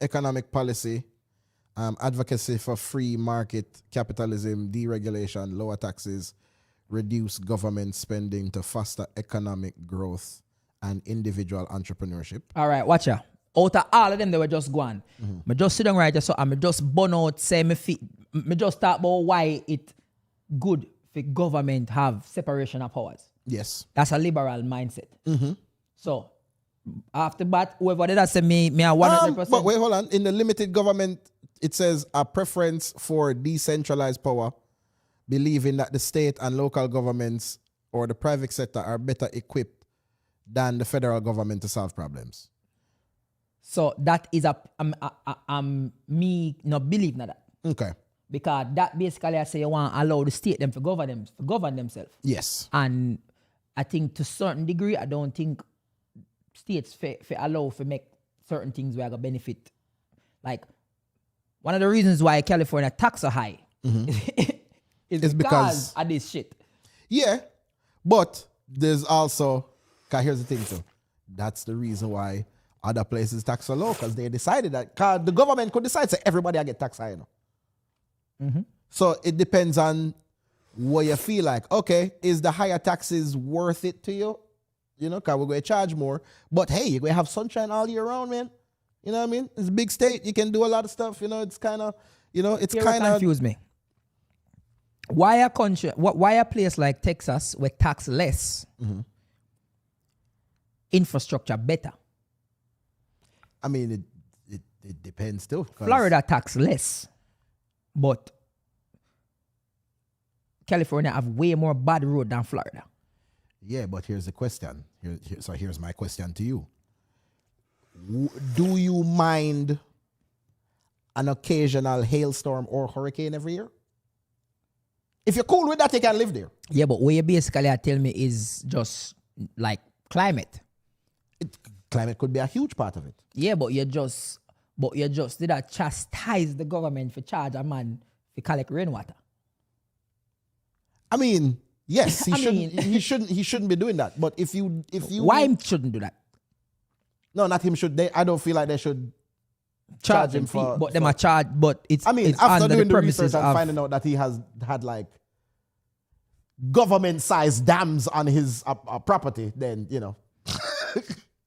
economic policy, advocacy for free market capitalism, deregulation, lower taxes, reduce government spending to foster economic growth and individual entrepreneurship. All right, watch out. Out of all of them, they were just gone. I just sit down right there, so I'm just burn out, say me just talk about why it good for government have separation of powers. Yes. That's a liberal mindset. So, after that, whoever did that say me are 100%. But wait, hold on. In the limited government, it says a preference for decentralized power, believing that the state and local governments or the private sector are better equipped than the federal government to solve problems. So that is me not believing that. Okay. Because that basically I say you want to allow the state them to govern themselves. Yes. And I think to a certain degree, I don't think states allow for make certain things where I got benefit. Like one of the reasons why California tax are high is because of this shit. Yeah. But there's also, because here's the thing too. That's the reason why other places tax are low, because they decided that the government could decide to everybody get tax high. So it depends on what you feel like. Okay, is the higher taxes worth it to you? Because we're going to charge more. But hey, you're going to have sunshine all year round, man. You know what I mean? It's a big state. You can do a lot of stuff. It's kind of, it's kind of confuse me. Why a place like Texas where tax less, infrastructure better? I mean, it depends too. Florida tax less, but California have way more bad road than Florida. Yeah, but here's the question. Here's my question to you. Do you mind an occasional hailstorm or hurricane every year? If you're cool with that, you can live there. Yeah, but what you basically are telling me is just like climate. Climate could be a huge part of it. Yeah, but you just did that chastise the government for charge a man to collect rainwater. I mean, yes, he shouldn't be doing that. But if you why he shouldn't do that? No, not him should. I don't feel like they should charge him for. But them are charged. But it's. I mean, it's after under doing the the research and finding out that he has had like government-sized dams on his property, then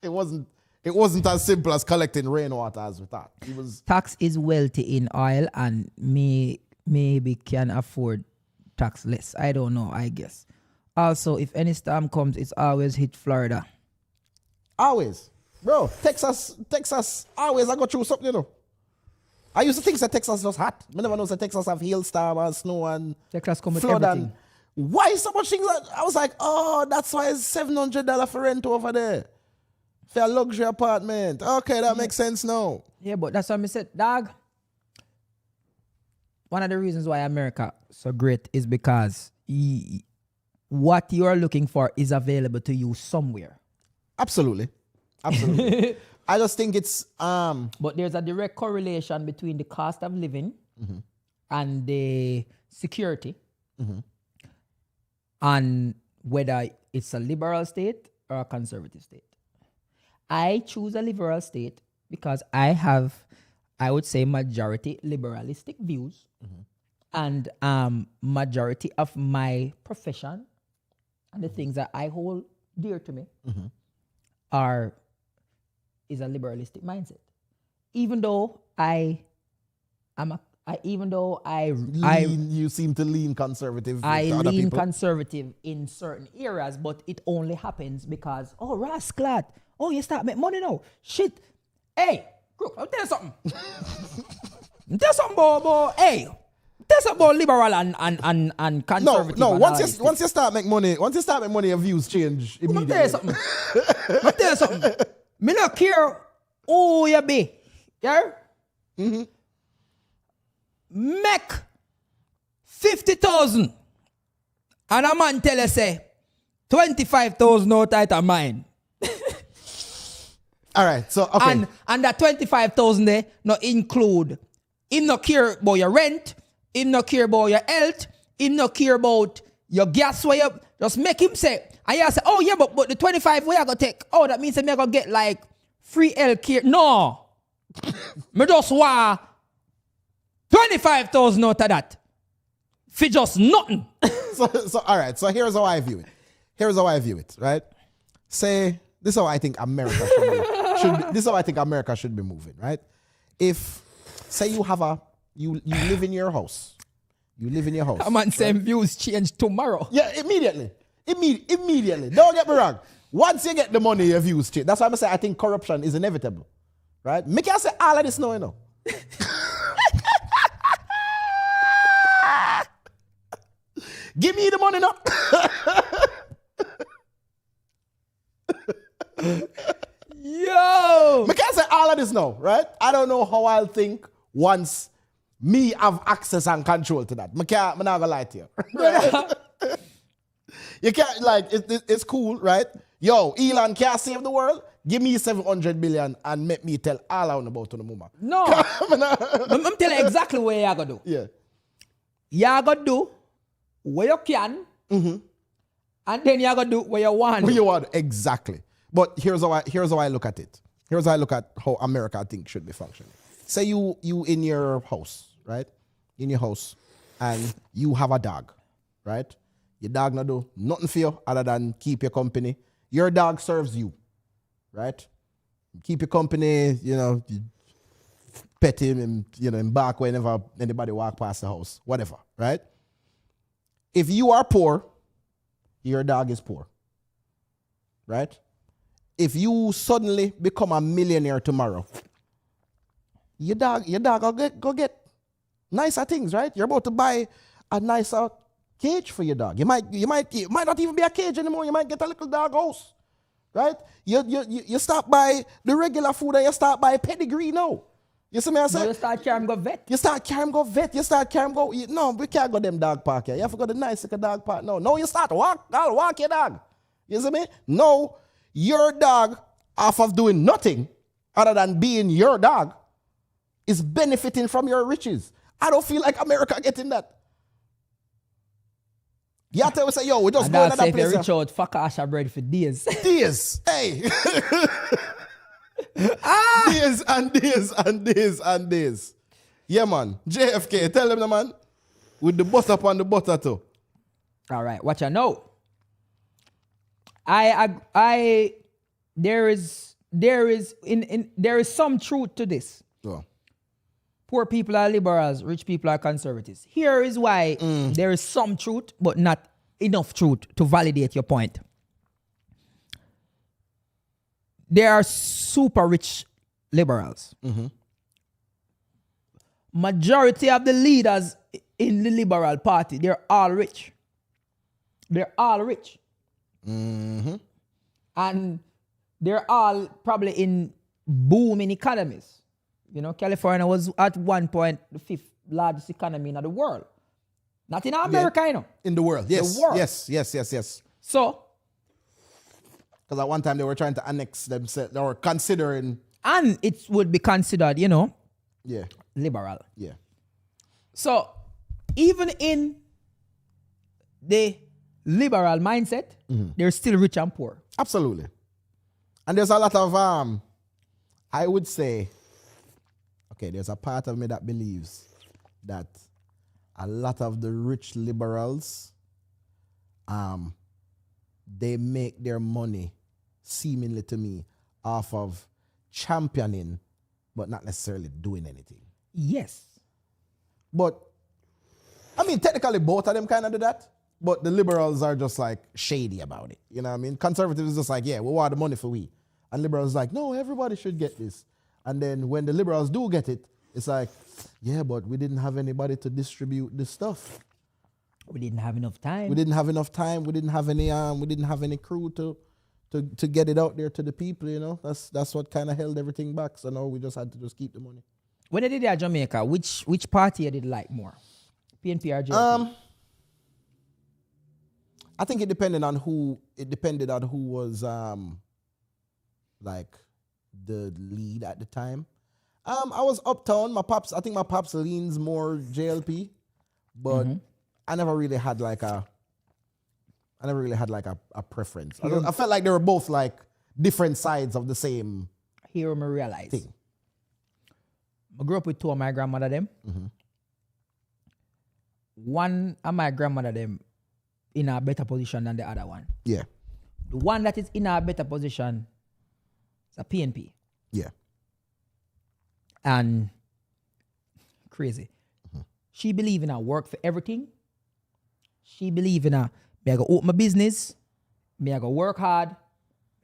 it wasn't as simple as collecting rainwater as we thought. It was Tax is wealthy in oil and maybe can afford tax less. I don't know, I guess. Also, if any storm comes, it's always hit Florida. always. Bro, Texas, always I go through something, you know. I used to think that Texas was hot. I never know that Texas have hailstorm and snow and Texas come with flood everything. and why so much things? I was like, oh, that's why it's $700 for rent over there. For a luxury apartment. Okay, that makes sense now. Yeah, but that's what I said, dog. One of the reasons why America so great is because what you are looking for is available to you somewhere. Absolutely. I just think it's But there's a direct correlation between the cost of living and the security and whether it's a liberal state or a conservative state. I choose a liberal state because I have, I would say, majority liberalistic views and majority of my profession and the things that I hold dear to me is a liberalistic mindset. Even though you seem to lean conservative. I to other lean people. conservative in certain areas, but it only happens because, oh, rascal, oh, you start making money now. Shit. Hey, Crook, I'll tell you something. Tell you something about, hey, tell you something about liberal and conservative. No, and once you start make money, your views change I'll immediately. tell you something. I'll tell you something. Me not care who you be. Yeah? Make 50,000 and a man tell you say 25,000 out of mine. All right, so okay. And that 25,000 there not include him not care about your rent, him not care about your health, him not care about your gas way up. Just make him say, and you say, oh yeah, but the 25 where I go take, oh that means I'm gonna get like free health care. No. Me just want 25,000 out of that. For just nothing. So all right, so here's how I view it. Right? Say this is how I think America this is how I think America should be moving, right? If say you live in your house. You live in your house. A man same views change tomorrow. Yeah, immediately. Don't get me wrong. Once you get the money, your views change. That's why I'm saying I think corruption is inevitable. Right? Make you say all of this now, you know. Give me the money now. Yo! I can't say all of this now, right? I don't know how I'll think once me have access and control to that. I'm not gonna lie to you. Right? You can't, like, it's cool, right? Yo, Elon can't save the world. Give me 700 billion and make me tell all I know about to the mama. No. I'm telling you exactly what you're gonna do. Yeah. You're gonna do what you can, and then you're gonna do what you want. What you want, exactly. But here's how I look at it. Here's how I look at how America I think should be functioning. Say you in your house, right? In your house, and you have a dog, right? Your dog not do nothing for you other than keep your company. Your dog serves you, right? Keep your company, you know, you pet him and, you know, embark whenever anybody walk past the house, whatever, right? If you are poor, your dog is poor, right? If you suddenly become a millionaire tomorrow, your dog go get nicer things, right? You're about to buy a nicer cage for your dog. You might not even be a cage anymore. You might get a little dog house, right? You start by the regular food and you start by pedigree now. You see me I say? No, you start carrying go vet. You start carrying go vet. You start carrying go. No, we can't go them dog park here. You have to go the nice like a dog park. No, you start walk. I'll walk your dog. You see me? No, your dog, off of doing nothing other than being your dog, is benefiting from your riches. I don't feel like America getting that. You have to say, yo, we just And go that's another if you place. reach out, fuck Asha bread for days. This, hey. This and this and this and this. Yeah, man. JFK, tell them, the man. With the butter up on the butter too. All right, watch I know. I there is some truth to this. So, Poor people are liberals, rich people are conservatives. Here is why there is some truth, but not enough truth to validate your point. There are super rich liberals. Majority of the leaders in the Liberal Party, they're all rich. They're all rich. And they're all probably in booming economies. You know, California was at one point the 5th largest economy in the world. Not in America, you know. in the world, yes. The world. Yes. So, Because at one time they were trying to annex themselves, they were considering. and it would be considered, you know, Yeah, liberal. yeah. So, even in the liberal mindset, they're still rich and poor. Absolutely. And there's a lot of, I would say, okay, there's a part of me that believes that a lot of the rich liberals, they make their money, seemingly to me, off of championing, but not necessarily doing anything. Yes. But, I mean, technically both of them kind of do that, but the liberals are just like shady about it. You know what I mean? Conservatives is just like, yeah, we want the money for we. And liberals like, no, everybody should get this. And then when the liberals do get it, it's like, yeah, but we didn't have anybody to distribute this stuff. We didn't have enough time. We didn't have enough time. We didn't have any crew to get it out there to the people, you know. That's what kind of held everything back. So now we just had to just keep the money. When they did that Jamaica, which party did like more? PNP or JLP? I think it depended on who was like the lead at the time. I was uptown. I think my pops leans more JLP, but I never really had like a preference. I felt like they were both like different sides of the same Here I realize. thing. I grew up with two of my grandmother them. One of my grandmother them in a better position than the other one. Yeah, The one that is in a better position is a PNP. yeah. And crazy. She believe in a work for everything. She believe in a me I go open my business, me I go work hard,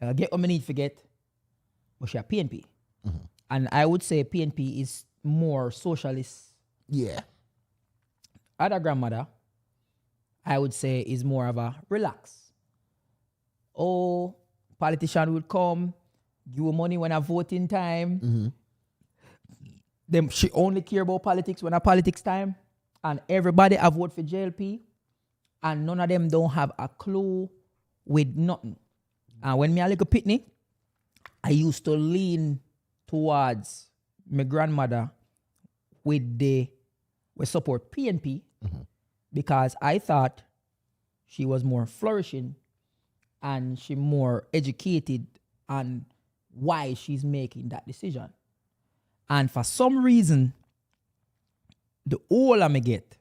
I get what I need to get. But she a PNP. And I would say PNP is more socialist. Yeah. Other grandmother, I would say, is more of a relax. Oh, politician would come, give you money when a voting time. She only care about politics when a politics time. And everybody have vote for JLP. And none of them don't have a clue with nothing. And when me a little pitney, I used to lean towards my grandmother with support PNP because I thought she was more flourishing and she more educated on why she's making that decision. And for some reason, the older I get,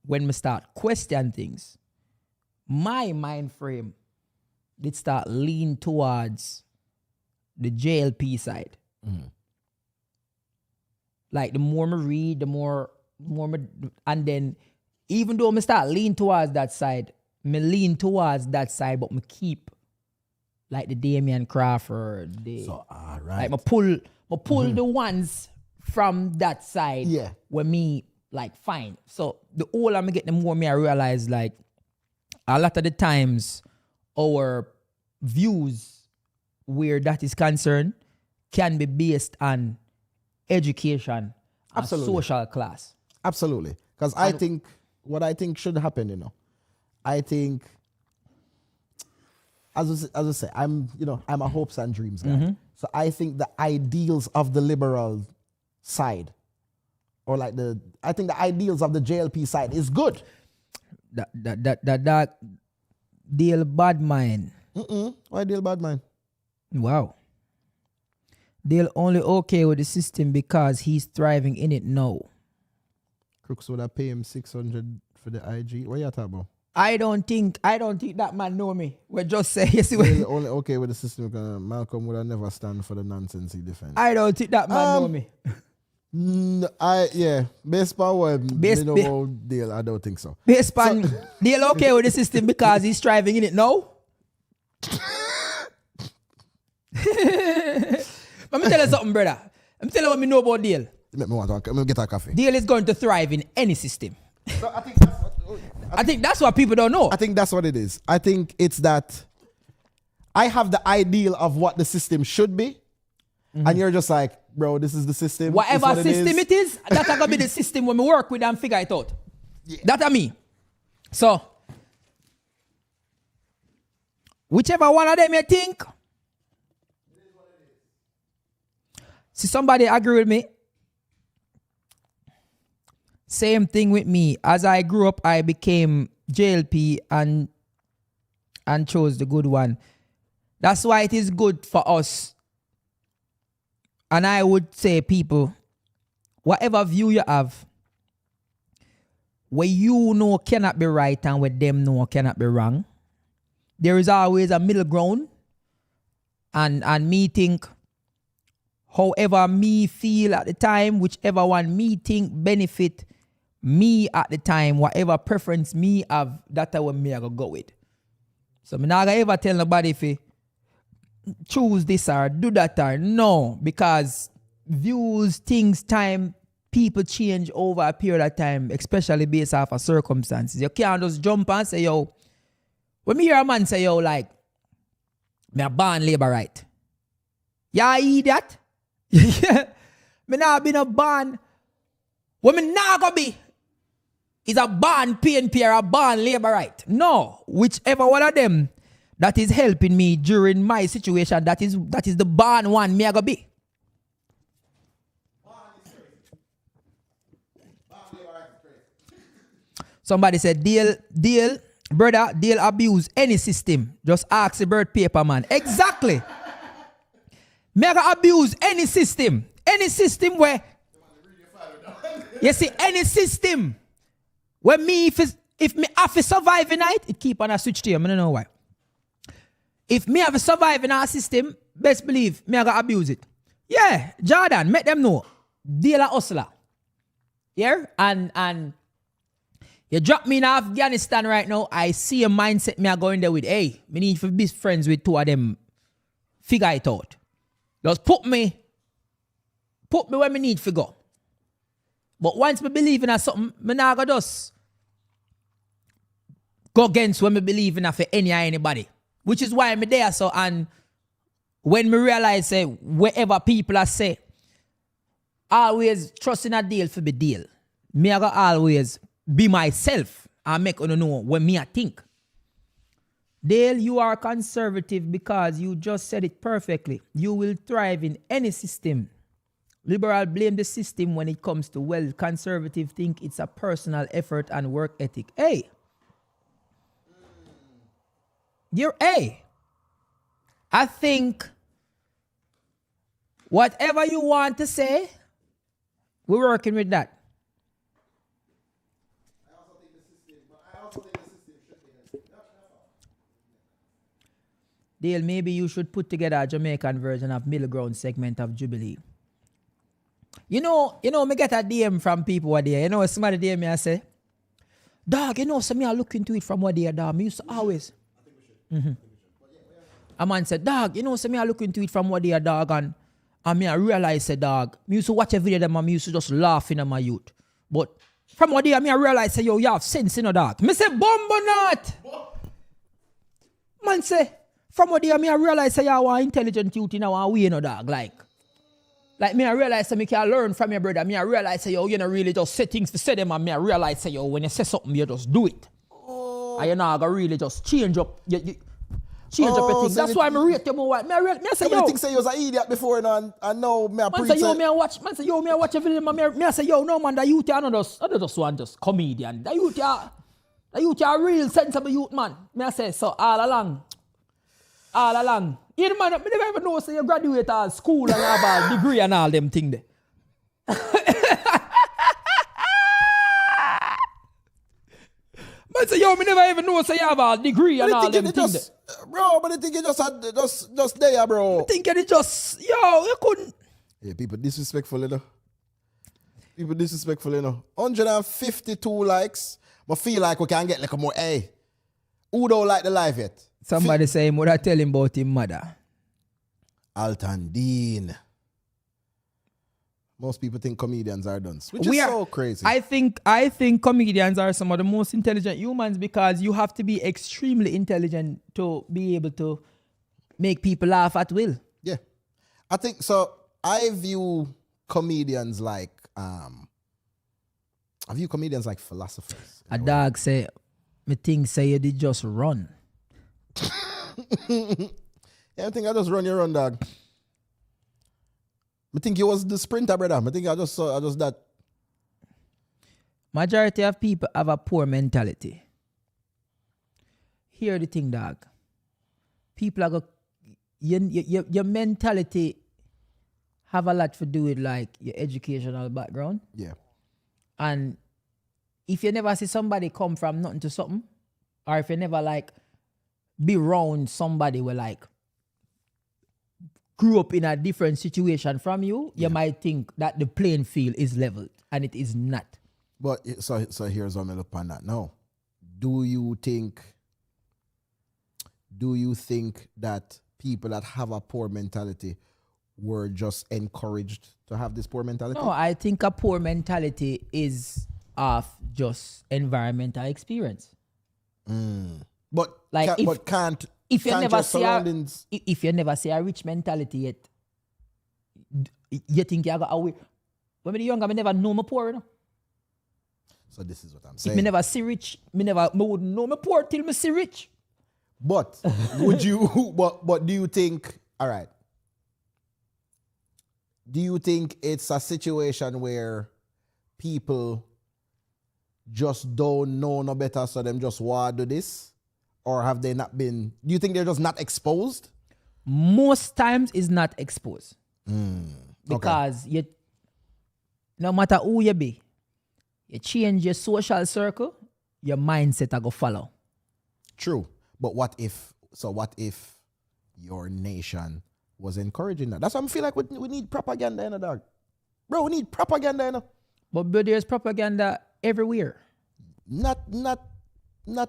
when me start question things, my mind frame did start lean towards the JLP side. Like the more me read, the more me, and then even though me start lean towards that side, me lean towards that side, but me keep like the Damian Crawford. So all right. Like me pull the ones from that side. Yeah. Where me like fine. So the older I get, the more me I realize like a lot of the times our views where that is concerned can be based on education and social class. Absolutely. Because I think what I think should happen, you know, I think as I say, I'm a hopes and dreams guy. So I think the ideals of the liberal side, or like I think the ideals of the JLP side is good. That deal bad mind. Why deal bad mind? Wow. They're only okay with the system because he's thriving in it now. Crooks would have pay him 600 for the IG. What you talking about? I don't think that man know me. We just say, you see, He's only okay with the system because Malcolm would have never stand for the nonsense he defends. I don't think that man know me. Based on what deal, I don't think so. Based on deal okay with the system because he's striving in it now. Let me tell you something, brother. Let me tell you what me know about deal. Let me get a coffee. Deal is going to thrive in any system. So I think that's what people don't know. I think that's what it is. I think it's that I have the ideal of what the system should be, and you're just like, bro, this is the system. Whatever system it is, that's gonna be the system when we work with and figure it out. Yeah. That's me. So, whichever one of them you think, see somebody agree with me. Same thing with me. As I grew up, I became JLP and chose the good one. That's why it is good for us. And I would say, people, whatever view you have, what you know cannot be right and what them know cannot be wrong, there is always a middle ground. And me think, however me feel at the time, whichever one me think benefit me at the time, whatever preference me have, that's what me I go with. So me not gonna ever tell nobody if you choose this or do that or no, because views, things, time, people change over a period of time, especially based off of circumstances. You can't just jump and say, yo, when me hear a man say, yo, like, me a born labor right. Yeah, idiot. Me not been a born. What me not gonna be is a born PNP or a born labor right. No, whichever one of them that is helping me during my situation, that is the born one me I gonna be. Somebody said, deal, brother, deal abuse any system. Just ask the bird paper man. Exactly. Me I gonna abuse any system. Any system where you see, any system where me, if me have to survive a night, it keep on a switch to you. I don't know why. If me have to survive in our system, best believe me I gonna abuse it. Yeah, Jordan, make them know. Deal a hustler. Yeah? And you drop me in Afghanistan right now, I see a mindset me I go in there with, hey, me need to be friends with two of them. Figure it out. Just put me where me need to go. But once me believe in something, me not go just go against when me believe in for anybody. Which is why I'm there. So, and when me realize, say, wherever people are say, always trusting a deal for the deal. Me I go always be myself and make you know when me I think. Dale, you are conservative because you just said it perfectly. You will thrive in any system. Liberal blame the system when it comes to wealth. Conservative think it's a personal effort and work ethic. Hey. I think whatever you want to say, we're working with that. I also think the system should be Dale, maybe you should put together a Jamaican version of middle ground segment of Jubilee. You know, me get a DM from people what there. You know, somebody DM me I say, dog, you know, so me I look into it from what there, dog. Me used to always. I think we should. A man said, dog, you know, so me I look into it from what there, dog, and me I realize, say, dog, me used to watch a video of them and me used to just laugh in my youth. But from what there, me I realize, say, yo, you have sense, you know, dog. Me say, bombo not. Man say, from what there, me I realize, say, you are intelligent youth in our way, you know, dog, Like me, I realize that me can learn from your brother. Me, I realize that you know really just say things to say them, and me, I realize that when you say something, you just do it. Oh. And you're not gonna really just change up. Change up your thing. That's why I rate you more. Me, I say yo. Think say you was an idiot before, and now me a preach. Man say yo, me I watch. Man say yo, me I watch everything. Me I say yo, no man, the youth are not just one just comedian. The youth are real sensible youth man. Me I say so all along. You man, me never even know say you graduate all school and have a degree and all them thing there. Man I say, yo, me never even know say you have a degree and all them things. Bro, but I think you just had just there, bro. I think it just, yo, you couldn't. Yeah, people disrespectful, you know. 152 likes. But feel like we can get like a more, hey, who don't like the live yet? Somebody say him would I tell him about him mother. Alton Dean. Most people think comedians are dunce, which is so crazy. I think comedians are some of the most intelligent humans because you have to be extremely intelligent to be able to make people laugh at will. Yeah. I think so. I view comedians like philosophers. A dog say, me think say you did just run. Yeah, I think I just run your run, dog. I think you was the sprinter, brother. I think I just that. Majority of people have a poor mentality. Here the thing, dog. People are your mentality have a lot to do with like your educational background. Yeah. And if you never see somebody come from nothing to something, or if you never like be around somebody who like grew up in a different situation from you, you might think that the playing field is leveled, and it is not. But so here's what I look on that now. Do you think that people that have a poor mentality were just encouraged to have this poor mentality? No, I think a poor mentality is of just environmental experience. But like if you never see a rich mentality yet, you think you got away. When I was younger, I never know me poor, you know? So this is what I'm saying. If me never see rich, me wouldn't know me poor till me see rich. But would you? But do you think? All right. Do you think it's a situation where people just don't know no better, so them just want to do this? Or have they not been... Do you think they're just not exposed? Most times is not exposed. Because you, no matter who you be, you change your social circle, your mindset go follow. True. But what if your nation was encouraging that? That's why I feel like we need propaganda, you know, dog. Bro, we need propaganda, you know. But there's propaganda everywhere. Not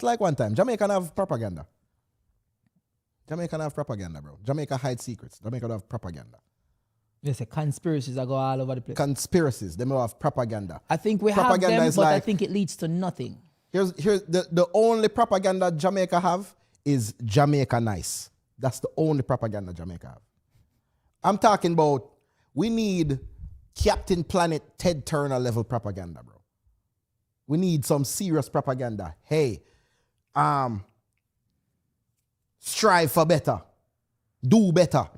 like one time. Jamaica have propaganda. Jamaica have propaganda, bro. Jamaica hide secrets. Jamaica have propaganda. There's a conspiracies that go all over the place. Conspiracies. They have propaganda. I think we propaganda have them, but like, I think it leads to nothing. Here's the only propaganda Jamaica have is Jamaica nice. That's the only propaganda Jamaica have. I'm talking about we need Captain Planet Ted Turner level propaganda, bro. We need some serious propaganda. Hey, strive for better. Do better.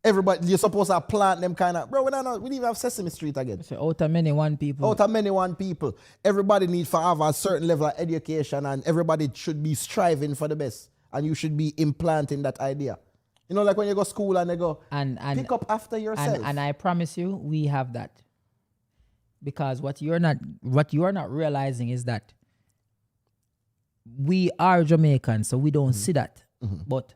Everybody, you're supposed to plant them kind of... Bro, we didn't even have Sesame Street again. So out of many one people. Everybody needs to have a certain level of education, and everybody should be striving for the best. And you should be implanting that idea. You know, like when you go to school and they go, and pick up after yourself. And I promise you, we have that. Because what you are not realizing is that we are Jamaicans, so we don't see that. But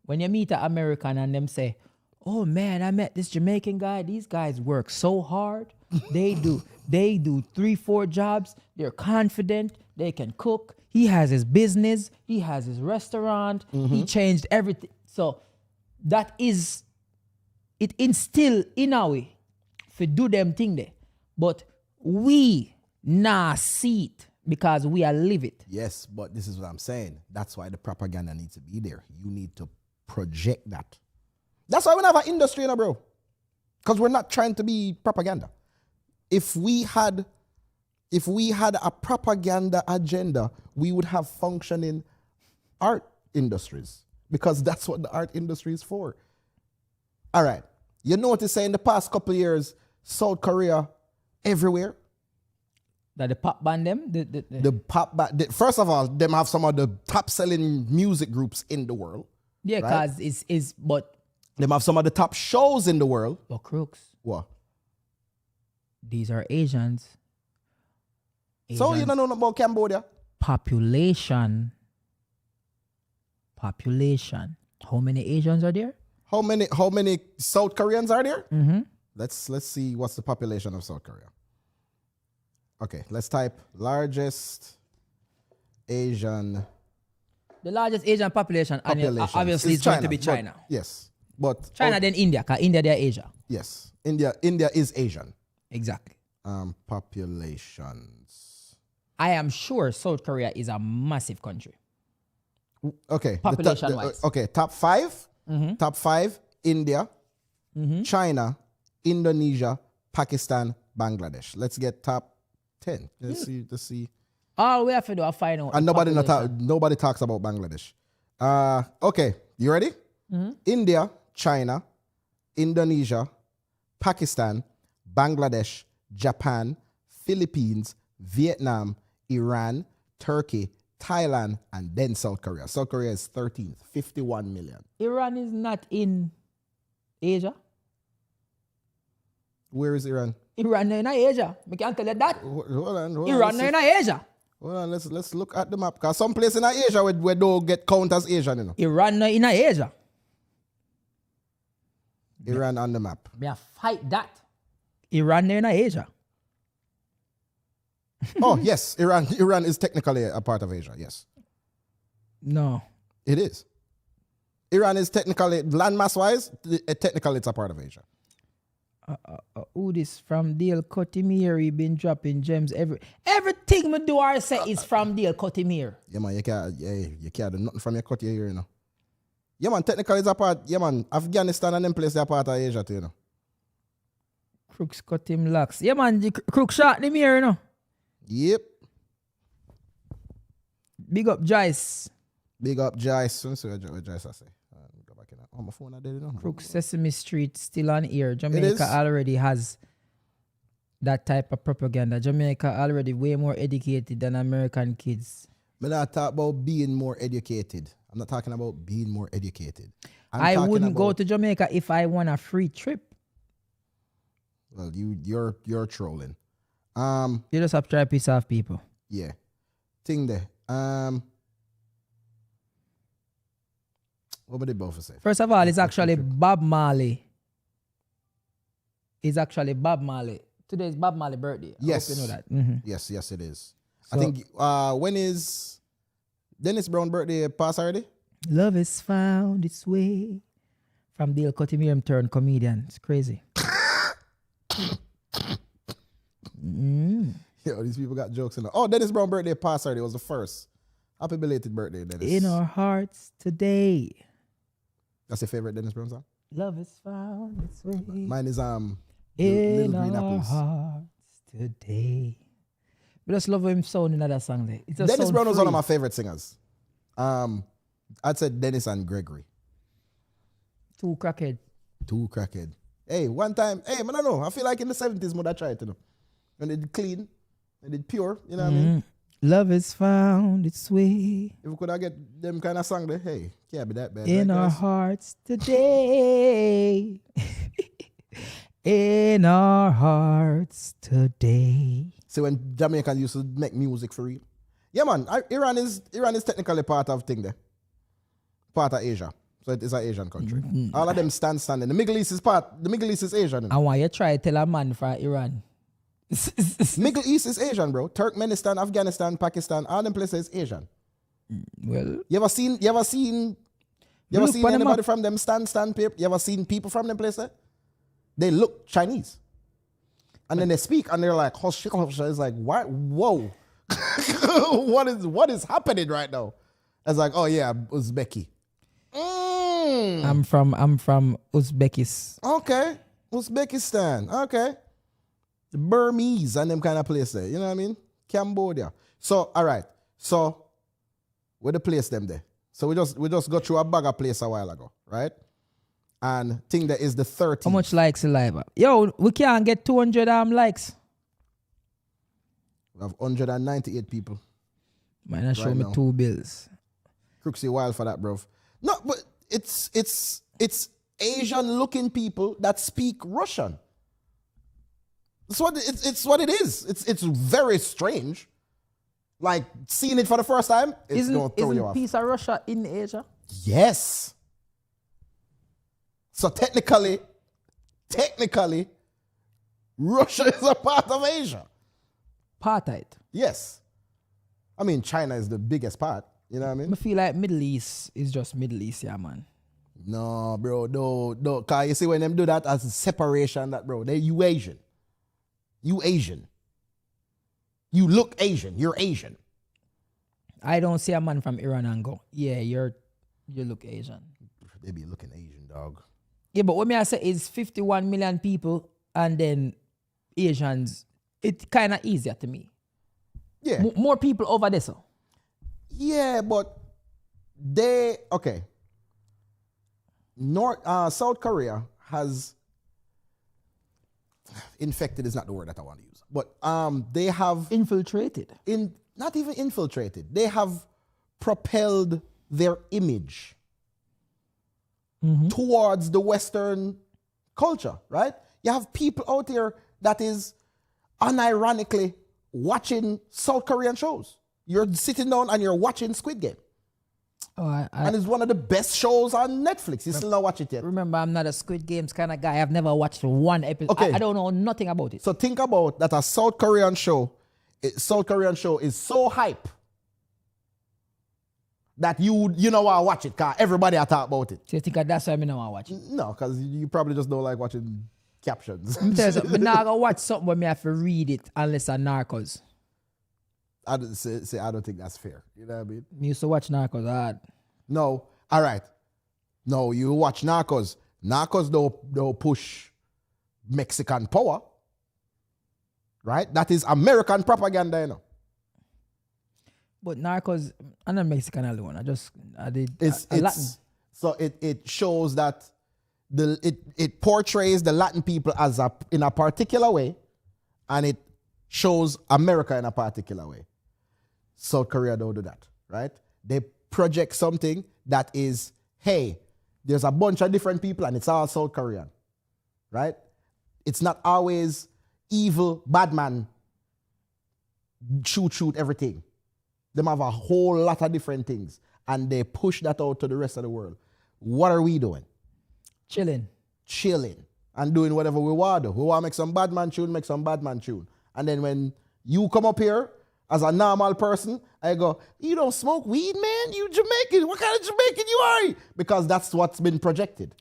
when you meet an American and them say, oh man, I met this Jamaican guy. These guys work so hard. They do 3-4 jobs. They're confident. They can cook. He has his business. He has his restaurant. He changed everything. So that is, it instill in our way to do them thing there. But we nah see it because we are live it. Yes, but this is what I'm saying. That's why the propaganda needs to be there. You need to project that. That's why we have an industry, you know, bro. Because we're not trying to be propaganda. If we had a propaganda agenda, we would have functioning art industries. Because that's what the art industry is for. All right. You notice in the past couple of years, South Korea, everywhere. That the pop band them? The pop band. First of all, them have some of the top selling music groups in the world. Yeah, because right? But them have some of the top shows in the world. But Crooks. What? These are Asians. So you don't know about Cambodia? population. How many Asians are there? How many South Koreans are there? Mm-hmm. Let's see what's the population of South Korea. Okay, let's type largest Asian. The largest Asian population obviously is going to be China. Yes, but China, then India, because India, they're Asia. Yes, India is Asian. Exactly. Populations. I am sure South Korea is a massive country. Okay. Population-wise. Okay, top 5. Mm-hmm. Top 5, India, China, Indonesia, Pakistan, Bangladesh. Let's get top 10. Let's see. All we have to do is find out. And nobody talks about Bangladesh. Okay, you ready? Mm-hmm. India, China, Indonesia, Pakistan, Bangladesh, Japan, Philippines, Vietnam, Iran, Turkey, Thailand, and then South Korea. South Korea is 13th, 51 million. Iran is not in Asia. Where is Iran? Iran is in Asia. I can't tell you that. Hold on. Iran is in Asia. Hold on, let's look at the map. Because some place in Asia where don't get count as Asian, you know. Iran is in Asia. Iran on the map. Me a fight that. Iran is in Asia. Oh, yes. Iran is technically a part of Asia, yes. No. It is. Iran is technically, landmass-wise, technically it's a part of Asia. Who this from Dale Cotimere been dropping gems everything me do I say is from Dale Cotimere. Yeah man, you can't do nothing from your cut here, you know. Yeah man, technically it's a part, yeah man, Afghanistan and them places are part of Asia too, you know. Crooks cut him locks. Yeah man, the crook shot him here, you know. Yep. Big up Joyce. Big up Joyce. What Joyce I say? Go back in. Oh, my phone I did it. Crook Sesame Street still on air. Jamaica already has that type of propaganda. Jamaica already way more educated than American kids. I'm not talking about being more educated. I'm not talking about being more educated. I wouldn't go to Jamaica if I want a free trip. Well, you're trolling. You just have to try to piss off people. Yeah. Thing there. What would they both say? First of all, it's actually Bob Marley. It's actually Bob Marley. Today is Bob Marley's birthday. Yes. I hope you know that. Mm-hmm. Yes, it is. So, I think when is Dennis Brown's birthday passed already? Love has found its way. From Dale Cotimere turned comedian. It's crazy. Yo, these people got jokes in there. Oh, Dennis Brown's birthday passed already. It was the first. Happy belated birthday, Dennis. In our hearts today. That's your favorite Dennis Brown song? Love has found its way. Mine is in Little Green our Apples. hearts today. We just love him sounding that song there. Dennis Brown was one of my favorite singers. I'd say Dennis and Gregory. Two crackhead. Hey, one time, I don't know. I feel like in the 70s, I tried it, you know. When they did clean, they did pure, you know what I mean? Love has found its way. If we could have get them kind of song there, hey, can't be that bad. In right, our guys? hearts today. In our hearts today. See, when Jamaicans used to make music for real. Yeah, man, Iran is technically part of thing there. Part of Asia. So it is an Asian country. Mm-hmm. All of them standing. The Middle East is Asian. You know? I want you to try to tell a man from Iran. Middle East is Asian, bro. Turkmenistan, Afghanistan, Pakistan, all them places is Asian. Well, You ever seen anybody from them stand paper? You ever seen people from them places? They look Chinese. And then they speak and they're like, it's like, what? Whoa. what is happening right now? It's like, oh yeah, Uzbeki. I'm from Uzbekistan. Okay. Uzbekistan. Okay. The Burmese and them kind of place there. You know what I mean? Cambodia. So, all right. So, where the place them there? So we just got through a bag of place a while ago, right? And thing that is the 30th. How much likes you live? Yo, we can't get 200 likes. We have 198 people. Man, I show Right me now. 2 bills. Crooksy wild for that, bro. No, but it's Asian looking people that speak Russian. It's what it is. It's very strange. like seeing it for the first time, it's going to throw you Isn't off. piece of Russia in Asia? Yes. So technically, Russia is a part of Asia. Apartheid. Yes. I mean, China is the biggest part. You know what I mean? I feel like Middle East is just Middle East, yeah, man. No, bro, no. Cause you see when them do that as a separation, that bro, you Asian. You Asian. You look Asian. You're Asian. I don't see a man from Iran and go, yeah, you look Asian. They be looking Asian, dog. Yeah, but what me I say is 51 million people and then Asians, it's kind of easier to me. Yeah. More people over there, so. Yeah, but okay. South Korea has infected is not the word that I want to use, but they have Infiltrated. not even infiltrated. They have propelled their image towards the Western culture, right? You have people out there that is unironically watching South Korean shows. You're sitting down and you're watching Squid Game. Oh, And it's one of the best shows on Netflix. You still not watch it yet. remember, I'm not a Squid Games kind of guy. I've never watched one episode. Okay. I don't know nothing about it. So think about that a South Korean show is so hype that you know why watch it, cause everybody I talk about it. So you think that's why I don't want to watch it? No, because you probably just don't like watching captions. I'm telling you something, I'm not going to watch something where me have to read it unless I'm Narcos. I don't think that's fair. You know what I mean? Me used to watch Narcos hard. No. All right. No, you watch Narcos. Narcos don't push Mexican power. Right? That is American propaganda, you know. But Narcos, I'm not Mexican alone. I did It's Latin. so it shows that it portrays the Latin people as in a particular way, and it shows America in a particular way. South Korea don't do that, right? They project something that is, hey, there's a bunch of different people and it's all South Korean, right? It's not always evil, bad man, shoot everything. They have a whole lot of different things and they push that out to the rest of the world. What are we doing? Chilling. And doing whatever we want to do. We want to make some bad man tune, make some bad man tune. And then when you come up here as a normal person, I go, you don't smoke weed, man? You Jamaican. What kind of Jamaican you are? Because that's what's been projected.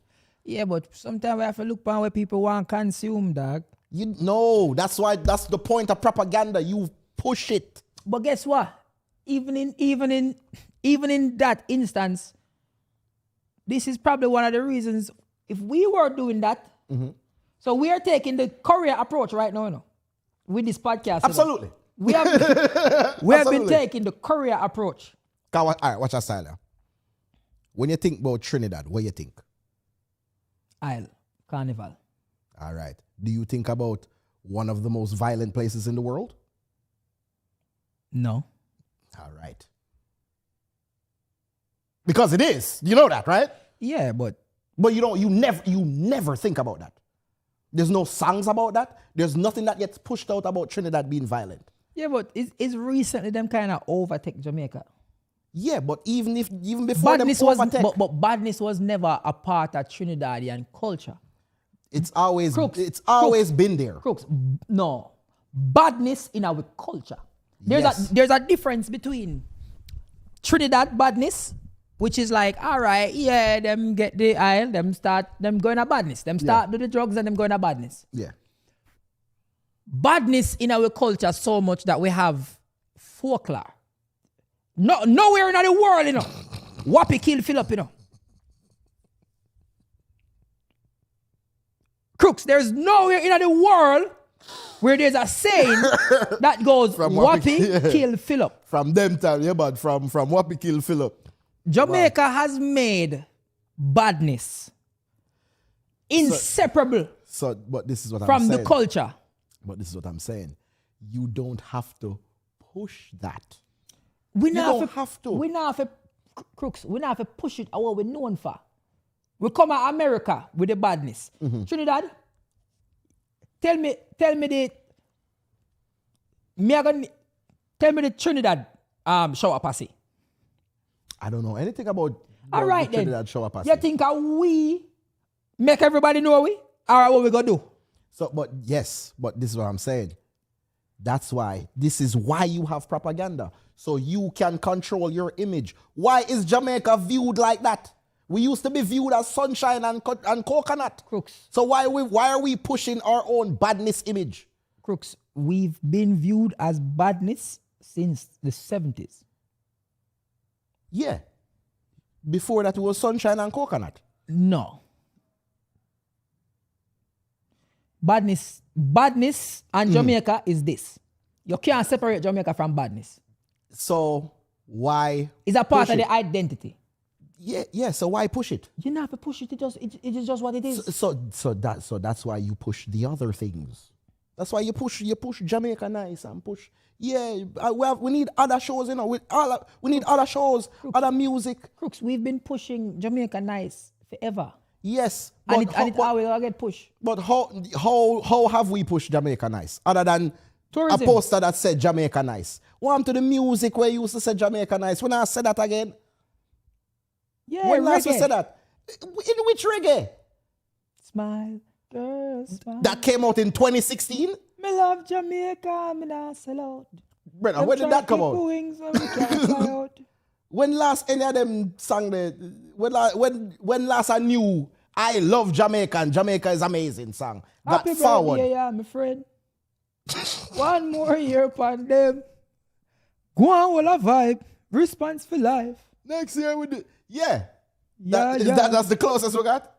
Yeah, but sometimes we have to look upon where people want to consume, dog. That's the point of propaganda. You push it. But guess what? Even in that instance, this is probably one of the reasons if we were doing that. So we are taking the Korea approach right now, you know, with this podcast. Absolutely. We have been taking the Korea approach. All right, watch our style now. When you think about Trinidad, what do you think? Isle, Carnival. All right. Do you think about one of the most violent places in the world? No. All right. Because it is. You know that, right? Yeah, but you never think about that. There's no songs about that. There's nothing that gets pushed out about Trinidad being violent. yeah, but it's recently them kind of overtake Jamaica. Yeah, but even before Badness them overtake, but badness was never a part of Trinidadian culture. it's always Crooks. been there. Crooks, no. Badness in our culture. Yes. There's a difference between Trinidad badness, which is like, all right, yeah, them get the aisle, them going to badness. Them start do the drugs and them going to badness. Yeah. Badness in our culture so much that we have folklore. Nowhere in the world, you know. Wappy kill Philip, you know. Crooks, there's nowhere in the world where there's a saying that goes From Wappy kill Philip. From them time, yeah, but from Wappy kill Philip. Jamaica has made badness inseparable But this is what I'm from saying. the culture. But this is what I'm saying. You don't have to push that. We You not don't have to. We not have to, Crooks, we not have to push it what we're known for. We come to America with the badness. Trinidad, tell me Tell me the Trinidad shower posse. I don't know anything about All right the then. Trinidad shower pass. You think we make everybody know we? All right, what we gonna do? So, but this is what I'm saying. This is why you have propaganda. So you can control your image. Why is Jamaica viewed like that? We used to be viewed as sunshine and coconut. Crooks. So why are we pushing our own badness image? Crooks, we've been viewed as badness since the 70s. Yeah. Before that it was sunshine and coconut. No. Badness and Jamaica is this. You can't separate Jamaica from badness. So why? It's a part push of it? the identity. Yeah. So why push it? You don't have to push it. It is just what it is. So that's why you push the other things. That's why you push Jamaica Nice and push. Yeah, we need other shows, you know. We need other shows, other music. Crooks, we've been pushing Jamaica Nice forever. Yes, And it always get pushed. But how have we pushed Jamaica Nice other than Tourism. a poster that said Jamaica Nice? What happened to the music where you used to say Jamaica Nice? When I said that again? Yeah, When last we reggae. said that? In which reggae? Smile, girl, smile. That came out in 2016? Me love Jamaica, me not sell out. Brother, when did that come out? Wings and we can't fly out. When last any of them sang when last I knew I love Jamaica and Jamaica is amazing song got Happy forward. birthday, yeah, my friend. One more year upon them. Go on, will a vibe. Response for life. Next year we do. Yeah. Yeah, That's the closest we got?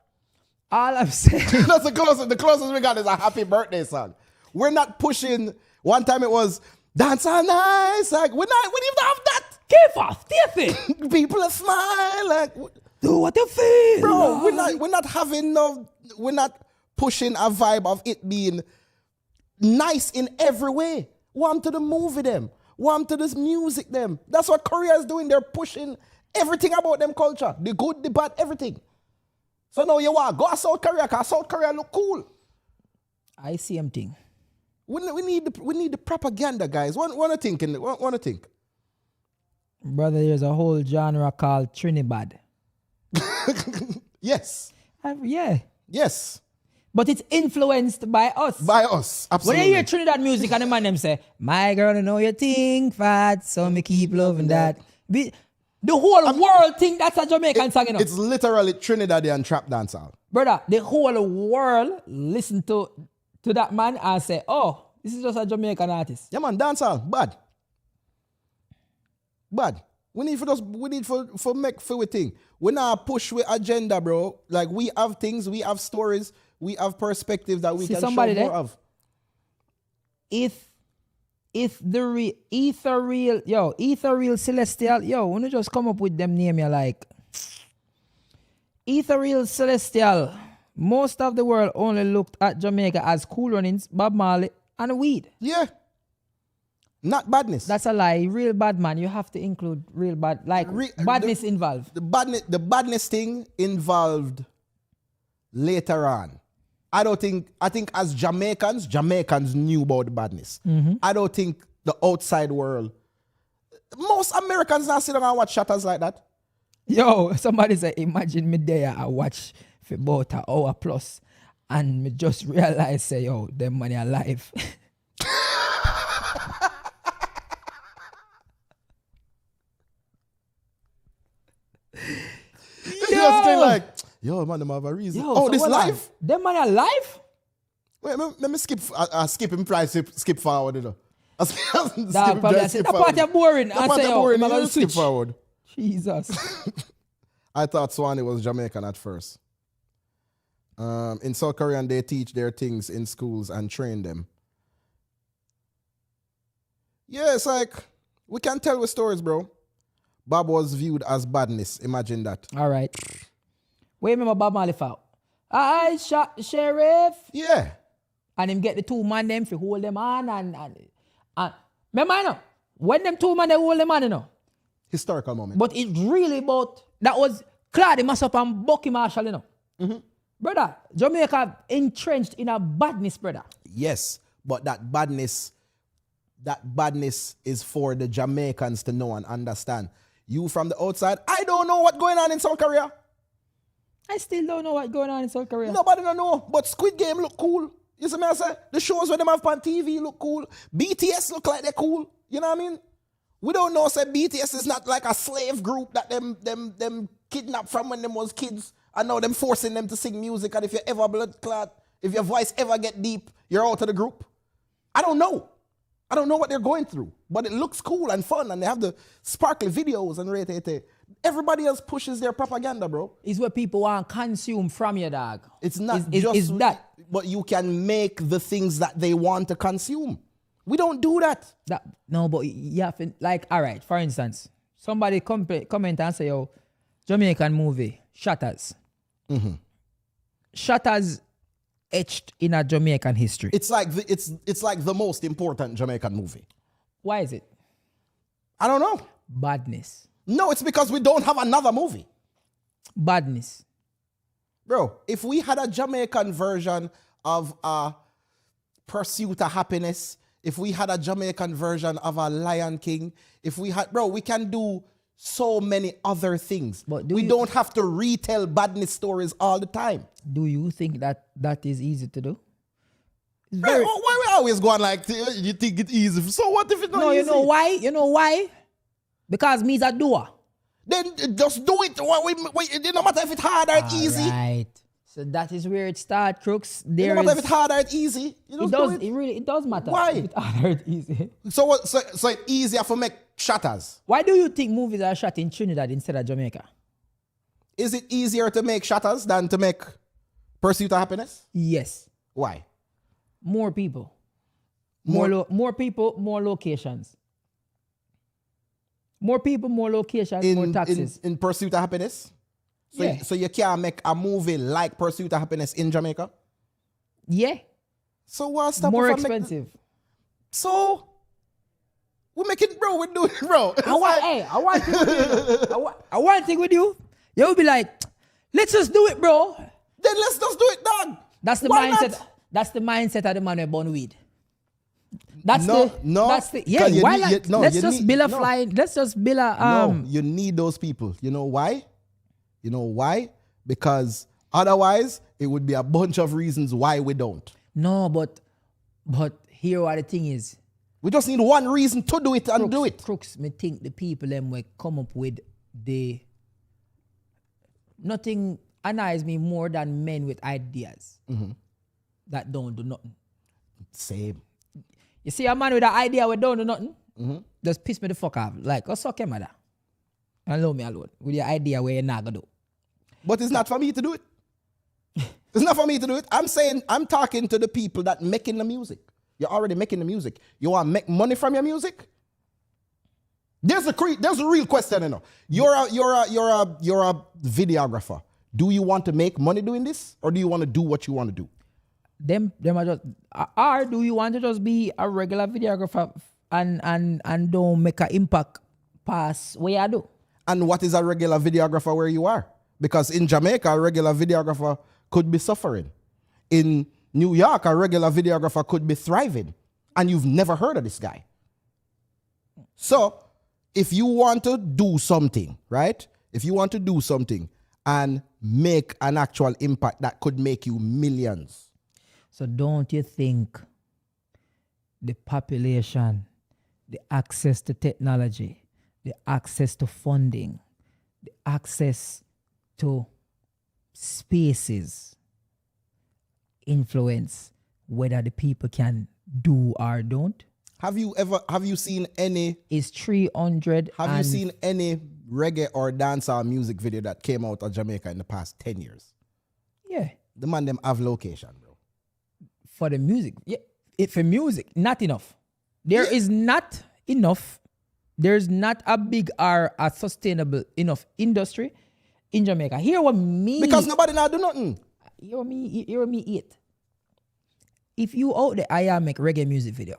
All I'm saying. That's the closest. The closest we got is a happy birthday song. We're not pushing. One time it was dance all nice. Like we didn't have that. Keep off, Tiffy. People are smile like Do what you feel. bro. We're not pushing a vibe of it being nice in every way. Want to the movie them. Want to this music them. That's what Korea is doing. They're pushing everything about them culture. The good, the bad, everything. So now you want go to South Korea because South Korea look cool. I see him thing. We need the propaganda, guys. Want to think. Brother, there's a whole genre called Trinidad. Yes. Yeah. Yes. But it's influenced by us. By us. When Absolutely. you hear Trinidad music and the man them say, my girl, I know you think fat, so me keep loving that. The whole world think that's a Jamaican song, you know. It's literally Trinidadian trap dancehall. Brother, the whole world listen to that man and say, oh, this is just a Jamaican artist. Yeah, man, dancehall, bad. We need for make for we thing. We not push with agenda, bro. Like we have things, we have stories, we have perspectives that we See can somebody show more there? of. If the ethereal celestial, wanna just come up with them name you like ethereal celestial. Most of the world only looked at Jamaica as Cool Runnings, Bob Marley, and weed. Yeah. Not badness. That's a lie. Real bad man. You have to include real bad, like badness involved. The badness thing involved later on. I think as Jamaicans knew about the badness. Mm-hmm. I don't think the outside world, most Americans not sit down and watch shatters like that. Yo, somebody say, imagine me there, I watch for about an hour plus, and me just realize, say, yo, them money alive. You just think like, yo, man, them have a reason. Yo, this hold on. life? Them money alive? Wait, let me skip. Skip him. Try skip forward. You know. That probably I said, that part is boring. I say, yo, I'm you gonna skip switch. forward. Jesus. I thought Swanee was Jamaican at first. In South Korea, they teach their things in schools and train them. Yeah, it's like, we can tell with stories, bro. Bob was viewed as badness. Imagine that. All right. Wait, remember Bob Marley foul? I shot the sheriff. Yeah. And him get the two man them to hold them on and remember, you know, when them two man they hold them on, you know. Historical moment. But it's really about, that was Claude Massop and Bucky Marshall, you know. Mm-hmm. Brother, Jamaica entrenched in a badness, brother. Yes, but that badness that badness is for the Jamaicans to know and understand. You from the outside, I don't know what's going on in South Korea. I still don't know what's going on in South Korea. Nobody don't know, but Squid Game look cool. You see me I say? The shows where them have on TV look cool. BTS look like they're cool. You know what I mean? We don't know, say BTS is not like a slave group that them kidnapped from when them was kids, and now them forcing them to sing music, and if you ever blood clot, if your voice ever get deep, you're out of the group. I don't know. I don't know what they're going through, but it looks cool and fun, and they have the sparkly videos and rate. Everybody else pushes their propaganda, bro. It's what people want to consume from your dog. It's not just that, but you can make the things that they want to consume. We don't do that. No, but you have to, like, all right, for instance, somebody comment and say, yo, Jamaican movie, Shutters. Mm-hmm. Shutters etched in a Jamaican history. It's like the most important Jamaican movie. Why is it? I don't know. Badness. No, it's because we don't have another movie. Badness. Bro, if we had a Jamaican version of Pursuit of Happiness, if we had a Jamaican version of a Lion King, we can do so many other things. But we don't have to retell badness stories all the time. Do you think that is easy to do? Why we always going like, you think it's easy? So what if it's not easy? You know why? Because me's a doer. Then just do it. It no matter if it's hard or easy. Right. So that is where it starts, crooks. No matter if it's hard or easy. It does matter. Why? If it's hard or easy. So it's easier for make shutters. Why do you think movies are shot in Trinidad instead of Jamaica? Is it easier to make shutters than to make Pursuit of Happiness? Yes. Why? More people. More people, more locations. More people, more locations, more taxes. In Pursuit of Happiness? So you can't make a movie like Pursuit of Happiness in Jamaica? Yeah. So what's the more expensive? So we make it, bro. We do it, bro. I want to think with you. You'll be like, let's just do it, bro. Then let's just do it, dog. That's the mindset. Not? That's the mindset of the man who born weed. Let's just build a flying. Let's just build a. No, you need those people. You know why? Because otherwise, it would be a bunch of reasons why we don't. No, but here what the thing is. We just need one reason to do it and do it. Crooks, me think the people them will come up with nothing annoys me more than men with ideas that don't do nothing. Same. You see a man with an idea that don't do nothing, just piss me the fuck off. Like, suck your mother. And leave me alone with your idea where you're not gonna do. But it's not for me to do it. It's not for me to do it. I'm talking to the people that making the music. You're already making the music. You want to make money from your music? There's a real question, you know. You're a videographer. Do you want to make money doing this, or do you want to do what you want to do? Them are just. Or do you want to just be a regular videographer and don't make an impact pass where I do? And what is a regular videographer where you are? Because in Jamaica, a regular videographer could be suffering. In New York, a regular videographer could be thriving. And you've never heard of this guy. So, if you want to do something, right? If you want to do something and make an actual impact that could make you millions. So don't you think the population, the access to technology, the access to funding, the access to spaces influence whether the people can do or don't? Have you seen any? It's 300. Have you seen any reggae or dancehall music video that came out of Jamaica in the past 10 years? Yeah. The man them have location, bro. For the music. Yeah. For music, not enough. There is not enough. There's not a big or a sustainable enough industry in Jamaica. Hear what me. Because nobody now do nothing. Hear me eat. If you out there, I make reggae music video.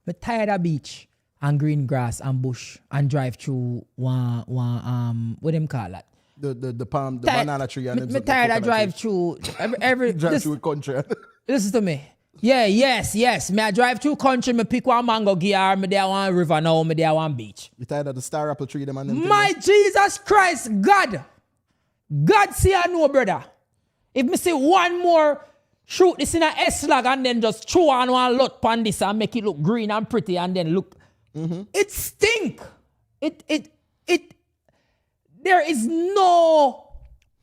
But tired of beach and green grass and bush and drive through one what them call that? The banana tree and me tired of drive through every drive through country. Listen to me. Yes. Me I drive through country, me pick one mango gear, me there one river now, me there one beach. You tired of the star apple tree, them and them My Jesus Christ, God see I know, brother. If me see one more shoot this in a S-log and then just throw on one lot pan this and make it look green and pretty and then look. It stink. There is no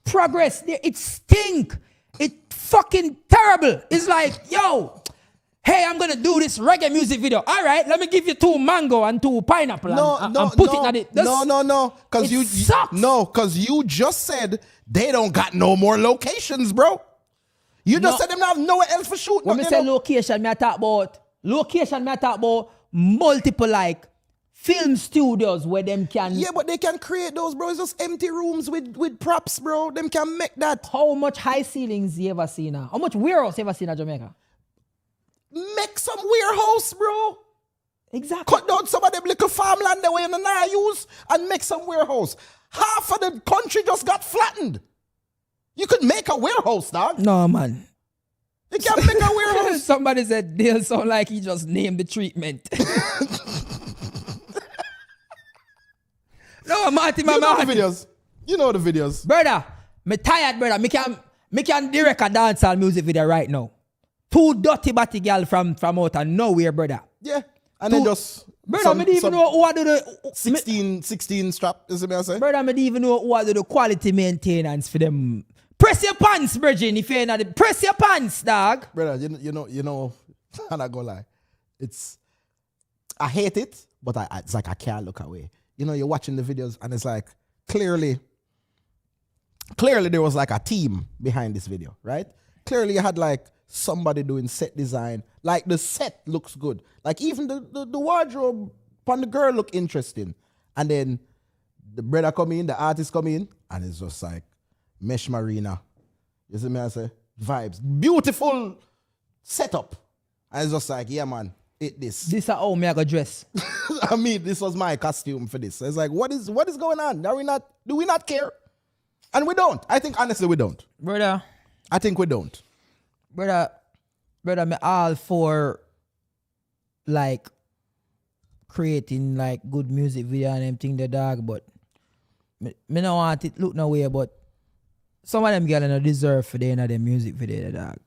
progress there. It stink. It fucking terrible. It's like, yo, hey, I'm gonna do this reggae music video. All right, let me give you 2 mango and 2 pineapple and put it on it. No. Because you sucks. No, because you just said they don't got no more locations, bro. You just said them have nowhere else for shoot. When me say location, me I talk about multiple like film studios where them can. Yeah, but they can create those, bro. It's just empty rooms with props, bro. Them can make that. How much high ceilings you ever seen? How much warehouse you ever seen in Jamaica? Make some warehouse, bro. Exactly. Cut down some of them little farmland that we in the now use and make some warehouse. Half of the country just got flattened. You could make a warehouse, dog. No, man. You can't make a warehouse. Somebody said Dale sound like he just named the treatment. No, Marty, my man. You know the videos. Brother, me tired, brother. Me can direct a dancehall music video right now. 2 dirty batty girl from out of nowhere, brother. Yeah. And then just... Brother, me don't even know who I do the... 16 strap, is it me I say? Brother, me don't even know who I do the quality maintenance for them. Press your pants, Virgin, if you're not... Press your pants, dog. Brother, you know, I'm not gonna lie. I hate it, but it's like I can't look away. You know, you're watching the videos and it's like, clearly there was like a team behind this video, right? Clearly you had like somebody doing set design. Like the set looks good. Like even the wardrobe on the girl look interesting. And then the brother come in, the artist come in, and it's just like mesh marina. You see me I say? Vibes. Beautiful setup. And it's just like, yeah man, eat this. This is how me I go dress. I mean, this was my costume for this. It's like, what is going on? Do we not care? And we don't. I think honestly we don't. Brother. I think we don't. Brother, me all for like creating like good music video and everything the dog, but me don't want it look no way, but some of them girls don't deserve for the end of their music video the dog.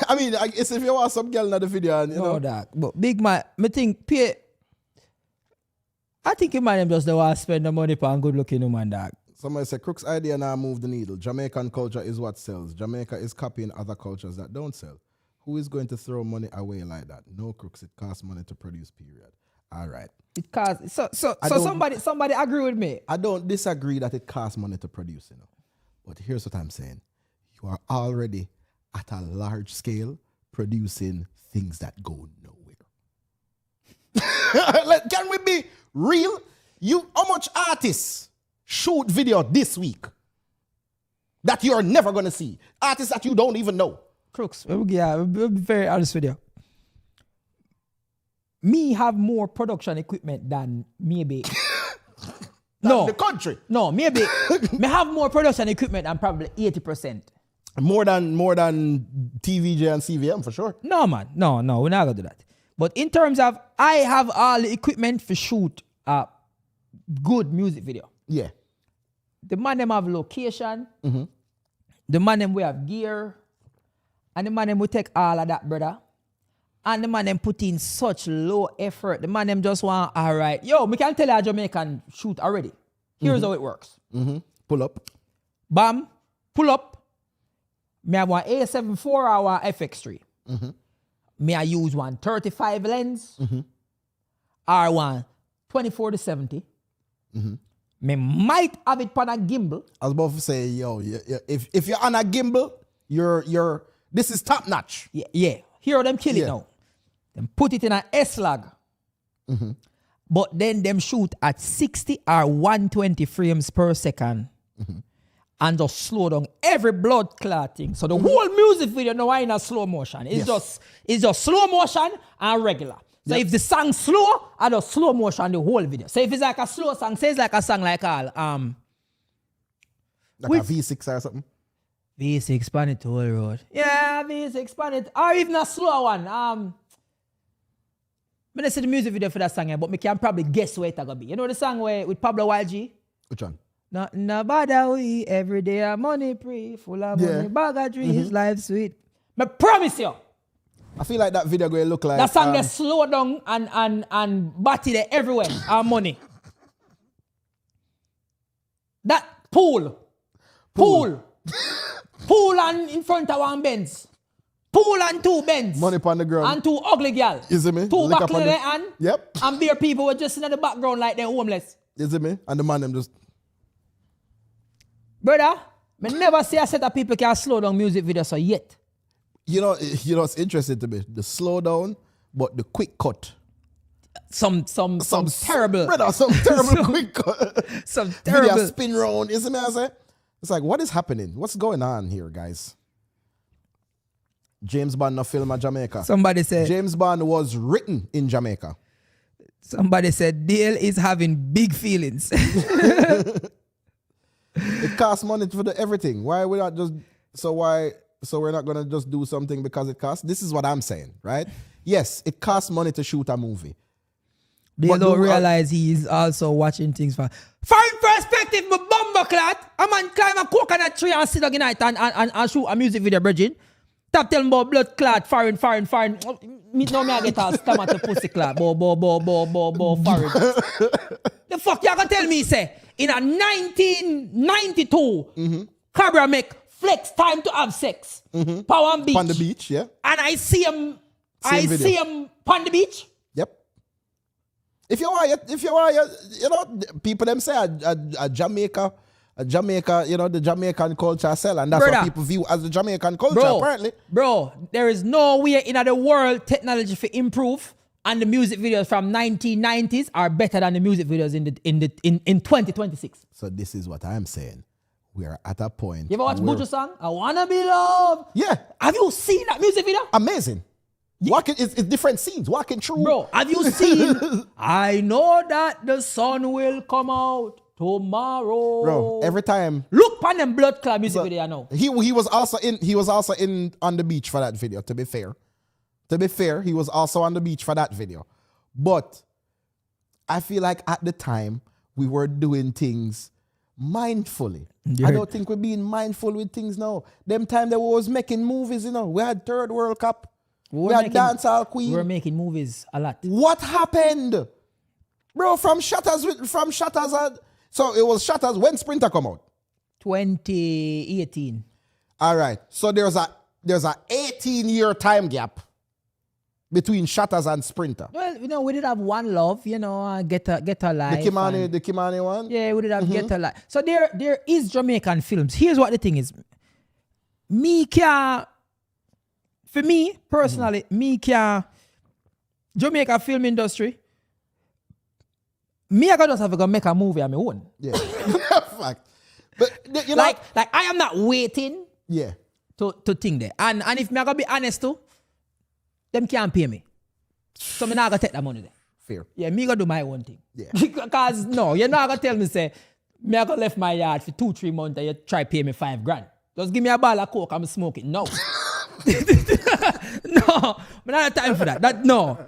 I mean, it's if you want some girl in the video and you know. Dog. But big man, I think you might them just don't want to spend the money on good looking woman, dog. Somebody said, Crook's idea now move the needle. Jamaican culture is what sells. Jamaica is copying other cultures that don't sell. Who is going to throw money away like that? No, Crooks, it costs money to produce, period. All right. It costs. So somebody agree with me. I don't disagree that it costs money to produce, you know. But here's what I'm saying. You are already at a large scale producing things that go nowhere. Can we be real? How much artists shoot video this week that you're never going to see? Artists that you don't even know. Crooks, we'll be very honest with you. Me have more production equipment than maybe... No. The country. No, maybe... me have more production equipment than probably 80%. More than TVJ and CVM for sure. No, man. No, we're not going to do that. But in terms of, I have all the equipment for shoot a good music video. Yeah. The man them have location. Mm-hmm. The man them we have gear. And the man them we take all of that, brother. And the man them put in such low effort. The man them just want, all right. Yo, we can tell you a Jamaican shoot already. Here's how it works. Mm-hmm. Pull up. Bam. Pull up. Me have one A7 4-hour FX3. Mm-hmm. Me I use one 35 lens. Mm-hmm. Or one 24-70. Mm-hmm. Me might have it on a gimbal. I was about to say, yo, if you're on a gimbal, this is top notch. Yeah. Here them kill it now. Them put it in an S-log. Mm-hmm. But then them shoot at 60 or 120 frames per second. Mm-hmm. And just slow down every blood clotting. So the whole music video now in a slow motion. It's just slow motion and regular. So if the song slow, I just slow motion the whole video. So if it's like a slow song, say it's like a song like all like a V6 or something. V6 pan it whole road. Yeah, V6 pan it. Or even a slow one. I don't see the music video for that song, but me can probably guess where it's gonna be. You know the song with Pablo YG? Which one? Nothing about that we every day a money pre, full of money, bag of trees, life sweet. But promise you, I feel like that video going to look like that song they slow down and body there everywhere. Our money. That pool and in front of one Benz. Pool and 2 Benz. money upon the ground. And 2 ugly girl. You see me? 2 Lick back up on in the- the hand. Yep. And bare people were just in the background like they're homeless. You see me? And the man them just... Brother, I never see a set of people can slow down music videos so yet. You know it's interesting to me. The slow down, but the quick cut. Some terrible. Brother, some terrible quick cut. Some Video terrible. spin round. You see me? I say? It's like, what is happening? What's going on here, guys? James Bond, no film at Jamaica. Somebody said James Bond was written in Jamaica. Dale is having big feelings. It costs money for everything. Why we not just so we're not gonna just do something because it costs? This is what I'm saying, right? Yes, it costs money to shoot a movie. They don't realize he is also watching things from foreign perspective, but bumbleclad. A man climb a coconut tree and sit down in night and shoot a music video, Virgin. Stop telling about blood clot, foreign. Me know me I get a stomach to pussy clot, bo, foreign. The fuck you gonna tell me, say, in a 1992, Cabra make flex time to have sex. Power on beach. On the beach, yeah. And I see him on the beach. Yep. If you are, you know, people them say a Jamaica, you know, the Jamaican culture sell, and that's Brother, what people view as the Jamaican culture, apparently. Bro, there is nowhere in the world technology for improve, and the music videos from 1990s are better than the music videos in 2026. So this is what I'm saying. We are at a point. You ever watch Buju song? I wanna be loved. Yeah. Have you seen that music video? Amazing. Walking, it's different scenes. Walking through. Bro, have you seen? I know that the sun will come out tomorrow. Bro, every time. Look on them blood clot music video now. He was also in on the beach for that video, to be fair. He was also on the beach for that video. But I feel like at the time we were doing things mindfully. I don't think we're being mindful with things now. Them time they was making movies, you know. We had Third World Cup. We had Dancehall Queen. We were making movies a lot. What happened? Bro, from Shutters, so it was Shutters when Sprinter come out? 2018. All right. So there's a 18-year time gap between Shutters and Sprinter. Well, you know, we did have One Love, you know, Get a Life. The Kimani one? Yeah, we did have Get a Life. So there is Jamaican films. Here's what the thing is. For me, personally, Jamaica film industry, I gotta just have to make a movie on my own. Yeah. Fact. But you know, like I am not waiting to think there. And if me I gotta be honest too, them can't pay me. So me not gonna take that money there. Fair. Yeah, me gonna do my own thing. Yeah. Because no, you're not gonna tell me say, me I gonna left my yard for 2-3 months and you try pay me $5,000. Just give me a ball of coke, I'm smoking. No. No, I don't have time for that. No.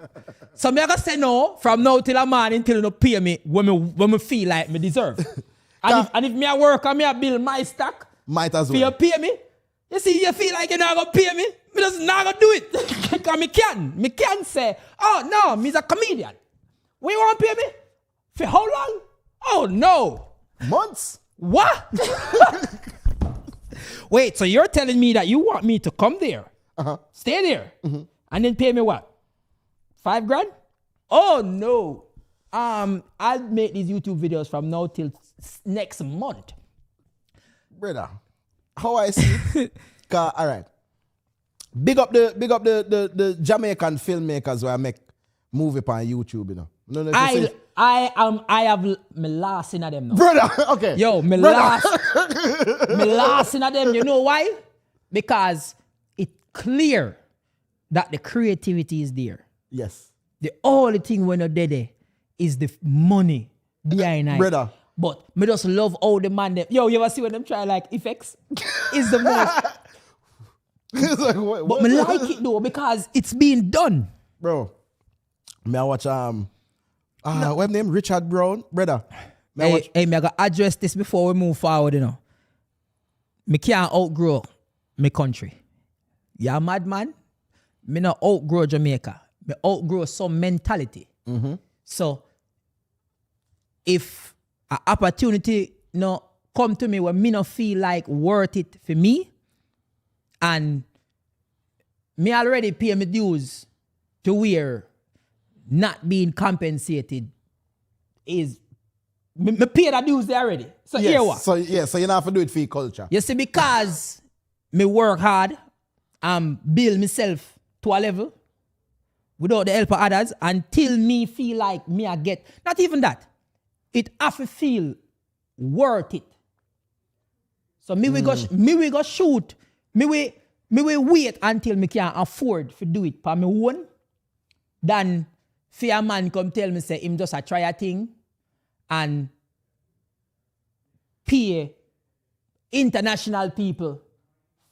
So me I gonna say no from now till a morning till you pay me when me feel like me deserve. And if me I work and me I build my stock, might as well. You pay me. You see, you feel like you're not gonna pay me. Me just not gonna do it. Because me can say, oh no, me's a comedian. When you want to pay me? For how long? Oh no. Months. What? Wait, so you're telling me that you want me to come there, stay there, and then pay me what? $5,000? Oh no. I'll make these YouTube videos from now till next month. Brother, how I see? All right. Big up the Jamaican filmmakers who make movie on YouTube, you know. No, I have my last in them now. Brother, okay. Yo, my last in them. You know why? Because it's clear that the creativity is there. Yes. The only thing when you're there is the money behind it. Brother. But me just love how the man them. Yo, you ever see when them try like effects? It's the most. It's like, what, But me like it though because it's being done. bro. Me I watch what name? Richard Brown, brother. Me I gotta address this before we move forward, you know. Me can't outgrow my country. Yeah, madman. Me not outgrow Jamaica. Me outgrow some mentality. So if an opportunity come to me where me not feel like worth it for me, and me already pay my dues to where not being compensated is me pay the dues there already. So here what? So you don't have to do it for your culture. You see, because me work hard and build myself to a level without the help of others until me feel like me I get, not even that, it have to feel worth it. So me we go shoot, me we wait until me can afford to do it for me own, than for a man come tell me say him just a try a thing and pay international people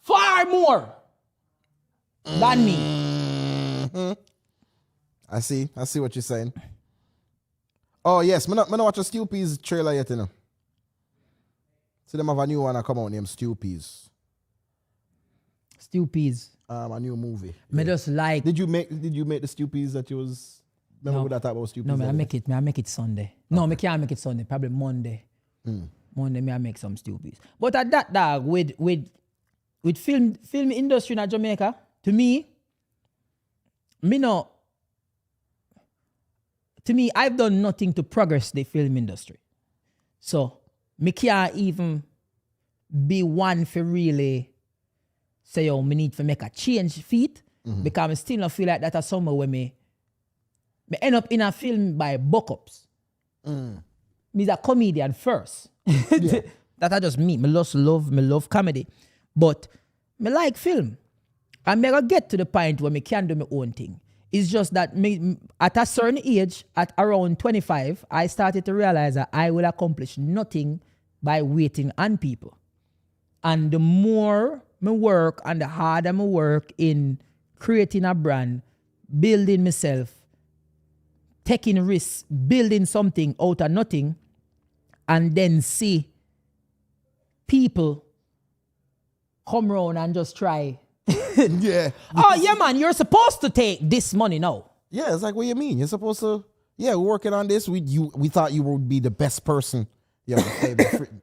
far more than me. I see what you're saying. Oh yes, me not watch a Stupid's trailer yet, you know. See them have a new one that come out named Stupid's. Stupid's. A new movie. Me just like. Did you make the Stupid's that you was? Remember what I thought about Stupid's? No, I make it Sunday. Okay. No, me can't make it Sunday. Probably Monday. Monday, me I make some Stupid's. But at that dog with film industry in Jamaica, to me, I've done nothing to progress the film industry. So me can't even be one for really say, oh, me need to make a change feet, because I still not feel like that is somewhere where me end up in a film by buck-ups. Me's a comedian first. Yeah. That I just me. Me love comedy. But me like film. And me gonna get to the point where me can do my own thing. It's just that me, at a certain age, at around 25, I started to realize that I will accomplish nothing by waiting on people. And the more me work and the harder me work in creating a brand, building myself, taking risks, building something out of nothing, and then see people come around and just try. Yeah. Oh, yeah, man, you're supposed to take this money now. Yeah, it's like, what you mean? You're supposed to, we're working on this. We thought you would be the best person. Yeah,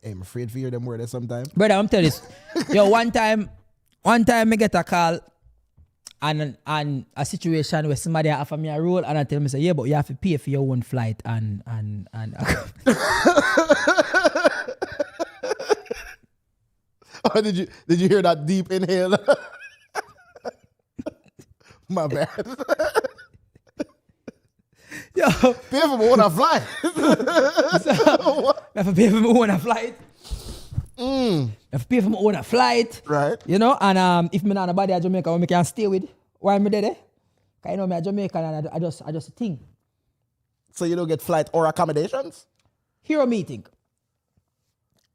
I'm afraid to hear them words sometimes. Brother, I'm telling you. Yo, one time I get a call and a situation where somebody offer me a role and I tell me, say, yeah, but you have to pay for your own flight and Oh, did you hear that deep inhale? My bad. Yo, pay for my own flight. I have to pay for my own flight. I have to pay for my own flight. Right. You know, and if me not nobody at Jamaica, we can stay with, why am I there? Because you know me at Jamaica and I just think. So you don't get flight or accommodations? Hear me think.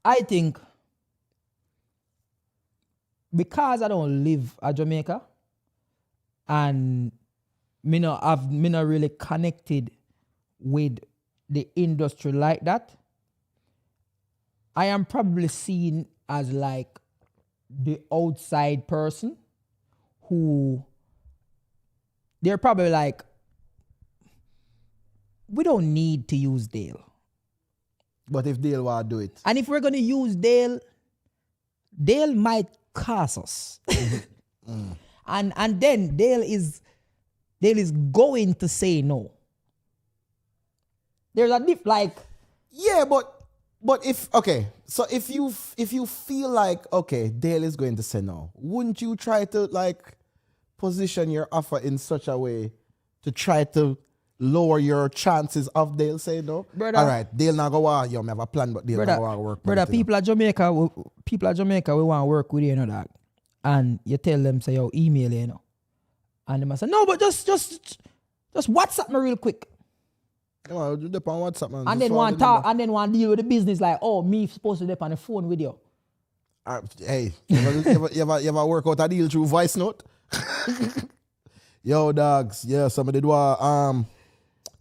I think because I don't live at Jamaica and me not really connected with the industry like that, I am probably seen as like the outside person who they're probably like, we don't need to use Dale. But if Dale want to do it. And if we're going to use Dale might cost us. And then Dale is going to say no. There's a diff like. Yeah, but if if you feel like Dale is going to say no, wouldn't you try to like position your offer in such a way to try to lower your chances of Dale saying no? Brother, all right, Dale not go you may have a plan, but Dale not go work. Brother, people at Jamaica, we want to work with you, you know that. And you tell them, say, yo, email you know. And they must say, no, but just WhatsApp me real quick. Come on, do dep on WhatsApp, man. And Just then forward one the talk, number. and then one deal with the business like, oh, me supposed to dep on the phone with you. Hey, you ever work out a deal through voice note? Yo, dogs. Yeah, somebody do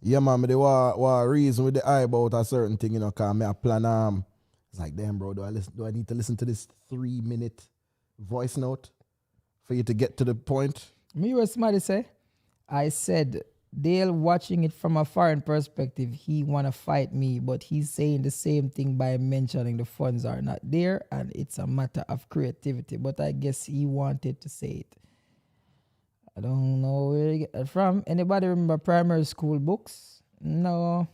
yeah, man, me they were reason with the eye about a certain thing, you know, cause me a plan it's like, damn, bro, do I need to listen to this 3-minute voice note for you to get to the point? Me what somebody say? I said, Dale watching it from a foreign perspective, he wanna fight me, but he's saying the same thing by mentioning the funds are not there and it's a matter of creativity. But I guess he wanted to say it. I don't know where you get that from. Anybody remember primary school books? No.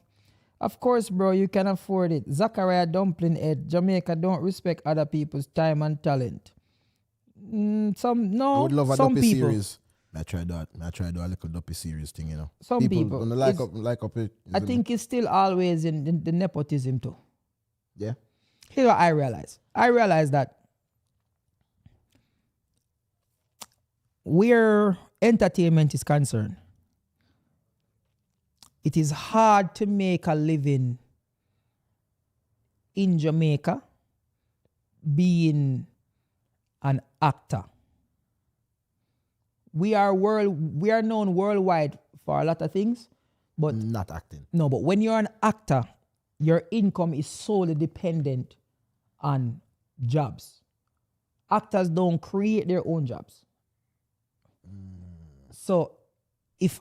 Of course, bro, you can afford it. Zachariah Dumpling Head, Jamaica don't respect other people's time and talent. I would love a some Duppy people. series. I try do a little Duppy series thing, you know. Some people. When they like up it. I think it's still always in the nepotism too. Yeah. Here's what I realize. I realize that where entertainment is concerned, it is hard to make a living in Jamaica being an actor. We are known worldwide for a lot of things, but not acting. no, but when you're an actor, your income is solely dependent on jobs. Actors don't create their own jobs. So there's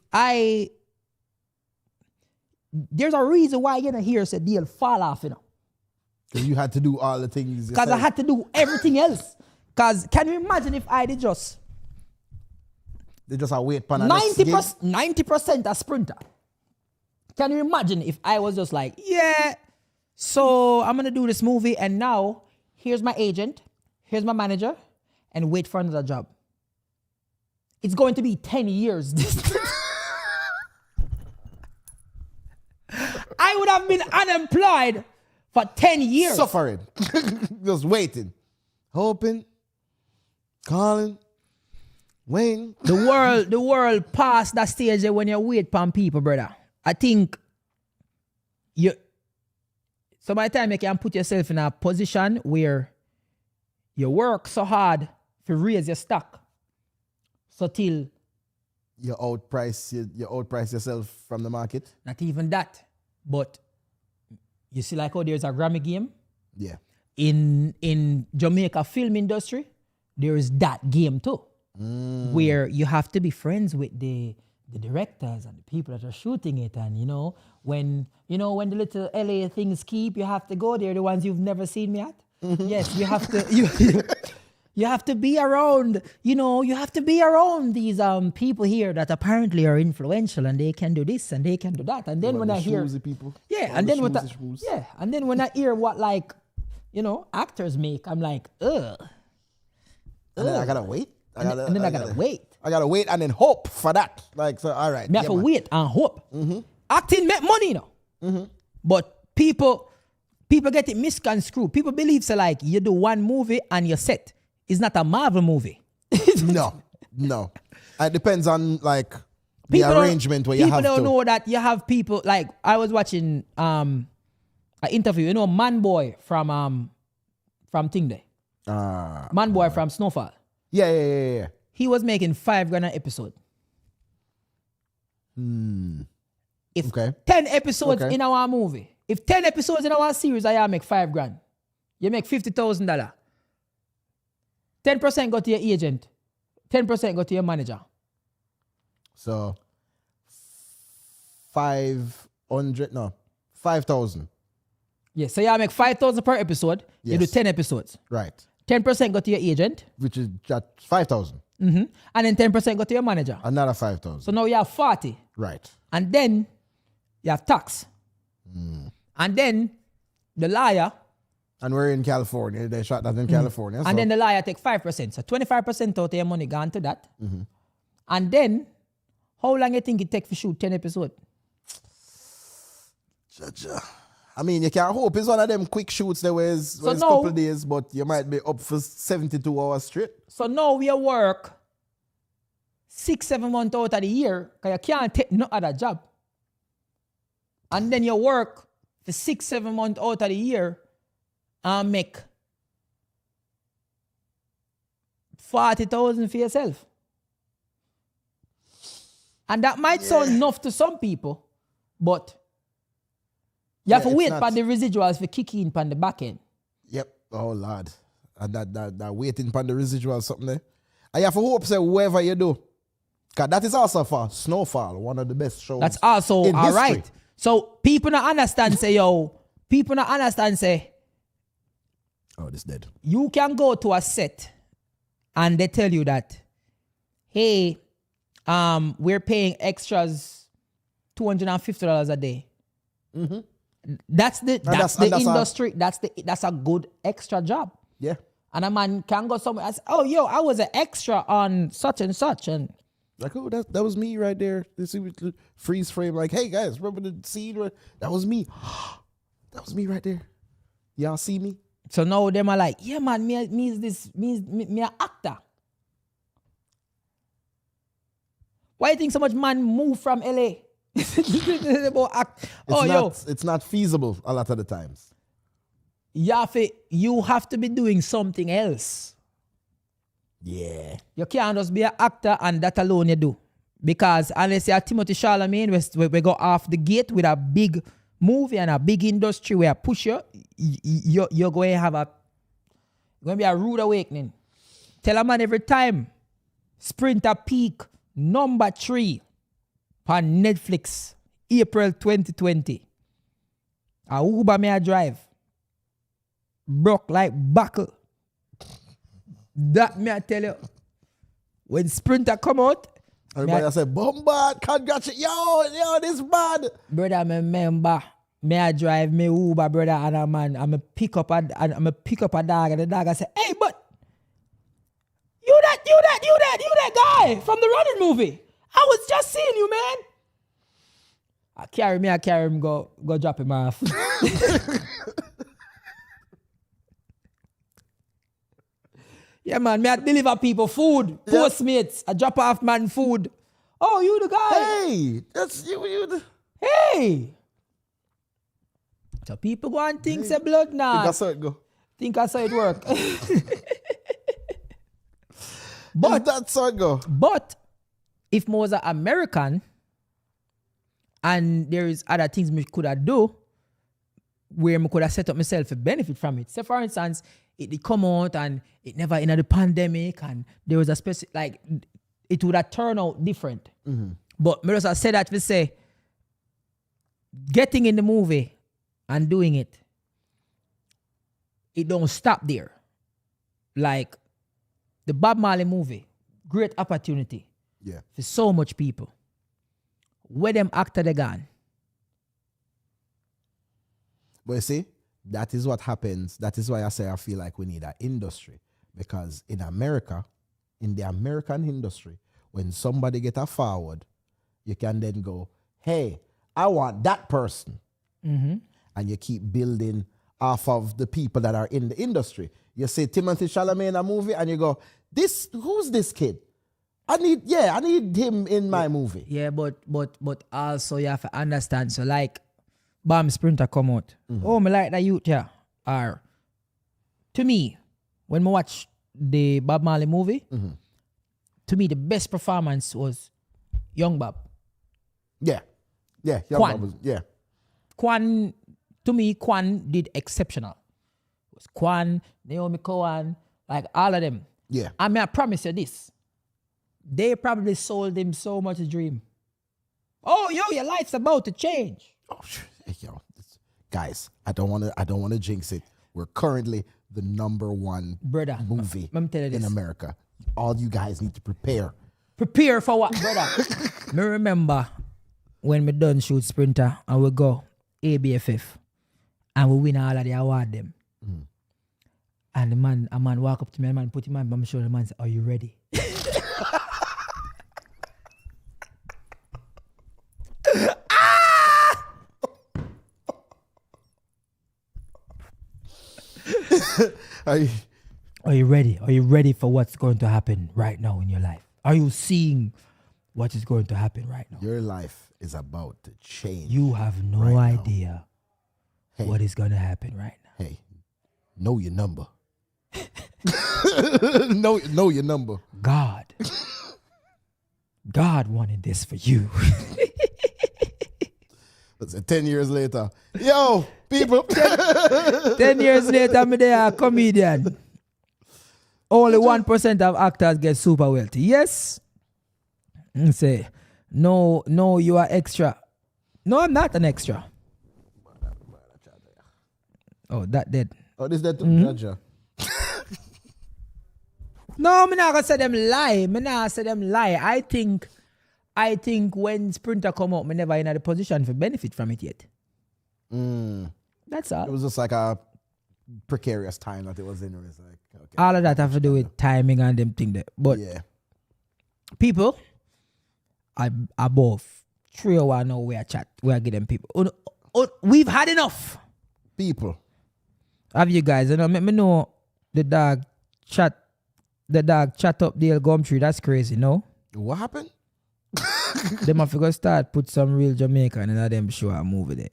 a reason why you're not here said deal fall off, you know. Because you had to do all the things. Because I had to do everything else. Because can you imagine if I did just they just a wait pan 90% a sprinter? Can you imagine if I was just like, yeah, so I'm gonna do this movie and now here's my agent, here's my manager, and wait for another job. It's going to be 10 years. I would have been unemployed for 10 years. Suffering. Just waiting. Hoping. Calling. Waiting. The world past that stage when you wait for people, brother. I think so by the time you can put yourself in a position where you work so hard to raise your stock. So till you outprice yourself from the market. Not even that. But you see like how there's a Grammy game? Yeah. In Jamaica film industry, there is that game too. Where you have to be friends with the directors and the people that are shooting it. And when the little LA things keep, you have to go there, the ones you've never seen me at. Yes, you have to you have to be around, you have to be around these people here that apparently are influential and they can do this and they can do that. And then when I hear people. Yeah, and then when I hear what actors make, I'm like, ugh. And then I gotta wait. I gotta wait. I gotta wait and then hope for that. Like, so all right. Me have to wait and hope. Acting make money, But people get it misconstrued. People believe so like you do one movie and you're set. It's not a Marvel movie. No. It depends on like the arrangement where you have to. People don't know that you have people like I was watching an interview. Man Boy from Thing Day. Man Boy from Snowfall. Yeah. He was making $5,000 an episode. If 10 episodes in our movie, if 10 episodes in our series, I make $5,000. You make $50,000. 10% go to your agent. 10% go to your manager. So 5,000. Yes, so you make 5,000 per episode. Yes. You do 10 episodes. Right. 10% go to your agent. Which is just 5,000. And then 10% go to your manager. Another 5,000. So now you have 40. Right. And then you have tax. And then the liar. And we're in California. They shot that in California. And then the liar take 5%. So 25% out of your money gone to that. And then, how long you think it take to shoot 10 episodes? I mean, you can't hope it's one of them quick shoots that was a couple of days, but you might be up for 72 hours straight. So now we work 6-7 months out of the year because you can't take no other job. and then you work for 6-7 months out of the year and make 40,000 for yourself. And that might sound enough to some people, but you have to wait for the residuals for kick in on the back end. Yep. Oh, Lord. And that waiting on the residuals something there. And you have to hope, say, whoever you do. Because that is also for Snowfall, one of the best shows. That's also in all history. right. So people don't understand, say, oh, this dead. You can go to a set and they tell you that, hey, we're paying extras $250 a day. Mm-hmm. That's the industry. That's a good extra job. Yeah. And a man can go somewhere and say, oh, yo, I was an extra on such and such. And like, oh, that was me right there. This freeze frame, like, hey guys, remember the scene? That was me. That was me right there. Y'all see me? So now them are like, yeah, man, me an actor. Why you think so much man move from LA? It's not feasible a lot of the times. You have to be doing something else. Yeah. You can't just be an actor and that alone you do. Because unless you're Timothy Chalamet, we go off the gate with a big movie and a big industry where push you're going to be a rude awakening. Tell a man every time, Sprinter Peak, number 3 on Netflix, April 2020. A Uber may I drive. Broke like buckle. That me I tell you. When Sprinter come out, everybody say, bombard, congratulations. Yo, this bad. Brother, I remember, me I drive me Uber, brother, and a man, I'm a pick up a dog, and the dog I say, hey, but you that guy from the Running movie. I was just seeing you, man. I carry him, go drop him off. Yeah, man, me I deliver people food, Postmates, I drop off man food. Oh, you the guy? Hey, that's you. Hey. So people go and think say blood now. Think I saw it go. Think I saw it work. But that's how it go. But if I was an American and there is other things me could have do where I could have set up myself to benefit from it. So for instance, it come out and it never in the pandemic and there was a specific, like, it would have turned out different. Mm-hmm. But me just say that to say, getting in the movie and doing it don't stop there. Like the Bob Marley movie, great opportunity. Yeah. For so much people. Where them actor they gone? But you see, that is what happens. That is why I say I feel like we need an industry. Because in America, in the American industry, when somebody get a forward, you can then go, hey, I want that person. Mm-hmm. And you keep building off of the people that are in the industry. You see Timothy Chalamet in a movie and you go, who's this kid? I need him in my movie. Yeah, but also you have to understand. So like, Bam Sprinter come out. Mm-hmm. Oh, me like that youth here. Or to me, when I watch the Bob Marley movie, mm-hmm. to me the best performance was Young Bob. Yeah. Yeah. Young Kwan. Bob was, yeah. Kwan, to me, Kwan did exceptional. It was Kwan, Naomi Cowan, like all of them. Yeah. I mean, I promise you this. They probably sold him so much dream. Oh, yo, your life's about to change. Oh, yo, guys, I don't want to jinx it. We're currently the number one movie in America. All you guys need to prepare. Prepare for what, brother? Me remember when me done shoot Sprinter and we go ABFF and we win all of the award them. Mm. And a man walk up to me, and man put him on my shoulder, the man say, are you ready? Are you ready? Are you ready for what's going to happen right now in your life? Are you seeing what is going to happen right now. Your life is about to change. You have no right idea Hey. what is going to happen right now. Hey, know your number. know your number. God wanted this for you. That's 10 years later. Yo, people. 10 years later, me there a comedian. Only 1% of actors get super wealthy. Yes. And say, no, you are extra. No, I'm not an extra. Oh, that dead. Oh, this that Jaja. No, me not gonna say them lie. Me not say them lie. I think when Sprinter come out, me never in a position to benefit from it yet. That's all. It was just like a precarious time that it was in. It was like, okay. All of that have to do with timing and them thing there. But Yeah. people, I above 3 hours now we are chat. We are getting people. We've had enough. People. Have you guys? You know, make me know the dog chat up the Gumtree. That's crazy, no? What happened? Them have to go start put some real Jamaican in them show a movie there.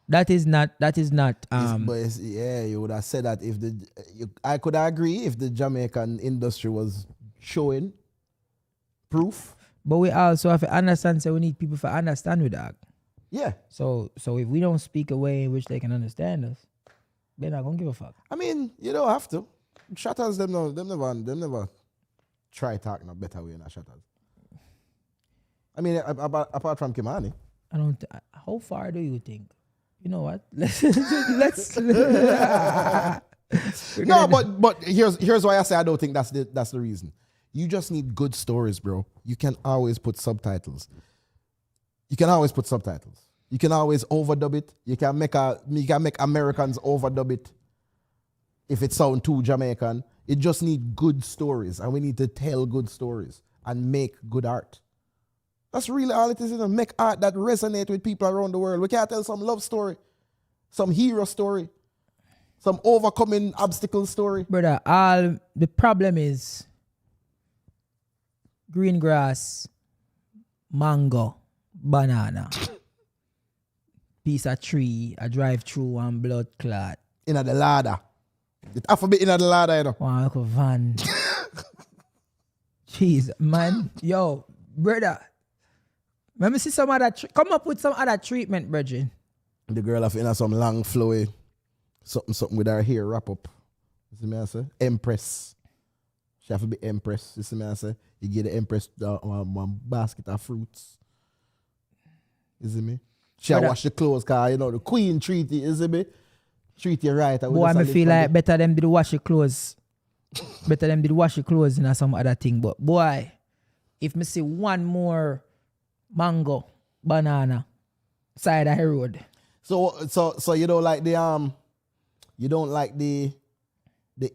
That is not But you would have said that if I could agree if the Jamaican industry was showing proof. but we also have to understand, so we need people to understand with that. Yeah. So if we don't speak a way in which they can understand us, they're not gonna give a fuck. I mean, you don't have to. Shatters them never try talking a better way than Shatters. I mean, apart from Kimani. I don't. How far do you think? You know what? Let's. No, but here's why I say I don't think that's the reason. You just need good stories, bro. You can always put subtitles. You can always overdub it. You can make Americans overdub it if it sound too Jamaican. It just need good stories, and we need to tell good stories and make good art. That's really all it is. Make art that resonate with people around the world. We can't tell some love story, some hero story, some overcoming obstacle story. Brother, the problem is green grass, mango, banana, piece of tree, a drive through and blood clot. In the ladder. It have to be in the ladder, you know. Wow, look a van. Jeez, man. Yo, brother. Let me see some other come up with some other treatment, brethren. The girl have in some long flowy, something with her hair wrap up. You see me I say? Empress. She have to be Empress. You see me I say? You get the Empress one basket of fruits. You see me? She wash the clothes car, you know, the queen treat you, you see me? Treat you right. Boy, I feel like better them did wash your clothes. Better them did wash your clothes and some other thing. But boy, if me see one more mango, banana, side of the road. So you don't like the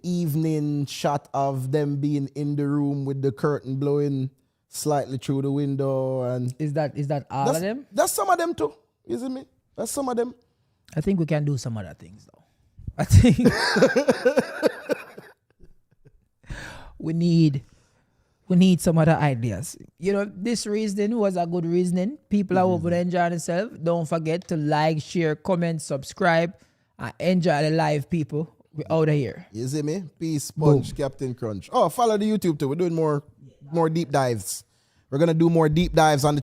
evening shot of them being in the room with the curtain blowing slightly through the window, and is that all of them? That's some of them too. You see me? That's some of them. I think we can do some other things though. I think we need some other ideas. You know, this reasoning was a good reasoning. People are over there enjoying themselves. Don't forget to like, share, comment, subscribe, and enjoy the live, people. We're out of here. You see me? Peace, Sponge, Captain Crunch. Oh, follow the YouTube too. We're doing more deep dives. We're gonna do more deep dives on the